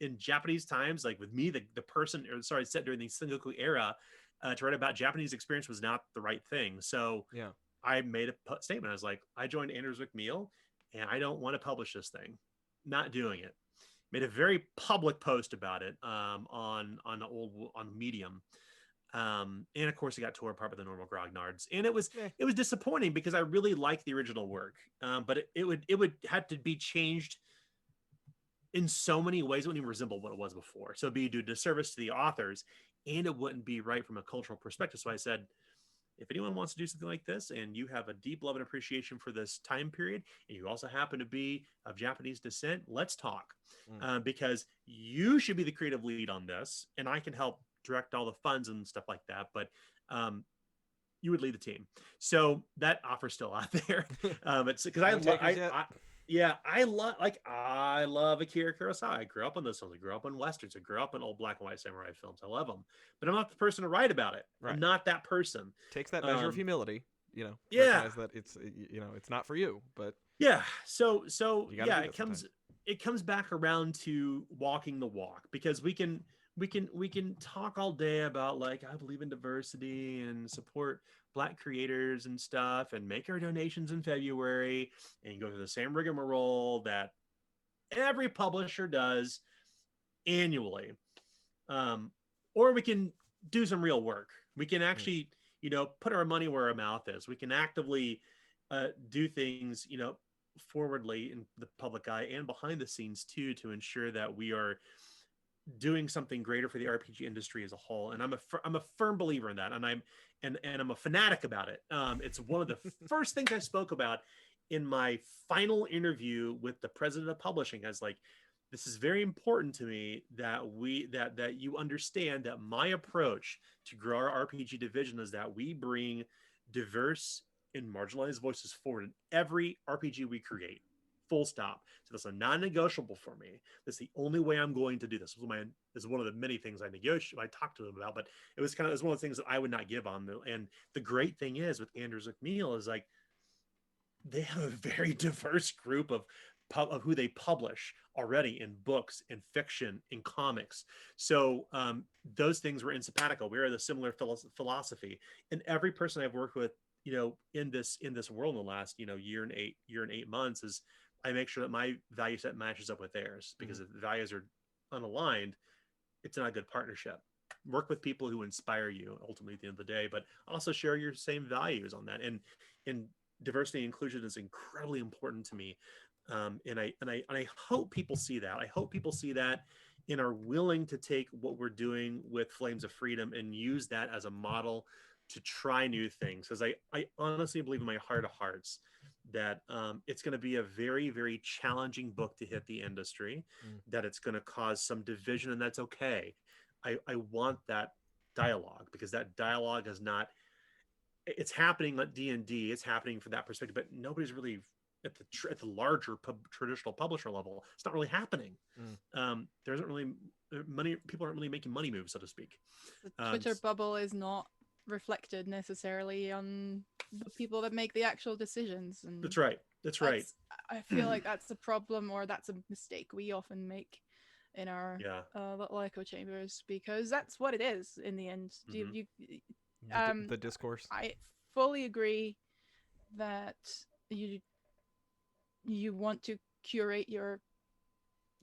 in Japanese times, with me, set during the Sengoku era, to write about Japanese experience was not the right thing. So yeah, I made a statement. I was like, I joined Andrews McMeel and I don't want to publish this thing. Not doing it. Made a very public post about it on Medium. And of course it got tore apart by the normal grognards. And it was disappointing because I really liked the original work. But it would have to be changed in so many ways. It wouldn't even resemble what it was before. So it'd be do disservice to the authors, and it wouldn't be right from a cultural perspective. So I said, if anyone wants to do something like this and you have a deep love and appreciation for this time period, and you also happen to be of Japanese descent, let's talk. Because you should be the creative lead on this, and I can help direct all the funds and stuff like that. But you would lead the team. So that offer's still out there. It's because I love Akira Kurosawa. I grew up on those films. I grew up on Westerns. I grew up on old black and white samurai films. I love them, but I'm not the person to write about it. Right. I'm not that person. Takes that measure of humility, Yeah. Recognize that it's it's not for you, but yeah. So yeah, it comes back around to walking the walk, because we can talk all day about I believe in diversity and support Black creators and stuff, and make our donations in February and go through the same rigmarole that every publisher does annually. Or we can do some real work. We can actually, put our money where our mouth is. We can actively do things, forwardly in the public eye and behind the scenes too, to ensure that we are doing something greater for the RPG industry as a whole. And I'm a firm believer in that, and I'm a fanatic about it. It's one of the first things I spoke about in my final interview with the president of publishing. I was like, this is very important to me that you understand that my approach to grow our RPG division is that we bring diverse and marginalized voices forward in every RPG we create. Full stop. So that's a non-negotiable for me. That's the only way I'm going to do this. This is one of the many things I talked to them about, but it was one of the things that I would not give on. And the great thing is with Andrews McMeel is they have a very diverse group of who they publish already in books, in fiction, in comics. So those things were incompatible. We are the similar philosophy. And every person I've worked with, in this world in the last, year and 8 months, is I make sure that my value set matches up with theirs, because if the values are unaligned, it's not a good partnership. Work with people who inspire you ultimately at the end of the day, but also share your same values on that. And diversity and inclusion is incredibly important to me. And I hope people see that. I hope people see that and are willing to take what we're doing with Flames of Freedom and use that as a model to try new things. Because I honestly believe in my heart of hearts that it's going to be a very, very challenging book to hit the industry, that it's going to cause some division, and that's okay. I want that dialogue, because that dialogue is not, it's happening at D&D, it's happening from that perspective, but nobody's really at the larger traditional publisher level, it's not really happening. There isn't really money. People aren't really making money moves, so to speak. The Twitter bubble is not reflected necessarily on the people that make the actual decisions. And that's right. I feel like that's a problem, or that's a mistake we often make in our little echo chambers, because that's what it is in the end. The discourse. I fully agree that you want to curate your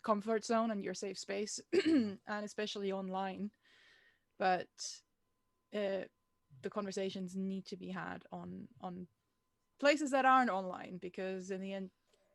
comfort zone and your safe space, and especially online, but the conversations need to be had on places that aren't online, because in the end,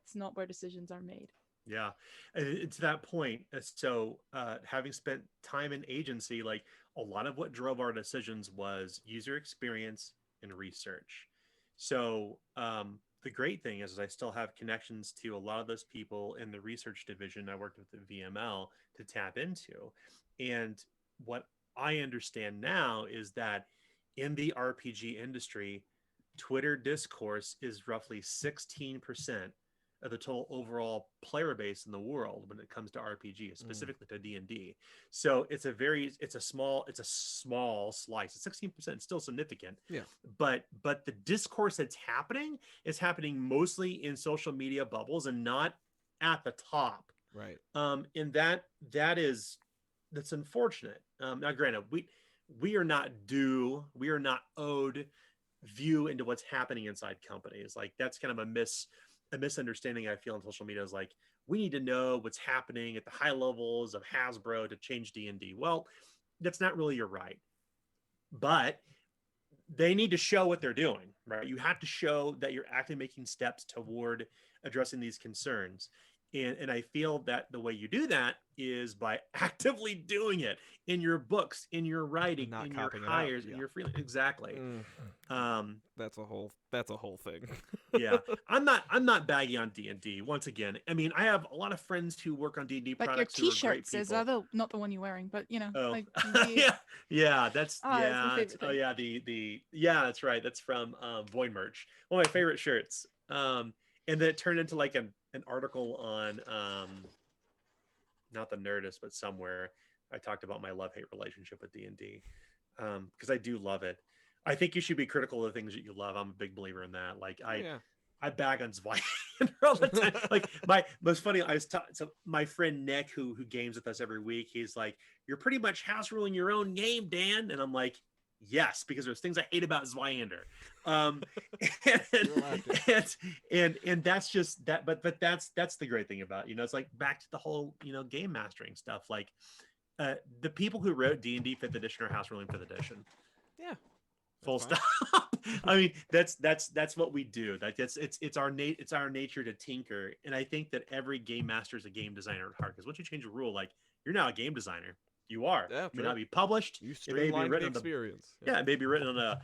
it's not where decisions are made. Yeah, and to that point, so having spent time in agency, like a lot of what drove our decisions was user experience and research. So the great thing is I still have connections to a lot of those people in the research division I worked with at VML to tap into. And what I understand now is that in the RPG industry, Twitter discourse is roughly 16% of the total overall player base in the world when it comes to RPG, specifically to D&D. So it's a small slice. It's 16%, still significant. Yeah. But the discourse that's happening is happening mostly in social media bubbles and not at the top. Right. And that's unfortunate. Now granted, we are not owed view into what's happening inside companies. Like that's kind of a misunderstanding I feel on social media is like, we need to know what's happening at the high levels of Hasbro to change D&D. Well, that's not really your right, but they need to show what they're doing, right? You have to show that you're actually making steps toward addressing these concerns. And I feel that the way you do that is by actively doing it in your books, in your writing, in your hires, in your freelance. Exactly. That's a whole thing. Yeah, I'm not baggy on D&D. Once again, I mean, I have a lot of friends who work on D&D like products. Your T-shirts is not the one you're wearing, but you know. Oh. Like that's that's right. That's from Void Merch, one of my favorite shirts. And then it turned into like an article on not the Nerdist, but somewhere I talked about my love-hate relationship with D&D, because I do love it. I think you should be critical of the things that you love. I'm a big believer in that. Like I bag on Zweihander all the time. Like most funny, so my friend Nick, who games with us every week, he's like, "You're pretty much house ruling your own game, Dan," and I'm like, yes, because there's things I hate about Zweihander. And that's just that, but that's the great thing about, it's like back to the whole, game mastering stuff. Like the people who wrote D&D 5th edition are house ruling 5th edition. Yeah. Full stop. I mean, that's what we do. It's our nature to tinker. And I think that every game master is a game designer at heart, because once you change a rule, like you're now a game designer. You are. It may not be published. You streamlined the experience. It may be written on a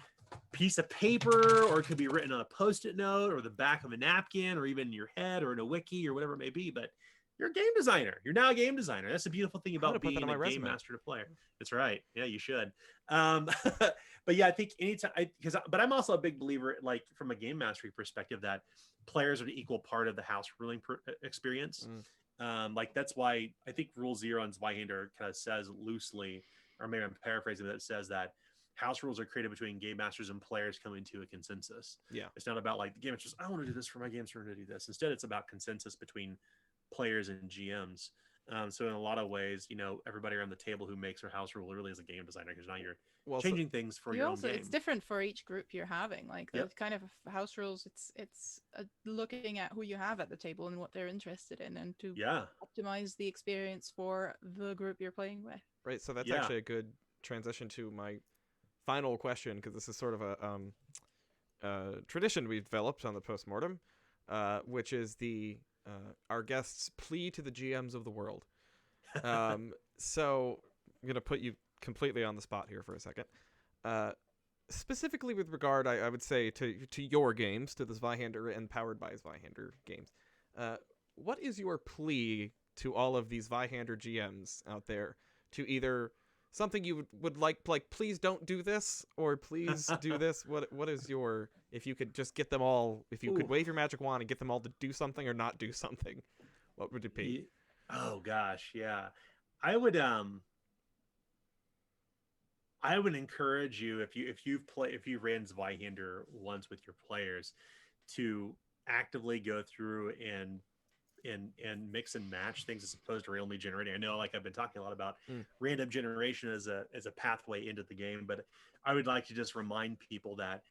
piece of paper, or it could be written on a Post-it note, or the back of a napkin, or even in your head, or in a wiki, or whatever it may be. But you're a game designer. You're now a game designer. That's the beautiful thing about being a game master to player. That's right. Yeah, you should. But yeah, I think anytime, but I'm also a big believer, like from a game mastery perspective, that players are an equal part of the house ruling experience. Like that's why I think Rule 0 on Zweihander kind of says loosely, or maybe I'm paraphrasing, that it says that house rules are created between game masters and players coming to a consensus. Yeah, it's not about like the game masters, I want to do this for my games, we're going to do this. Instead, it's about consensus between players and GMs. So in a lot of ways, everybody around the table who makes their house rule really is a game designer, because now you're changing things for your own game. It's different for each group you're having. Like the kind of house rules, it's looking at who you have at the table and what they're interested in, and to optimize the experience for the group you're playing with. Right. So that's actually a good transition to my final question, because this is sort of a tradition we've developed on the Post-Mortem, which is our guests' plea to the GMs of the world. So I'm going to put you completely on the spot here for a second. Specifically with regard, I would say, to your games, to the Zweihander and Powered by Zweihander games. What is your plea to all of these Zweihander GMs out there to either something you would like, please don't do this, or please do this. What is your, if you could just get them all, if you could wave your magic wand and get them all to do something or not do something, what would it be? Oh gosh, yeah. I would encourage you, if you ran Zweihander once with your players, to actively go through and mix and match things as opposed to randomly generating. I know, like, I've been talking a lot about random generation as a pathway into the game, but I would like to just remind people that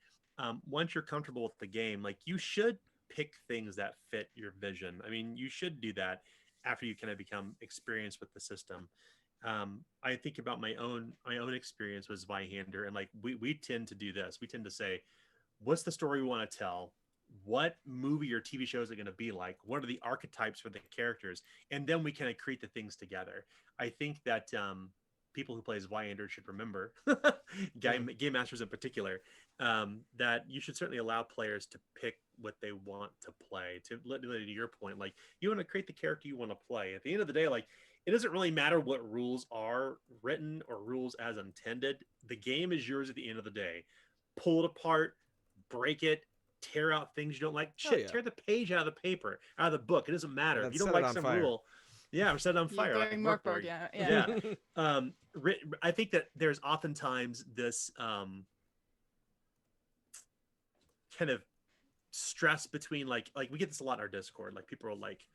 once you're comfortable with the game, like, you should pick things that fit your vision. I mean, you should do that after you kind of become experienced with the system. I think about my own experience with Zweihander, and like we tend to do this. We tend to say, what's the story we want to tell? What movie or TV show is it going to be like? What are the archetypes for the characters? And then we kind of create the things together. I think that people who play Zweihander should remember, game masters in particular, that you should certainly allow players to pick what they want to play. To your point, like, you want to create the character you want to play. At the end of the day, like, it doesn't really matter what rules are written or rules as intended. The game is yours at the end of the day. Pull it apart, break it, tear out things you don't like. Tear the page out of the paper, out of the book. It doesn't matter. If you don't like some rule, or set it on fire. Like Morkborg, yeah. I think that there's oftentimes this kind of stress between like we get this a lot in our Discord. Like, people are like,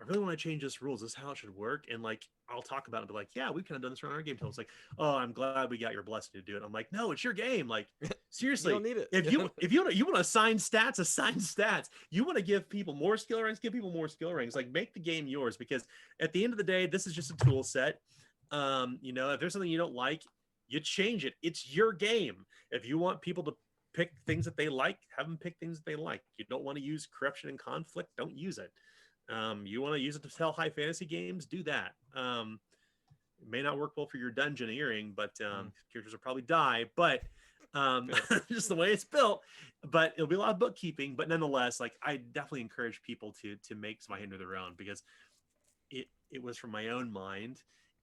I really want to change this rules. This is how it should work. And like, I'll talk about it, but like, yeah, we've kind of done this around our game. It's like, oh, I'm glad we got your blessing to do it. I'm like, no, it's your game. Like, seriously, you don't need it. If you want to assign stats. You want to give people more skill ranks, give people more skill ranks. Like, make the game yours, because at the end of the day, this is just a tool set. If there's something you don't like, you change it. It's your game. If you want people to pick things that they like, have them pick things that they like. You don't want to use corruption and conflict, don't use it. You want to use it to tell high fantasy games, do that. It may not work well for your dungeoneering, but characters will probably die, but just the way it's built. But it'll be a lot of bookkeeping, but nonetheless, like, I definitely encourage people to make Zweihander their own, because it was from my own mind.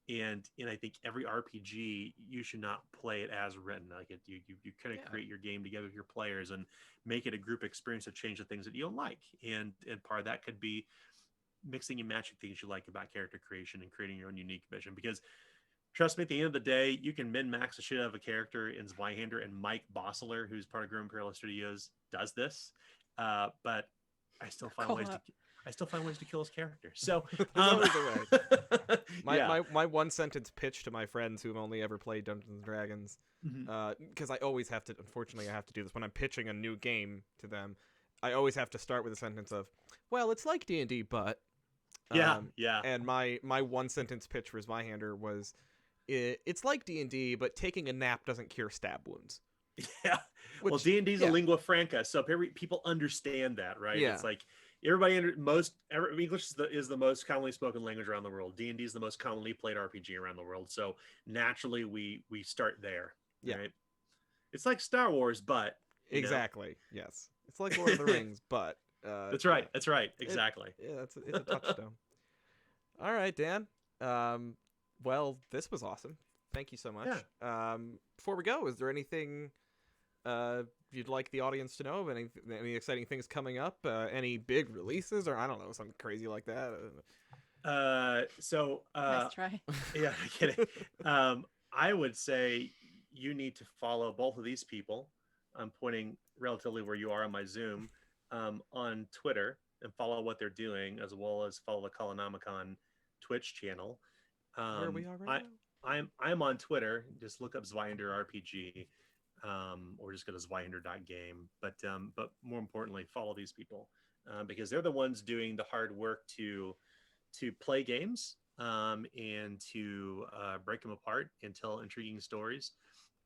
And I think every RPG, you should not play it as written. Like, you kind of create your game together with your players and make it a group experience to change the things that you don't like. And part of that could be mixing and matching things you like about character creation and creating your own unique vision. Because trust me, at the end of the day, you can min-max the shit out of a character in Zweihander, and Mike Bossler, who's part of Grim Parallel Studios, does this. But I still find ways to kill his character. So always a way. My one sentence pitch to my friends who have only ever played Dungeons and Dragons, because I always have to, unfortunately, I have to do this when I'm pitching a new game to them. I always have to start with a sentence of, well, it's like D&D, but And my one sentence pitch for Zweihander was, it's like D&D, but taking a nap doesn't cure stab wounds. Yeah. Well, D&D is a lingua franca, so people understand that, right? Yeah. It's like English is the most commonly spoken language around the world. D&D is the most commonly played RPG around the world. So naturally, we start there. Yeah. Right? It's like Star Wars, but exactly. Yes. It's like Lord of the Rings, but that's right. That's right. Exactly. It's a touchstone. All right, Dan. Well, this was awesome. Thank you so much. Yeah. Before we go, is there anything you'd like the audience to know of? Any exciting things coming up? Any big releases, or I don't know, something crazy like that? Nice try. Yeah, I get it. I would say you need to follow both of these people. I'm pointing relatively where you are on my Zoom, on Twitter, and follow what they're doing, as well as follow the Colonomicon Twitch channel. Where we are right now? I'm on Twitter. Just look up Zweihander RPG, or just go to Zweihander.game. But more importantly, follow these people, because they're the ones doing the hard work to play games, and to break them apart and tell intriguing stories.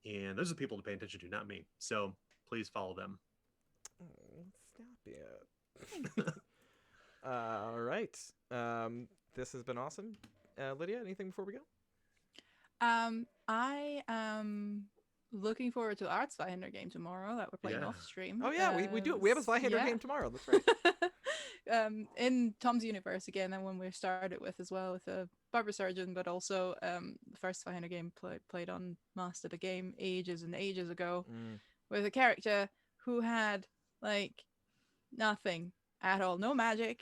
And those are the people to pay attention to, not me. So please follow them. Oh, stop it. All right. This has been awesome. Lydia, anything before we go? I am looking forward to our Zweihander game tomorrow that we're playing off stream. Oh yeah, we do. We have a Zweihander game tomorrow. That's right. in Tom's universe again, and when we started with as well with a barber surgeon, but also the first Zweihander game played on Master the Game ages and ages ago with a character who had like nothing at all, no magic,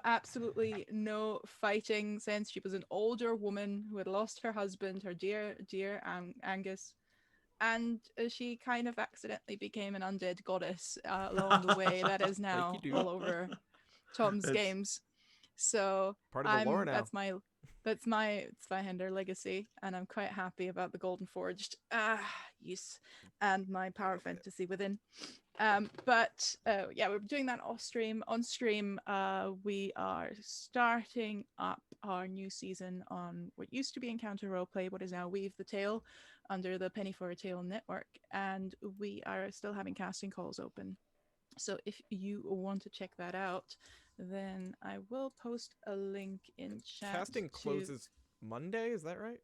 absolutely no fighting sense. She was an older woman who had lost her husband, her dear Angus, and she kind of accidentally became an undead goddess along the way. That is now all over Tom's games. So part of the lore now. That's my Zweihander legacy, and I'm quite happy about the Golden Forged. Yes, and my Power Fantasy within. But we're doing that off stream. On stream, we are starting up our new season on what used to be Encounter Roleplay, what is now Weave the Tale, under the Penny for a Tale network, and we are still having casting calls open. So if you want to check that out, then I will post a link in chat. Casting closes Monday, is that right?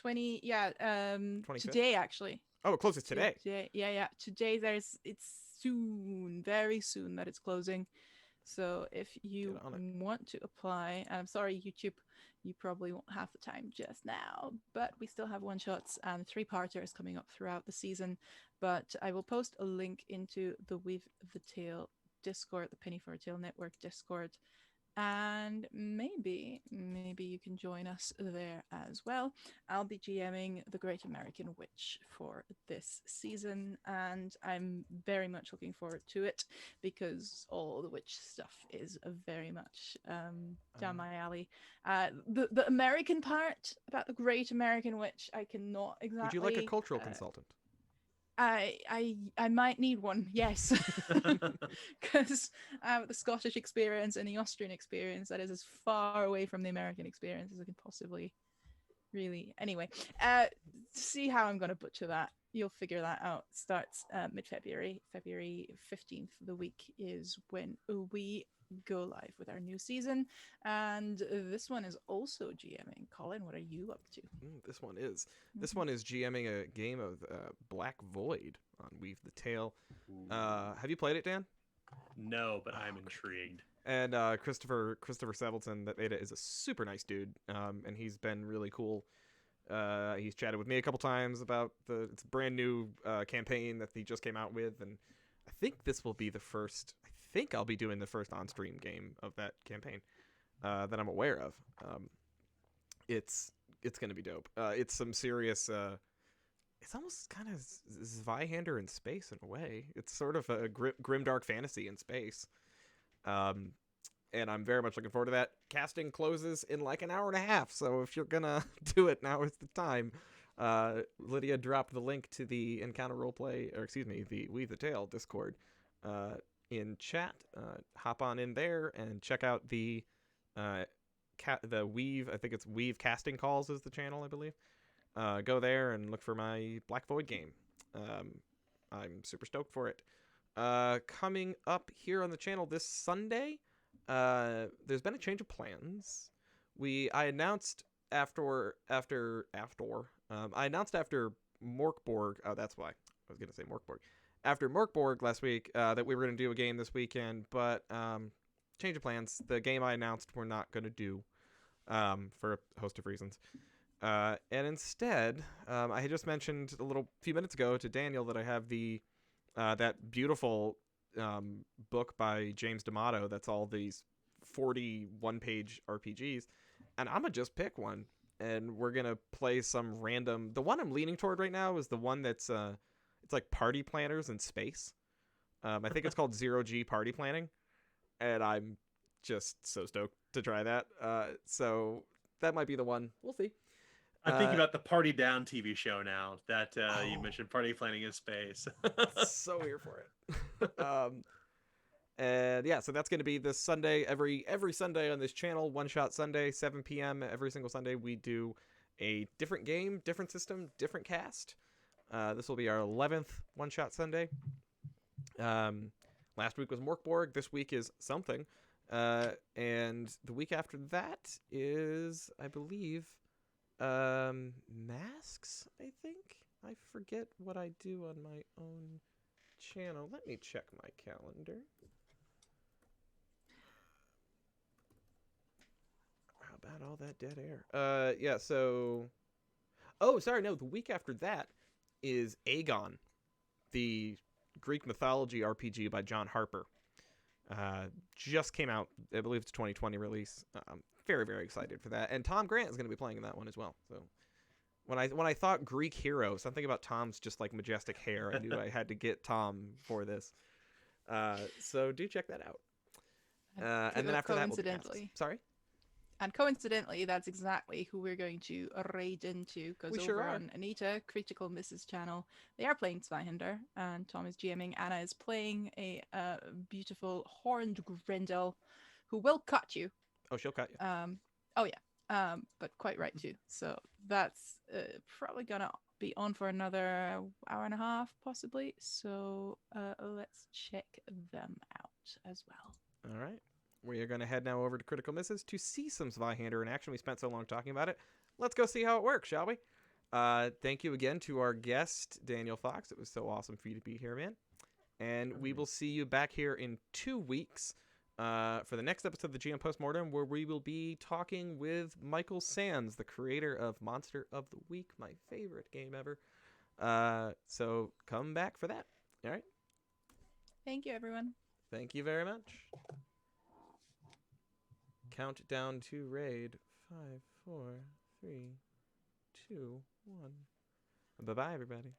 25th? Today actually. Oh, it closes today. Yeah. Today it's soon, very soon that it's closing. So if you want to apply, and I'm sorry, YouTube, you probably won't have the time just now, but we still have one-shots and 3-parters coming up throughout the season. But I will post a link into the Weave the Tale Discord, the Penny for a Tale Network Discord, and maybe you can join us there as well. I'll be GMing the Great American Witch for this season, and I'm very much looking forward to it because all the witch stuff is very much down my alley. The American part about the Great American Witch, I cannot exactly. Would you like a cultural consultant? I might need one, yes, because the Scottish experience and the Austrian experience, that is as far away from the American experience as I can possibly really. Anyway, see how I'm going to butcher that. You'll figure that out. Starts mid-February. February 15th, the week is when we go live with our new season, and this one is also GMing. Colin, what are you up to? This one is GMing a game of Black Void on Weave the Tale. Have you played it, Dan? No, but I'm intrigued. And Christopher Savelton that made it is a super nice dude, and he's been really cool. He's chatted with me a couple times about it's a brand new campaign that he just came out with, and I think this will be the first. I think I'll be doing the first on-stream game of that campaign that I'm aware of. It's gonna be dope. It's some serious. It's almost kind of Zweihander in space in a way. It's sort of a grimdark fantasy in space. And I'm very much looking forward to that. Casting closes in like an hour and a half, so if you're gonna do it, now is the time. Lydia dropped the link to the Encounter Roleplay, the Weave the Tale Discord in chat. Hop on in there and check out the Weave. I think it's Weave Casting Calls is the channel, I believe. Go there and look for my Black Void game. I'm super stoked for it. Coming up here on the channel this Sunday, there's been a change of plans. I announced after Morkborg. Oh, that's why I was gonna say Morkborg. After Morkborg last week, that we were gonna do a game this weekend, but change of plans. The game I announced we're not gonna do for a host of reasons. And instead, I had just mentioned a few minutes ago to Daniel that I have that beautiful book by James D'Amato that's all these 41-page RPGs, and I'm gonna just pick one, and we're gonna play some random. The one I'm leaning toward right now is the one that's it's like party planners in space. I think it's called 0G Party Planning, and I'm just so stoked to try that. So that might be the one. We'll see. I'm thinking about the Party Down TV show now that you mentioned party planning in space. So here for it. And yeah, so that's going to be this Sunday. Every Sunday on this channel, One Shot Sunday, 7 p.m. Every single Sunday, we do a different game, different system, different cast. This will be our 11th One Shot Sunday. Last week was Morkborg. This week is something. And the week after that is, I believe, Masks, I think. I forget what I do on my own channel. Let me check my calendar. about all that dead air. Yeah, so... Oh, sorry, no, the week after that is Aegon, the Greek mythology RPG by John Harper. Just came out. I believe it's a 2020 release. I'm very, very excited for that. And Tom Grant is going to be playing in that one as well. So when I thought Greek hero, something about Tom's just like majestic hair, I knew I had to get Tom for this. So do check that out. And then after that, we'll do coincidentally, casts. Sorry. And coincidentally, that's exactly who we're going to raid into, because We over sure are. on Anita Critical Misses channel, they are playing Zweihander, and Tom is GMing. Anna is playing a beautiful horned Grendel, who will cut you. Oh, she'll cut you. Oh yeah, but quite right too. So that's probably gonna be on for another hour and a half, possibly. So let's check them out as well. All right. We are going to head now over to Critical Misses to see some Zweihander in action. We spent so long talking about it. Let's go see how it works, shall we? Thank you again to our guest, Daniel Fox. It was so awesome for you to be here, man. And we will see you back here in 2 weeks for the next episode of the GM Post-Mortem, where we will be talking with Michael Sands, the creator of Monster of the Week, my favorite game ever. So come back for that. All right? Thank you, everyone. Thank you very much. Countdown to raid. 5, 4, 3, 2, 1. Bye-bye, everybody.